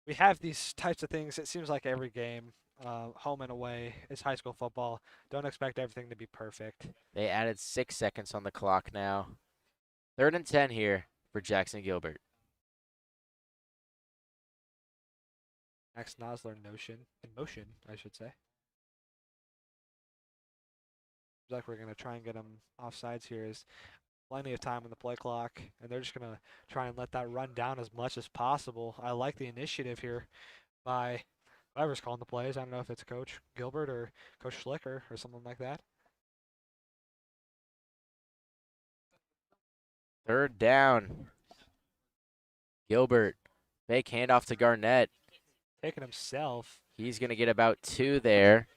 We have these types of things. It seems like every game, home and away, is high school football. Don't expect everything to be perfect. They added 6 seconds on the clock now. 3rd and 10 here for Jackson Gilbert. Max Nosler in motion, I should say. Looks like we're going to try and get him offsides here. Is plenty of time on the play clock, and they're just going to try and let that run down as much as possible. I like the initiative here by whoever's calling the plays. I don't know if it's Coach Gilbert or Coach Schlicker or something like that. 3rd down. Gilbert, fake handoff to Garnett. Taking himself. He's going to get about 2 there.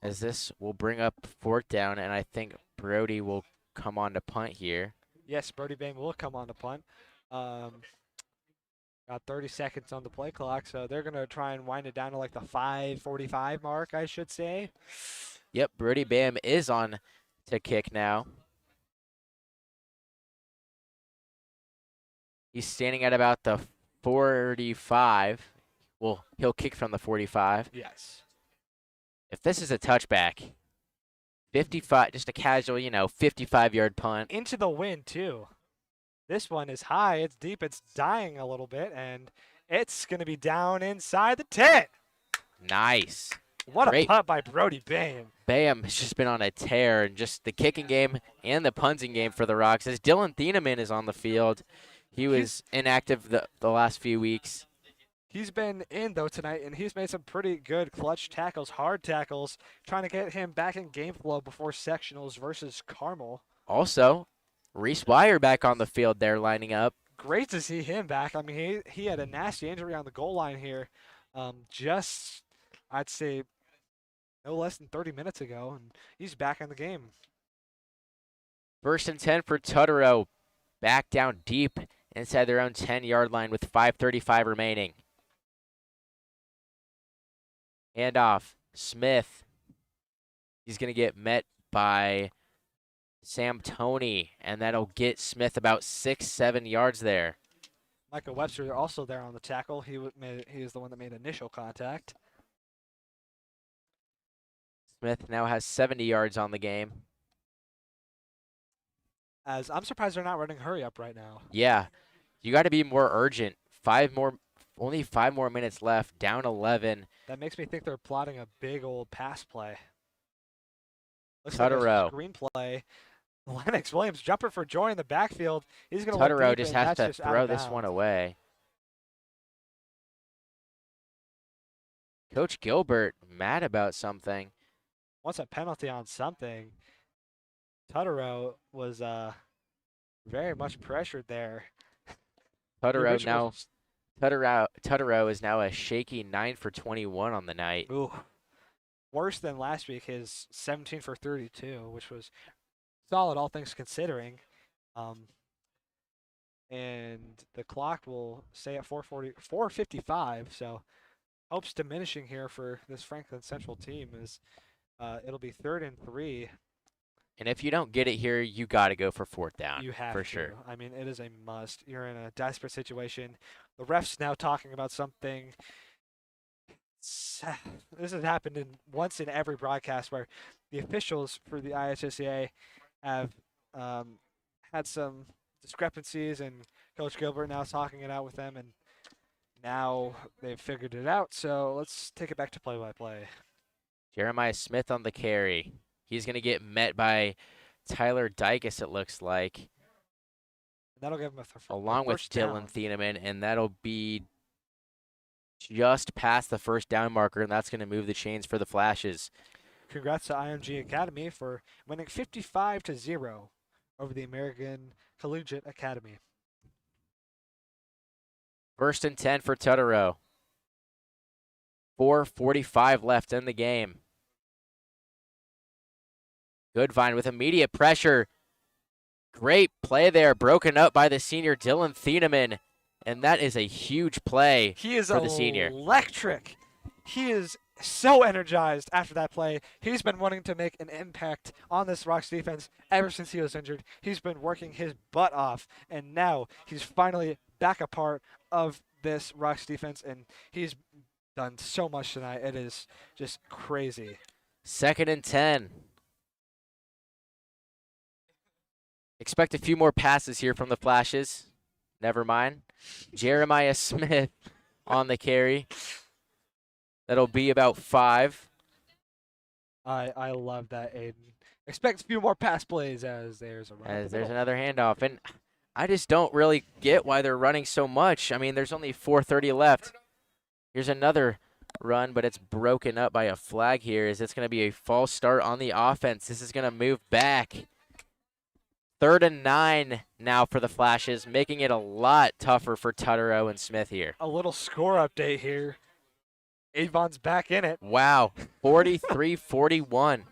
As this will bring up 4th down, and I think Brody will come on to punt here. Yes, Brody Bain will come on to punt. Got 30 seconds on the play clock, so they're going to try and wind it down to like the 5:45 mark, I should say. Yep, Brody Bam is on to kick now. He's standing at about the 45. Well, he'll kick from the 45. Yes. If this is a touchback, 55, just a casual, 55-yard punt. Into the wind, too. This one is high, it's deep, it's dying a little bit, and it's going to be down inside the 10. Nice. What Great. a punt by Brody Bam. Bam has just been on a tear, and just the kicking game and the punting game for the Rocks. As Dylan Thieneman is on the field. He was inactive the last few weeks. He's been in, though, tonight, and he's made some pretty good clutch tackles, hard tackles, trying to get him back in game flow before sectionals versus Carmel. Also, Reese Wire back on the field there lining up. Great to see him back. I mean, he had a nasty injury on the goal line here just, I'd say, no less than 30 minutes ago, and he's back in the game. 1st and 10 for Tutterow. Back down deep inside their own 10-yard line with 5:35 remaining. Handoff, Smith. He's going to get met by Sam Toney, and that'll get Smith about 6-7 yards there. Micah Webster also there on the tackle. He is the one that made initial contact. Smith now has 70 yards on the game. As I'm surprised they're not running hurry up right now. Yeah, you got to be more urgent. Only 5 more minutes left, down 11. That makes me think they're plotting a big old pass play. Looks Tutterow. like a screenplay. Lennox Williams jumper for joy in the backfield. He's going to Tutterow just has to throw this one away. Coach Gilbert mad about something. wants a penalty on something. Tutterow was very much pressured there. The Tutterow original, now Tutterow is now a shaky 9 for 21 on the night. ooh, worse than last week. His 17 for 32, which was solid, all things considering. And the clock will stay at 4:55. So hopes diminishing here for this Franklin Central team is it'll be 3rd and 3. And if you don't get it here, you got to go for 4th down. You have for to. sure. I mean, it is a must. You're in a desperate situation. The ref's now talking about something. This has happened once in every broadcast where the officials for the IHSCA have had some discrepancies, and Coach Gilbert now talking it out with them, and now they've figured it out. So let's take it back to play-by-play. Jeremiah Smith on the carry. He's going to get met by Tyler Dykes, it looks like, And that'll give him along with first down. Dylan Thieneman, and that'll be just past the first down marker, and that's going to move the chains for the Flashes. Congrats to IMG Academy for winning 55-0 over the American Collegiate Academy. 1st and 10 for Tutterow. 4:45 left in the game. Goodvine with immediate pressure. Great play there, broken up by the senior Dylan Thieneman, and that is a huge play He is for the senior. electric. He is so energized after that play. He's been wanting to make an impact on this Rocks defense ever since he was injured. He's been working his butt off, and now he's finally back a part of this Rocks defense, and he's done so much tonight. It is just crazy. 2nd and 10. Expect a few more passes here from the Flashes. Never mind. Jeremiah Smith on the carry. That'll be about 5. I love that, Aiden. Expect a few more pass plays as there's a run. As there's another handoff. And I just don't really get why they're running so much. I mean, there's only 4:30 left. Here's another run, but it's broken up by a flag here. Is it's going to be a false start on the offense? This is going to move back. 3rd and 9 now for the Flashes, making it a lot tougher for Tutterow and Smith here. A little score update here. Avon's back in it. Wow, 43-41.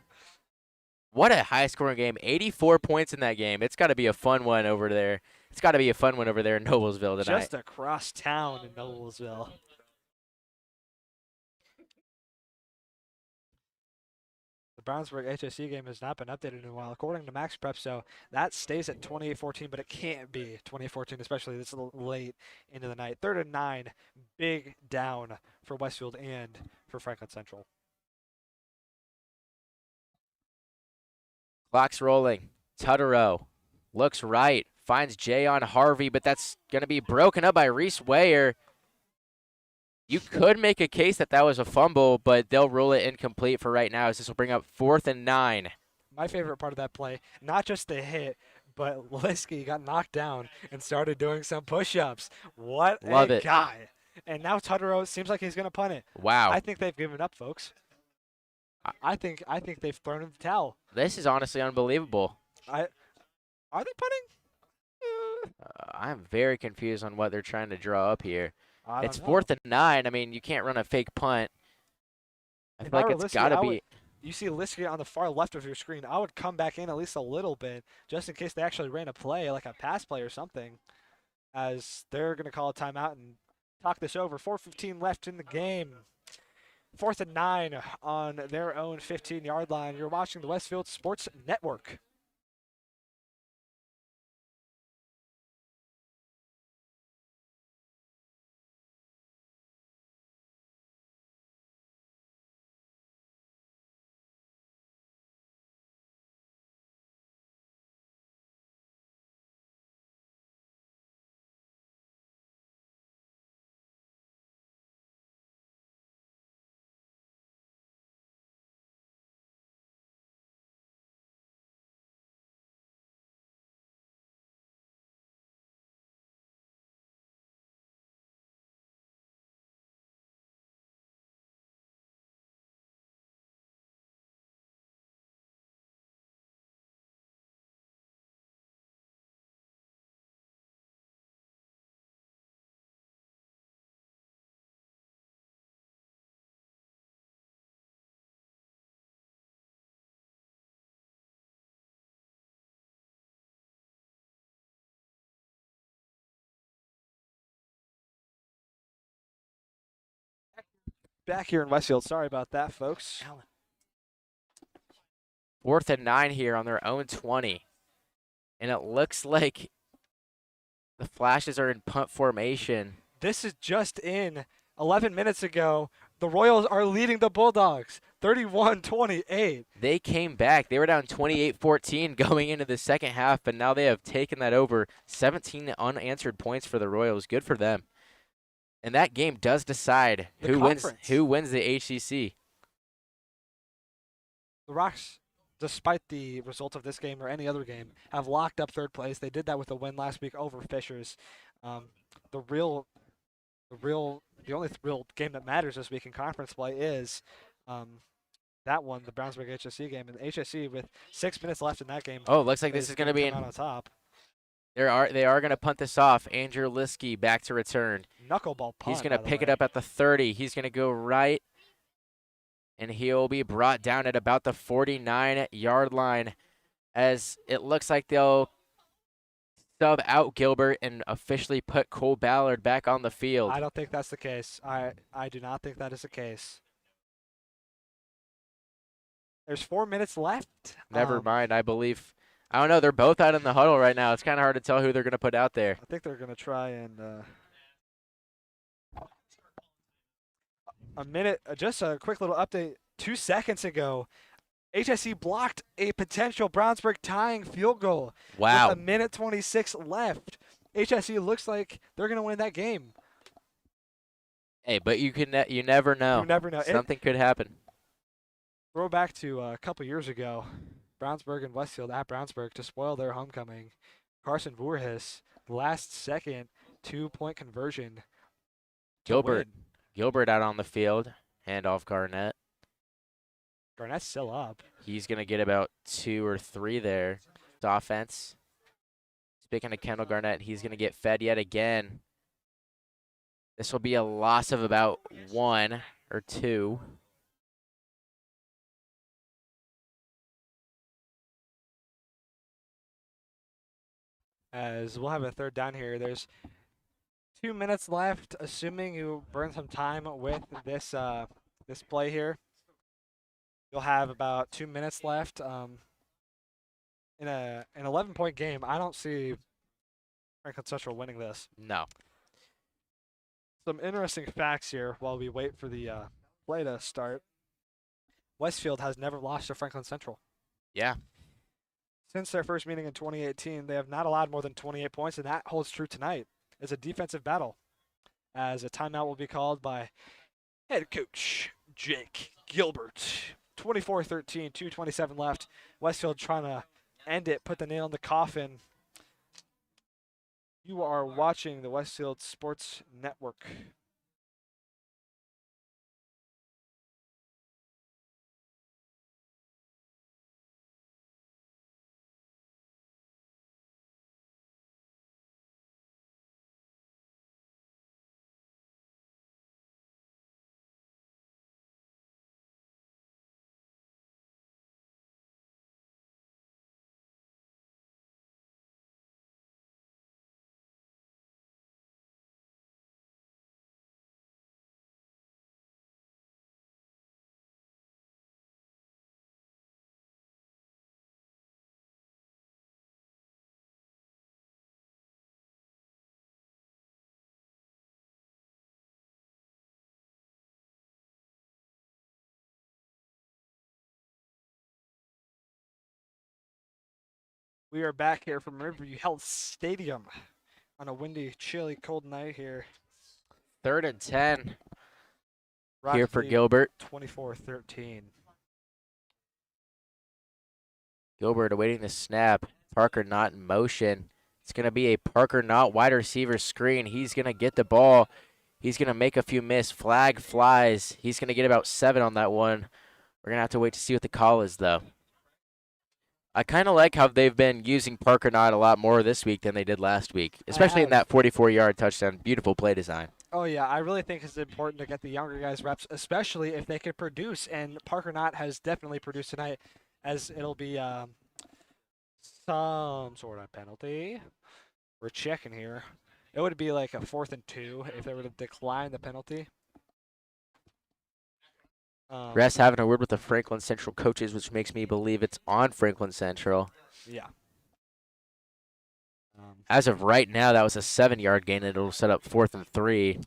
What a high-scoring game. 84 points in that game. It's got to be a fun one over there. It's got to be a fun one over there in Noblesville tonight. Just across town in Noblesville. The Brownsburg HSC game has not been updated in a while, according to Max Prep, so that stays at 28-14, but it can't be 28-14, especially this late into the night. 3rd and 9, big down for Westfield and for Franklin Central. Clock's rolling. Tutterow looks right, finds Jayon Harvey, but that's going to be broken up by Reese Weyer. You could make a case that that was a fumble, but they'll rule it incomplete for right now, as this will bring up 4th and 9. My favorite part of that play, not just the hit, but Liskey got knocked down and started doing some push-ups. What Love a it. guy. And now Tutterow seems like he's going to punt it. Wow. I think they've given up, folks. I think they've thrown in the towel. This is honestly unbelievable. Are they punting? I'm very confused on what they're trying to draw up here. I don't It's know. 4th and 9. I mean, you can't run a fake punt. I If feel I like were it's Liskey, got to I be. would- You see Liskey on the far left of your screen. I would come back in at least a little bit, just in case they actually ran a play, like a pass play or something, as they're going to call a timeout and talk this over. 4:15 left in the game. 4th and 9 on their own 15-yard line. You're watching the Westfield Sports Network. back here in Westfield. Sorry about that, folks. 4th and 9 here on their own 20. And it looks like the Flashes are in punt formation. This is just in 11 minutes ago. The Royals are leading the Bulldogs 31-28. They came back. They were down 28-14 going into the second half, but now they have taken that over. 17 unanswered points for the Royals. Good for them. And that game does decide who wins the HCC. The Rocks, despite the result of this game or any other game, have locked up third place. They did that with a win last week over Fishers. The only real game that matters this week in conference play is that one, the Brownsburg HSC game. And the HSC, with 6 minutes left in that game. Oh, looks like this is going to be out on top. They are going to punt this off. Andrew Liskey back to return. Knuckleball punt. He's going to pick it up at the 30. He's going to go right, and he'll be brought down at about the 49-yard line, as it looks like they'll sub out Gilbert and officially put Cole Ballard back on the field. I don't think that's the case. I do not think that is the case. There's 4 minutes left. Never mind, I believe. I don't know. They're both out in the huddle right now. It's kind of hard to tell who they're going to put out there. I think they're going to try and just a quick little update. 2 seconds ago, HSC blocked a potential Brownsburg tying field goal. Wow. With a minute 26 left. HSC looks like they're going to win that game. Hey, but you never know. You never know. Something could happen. Throw back to a couple years ago. Brownsburg and Westfield at Brownsburg to spoil their homecoming. Carson Voorhis, last-second 2-point conversion. Gilbert out on the field. Handoff Garnett. Garnett's still up. He's going to get about 2 or 3 there. Offense. Speaking of Kendall Garnett, he's going to get fed yet again. This will be a loss of about 1 or 2. As we'll have a third down here. There's 2 minutes left, assuming you burn some time with this this play here. You'll have about 2 minutes left. In an 11-point game, I don't see Franklin Central winning this. No. Some interesting facts here while we wait for the play to start. Westfield has never lost to Franklin Central. Yeah. Since their first meeting in 2018, they have not allowed more than 28 points, and that holds true tonight. It's a defensive battle, as a timeout will be called by head coach Jake Gilbert. 24-13, 2:27 left. Westfield trying to end it, put the nail in the coffin. You are watching the Westfield Sports Network. We are back here from Riverview Health Stadium on a windy, chilly, cold night here. 3rd and 10 Rock here for lead Gilbert. 24-13. Gilbert awaiting the snap. Parker not in motion. It's going to be a Parker not wide receiver screen. He's going to get the ball. He's going to make a few miss. Flag flies. He's going to get about 7 on that one. We're going to have to wait to see what the call is, though. I kind of like how they've been using Parker Knott a lot more this week than they did last week, especially in that 44-yard touchdown. Beautiful play design. Oh, yeah. I really think it's important to get the younger guys reps, especially if they could produce. And Parker Knott has definitely produced tonight, as it'll be some sort of penalty. We're checking here. It would be like a 4th and 2 if they would have declined the penalty. Refs having a word with the Franklin Central coaches, which makes me believe it's on Franklin Central. Yeah. As of right now, that was a 7-yard gain. It'll set up 4th and 3.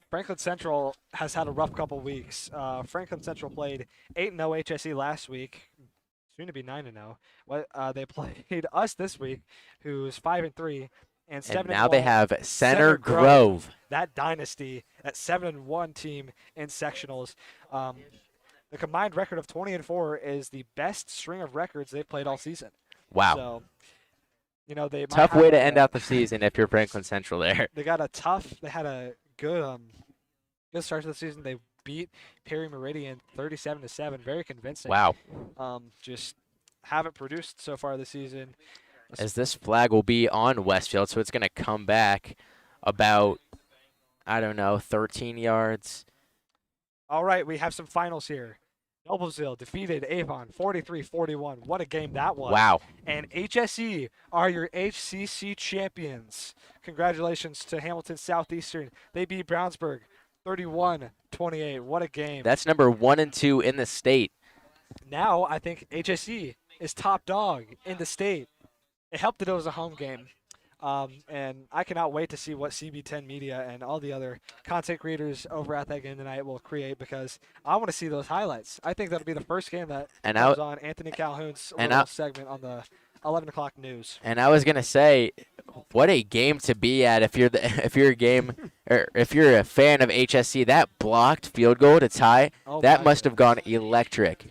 Franklin Central has had a rough couple weeks. Franklin Central played 8-0 HSE last week, soon to be 9-0. They played us this week, who's 5-3, and 7-1. And now they have Center Grove. That dynasty, that 7-1 team in sectionals. The combined record of 20-4 is the best string of records they've played all season. Wow. So, they might Tough have way to end out the season if you're Franklin Central there. They had a good start to the season. They beat Perry Meridian 37-7, very convincing. Wow. Just haven't produced so far this season. As this flag will be on Westfield, so it's going to come back about, 13 yards. All right, we have some finals here. Noblesville defeated Avon 43-41. What a game that was. Wow. And HSE are your HCC champions. Congratulations to Hamilton Southeastern. They beat Brownsburg 31-28. What a game. That's number 1 and 2 in the state. Now I think HSE is top dog in the state. It helped that it was a home game. And I cannot wait to see what CB10 Media and all the other content creators over at that game tonight will create, because I want to see those highlights. I think that'll be the first game that comes on Anthony Calhoun's little segment on the 11 o'clock news. And I was gonna say, what a game to be at if you're if you're a fan of HSC. That blocked field goal to tie, that must have gone electric.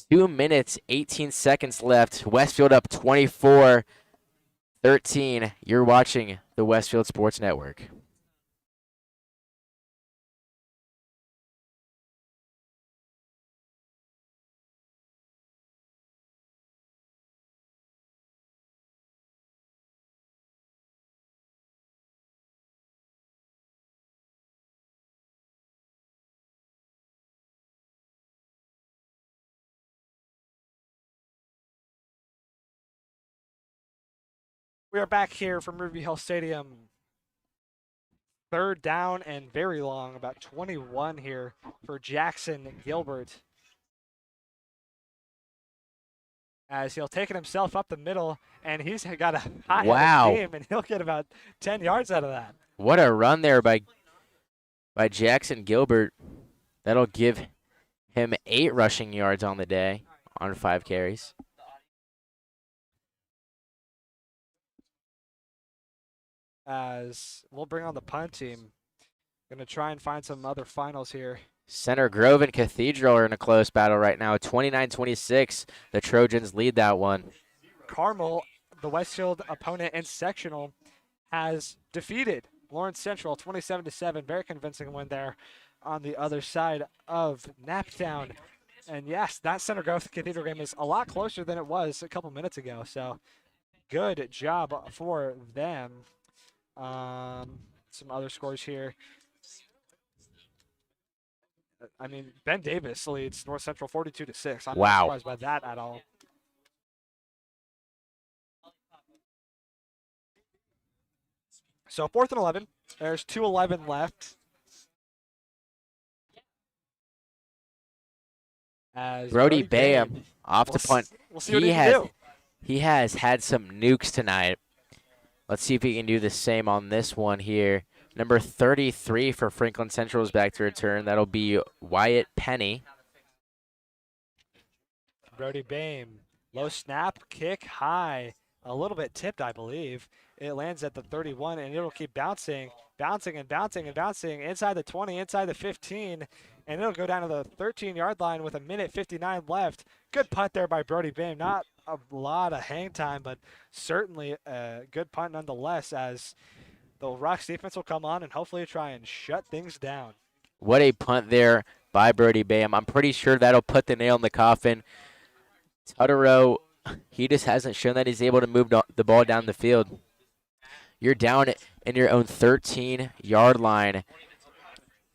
2 minutes, 18 seconds left. Westfield up 24-13. You're watching the Westfield Sports Network. We are back here from Riverview Hill Stadium. 3rd down and very long, about 21 here for Jackson Gilbert. As he'll take it himself up the middle, and he's got a high game, and he'll get about 10 yards out of that. What a run there by Jackson Gilbert. That'll give him 8 rushing yards on the day on 5 carries. As we'll bring on the punt team. Going to try and find some other finals here. Center Grove and Cathedral are in a close battle right now. 29-26. The Trojans lead that one. Carmel, the Westfield opponent in sectional, has defeated Lawrence Central 27-7. Very convincing win there on the other side of Naptown. And yes, that Center Grove Cathedral game is a lot closer than it was a couple minutes ago. So good job for them. Some other scores here. I mean, Ben Davis leads North Central 42-6. I'm not surprised by that at all. So 4th and 11. There's 2:11 left. As Brody Bayham off to punt. We'll see what he can do. He has had some nukes tonight. Let's see if he can do the same on this one here. Number 33 for Franklin Central is back to return. That'll be Wyatt Penny. Brody Bayham, low snap, kick high, a little bit tipped, I believe. It lands at the 31, and it'll keep bouncing inside the 20, inside the 15, and it'll go down to the 13-yard line with 1:59 left. Good punt there by Brody Bayham. Not a lot of hang time, but certainly a good punt nonetheless, as the Rocks defense will come on and hopefully try and shut things down. What a punt there by Brody Bayham. I'm pretty sure that'll put the nail in the coffin. Tutterow, he just hasn't shown that he's able to move the ball down the field. You're down in your own 13-yard line,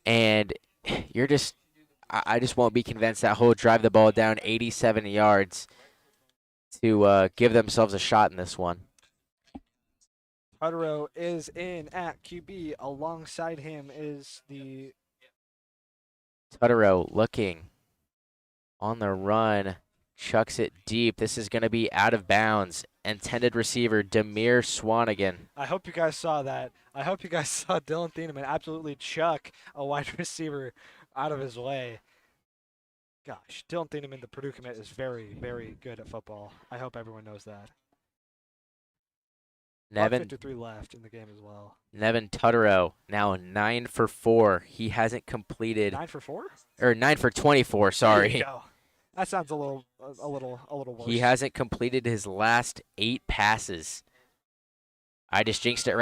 and you're just – I just won't be convinced that he'll drive the ball down 87 yards to give themselves a shot in this one. Tutterow is in at QB. Alongside him is the Tutterow looking on the run, chucks it deep. This is going to be out of bounds. Intended receiver, Demir Swanigan. I hope you guys saw that. I hope you guys saw Dylan Thieneman absolutely chuck a wide receiver out of his way. Gosh, Dylan Thieneman, the Purdue commit, is very, very good at football. I hope everyone knows that. Nevin 53 left in the game as well. Nevin Tutterow now 9 for 4. He hasn't completed 9 for 4? or 9 for 24. There Sorry, you go. That sounds a little worse. he hasn't completed his last 8 passes. I just jinxed it right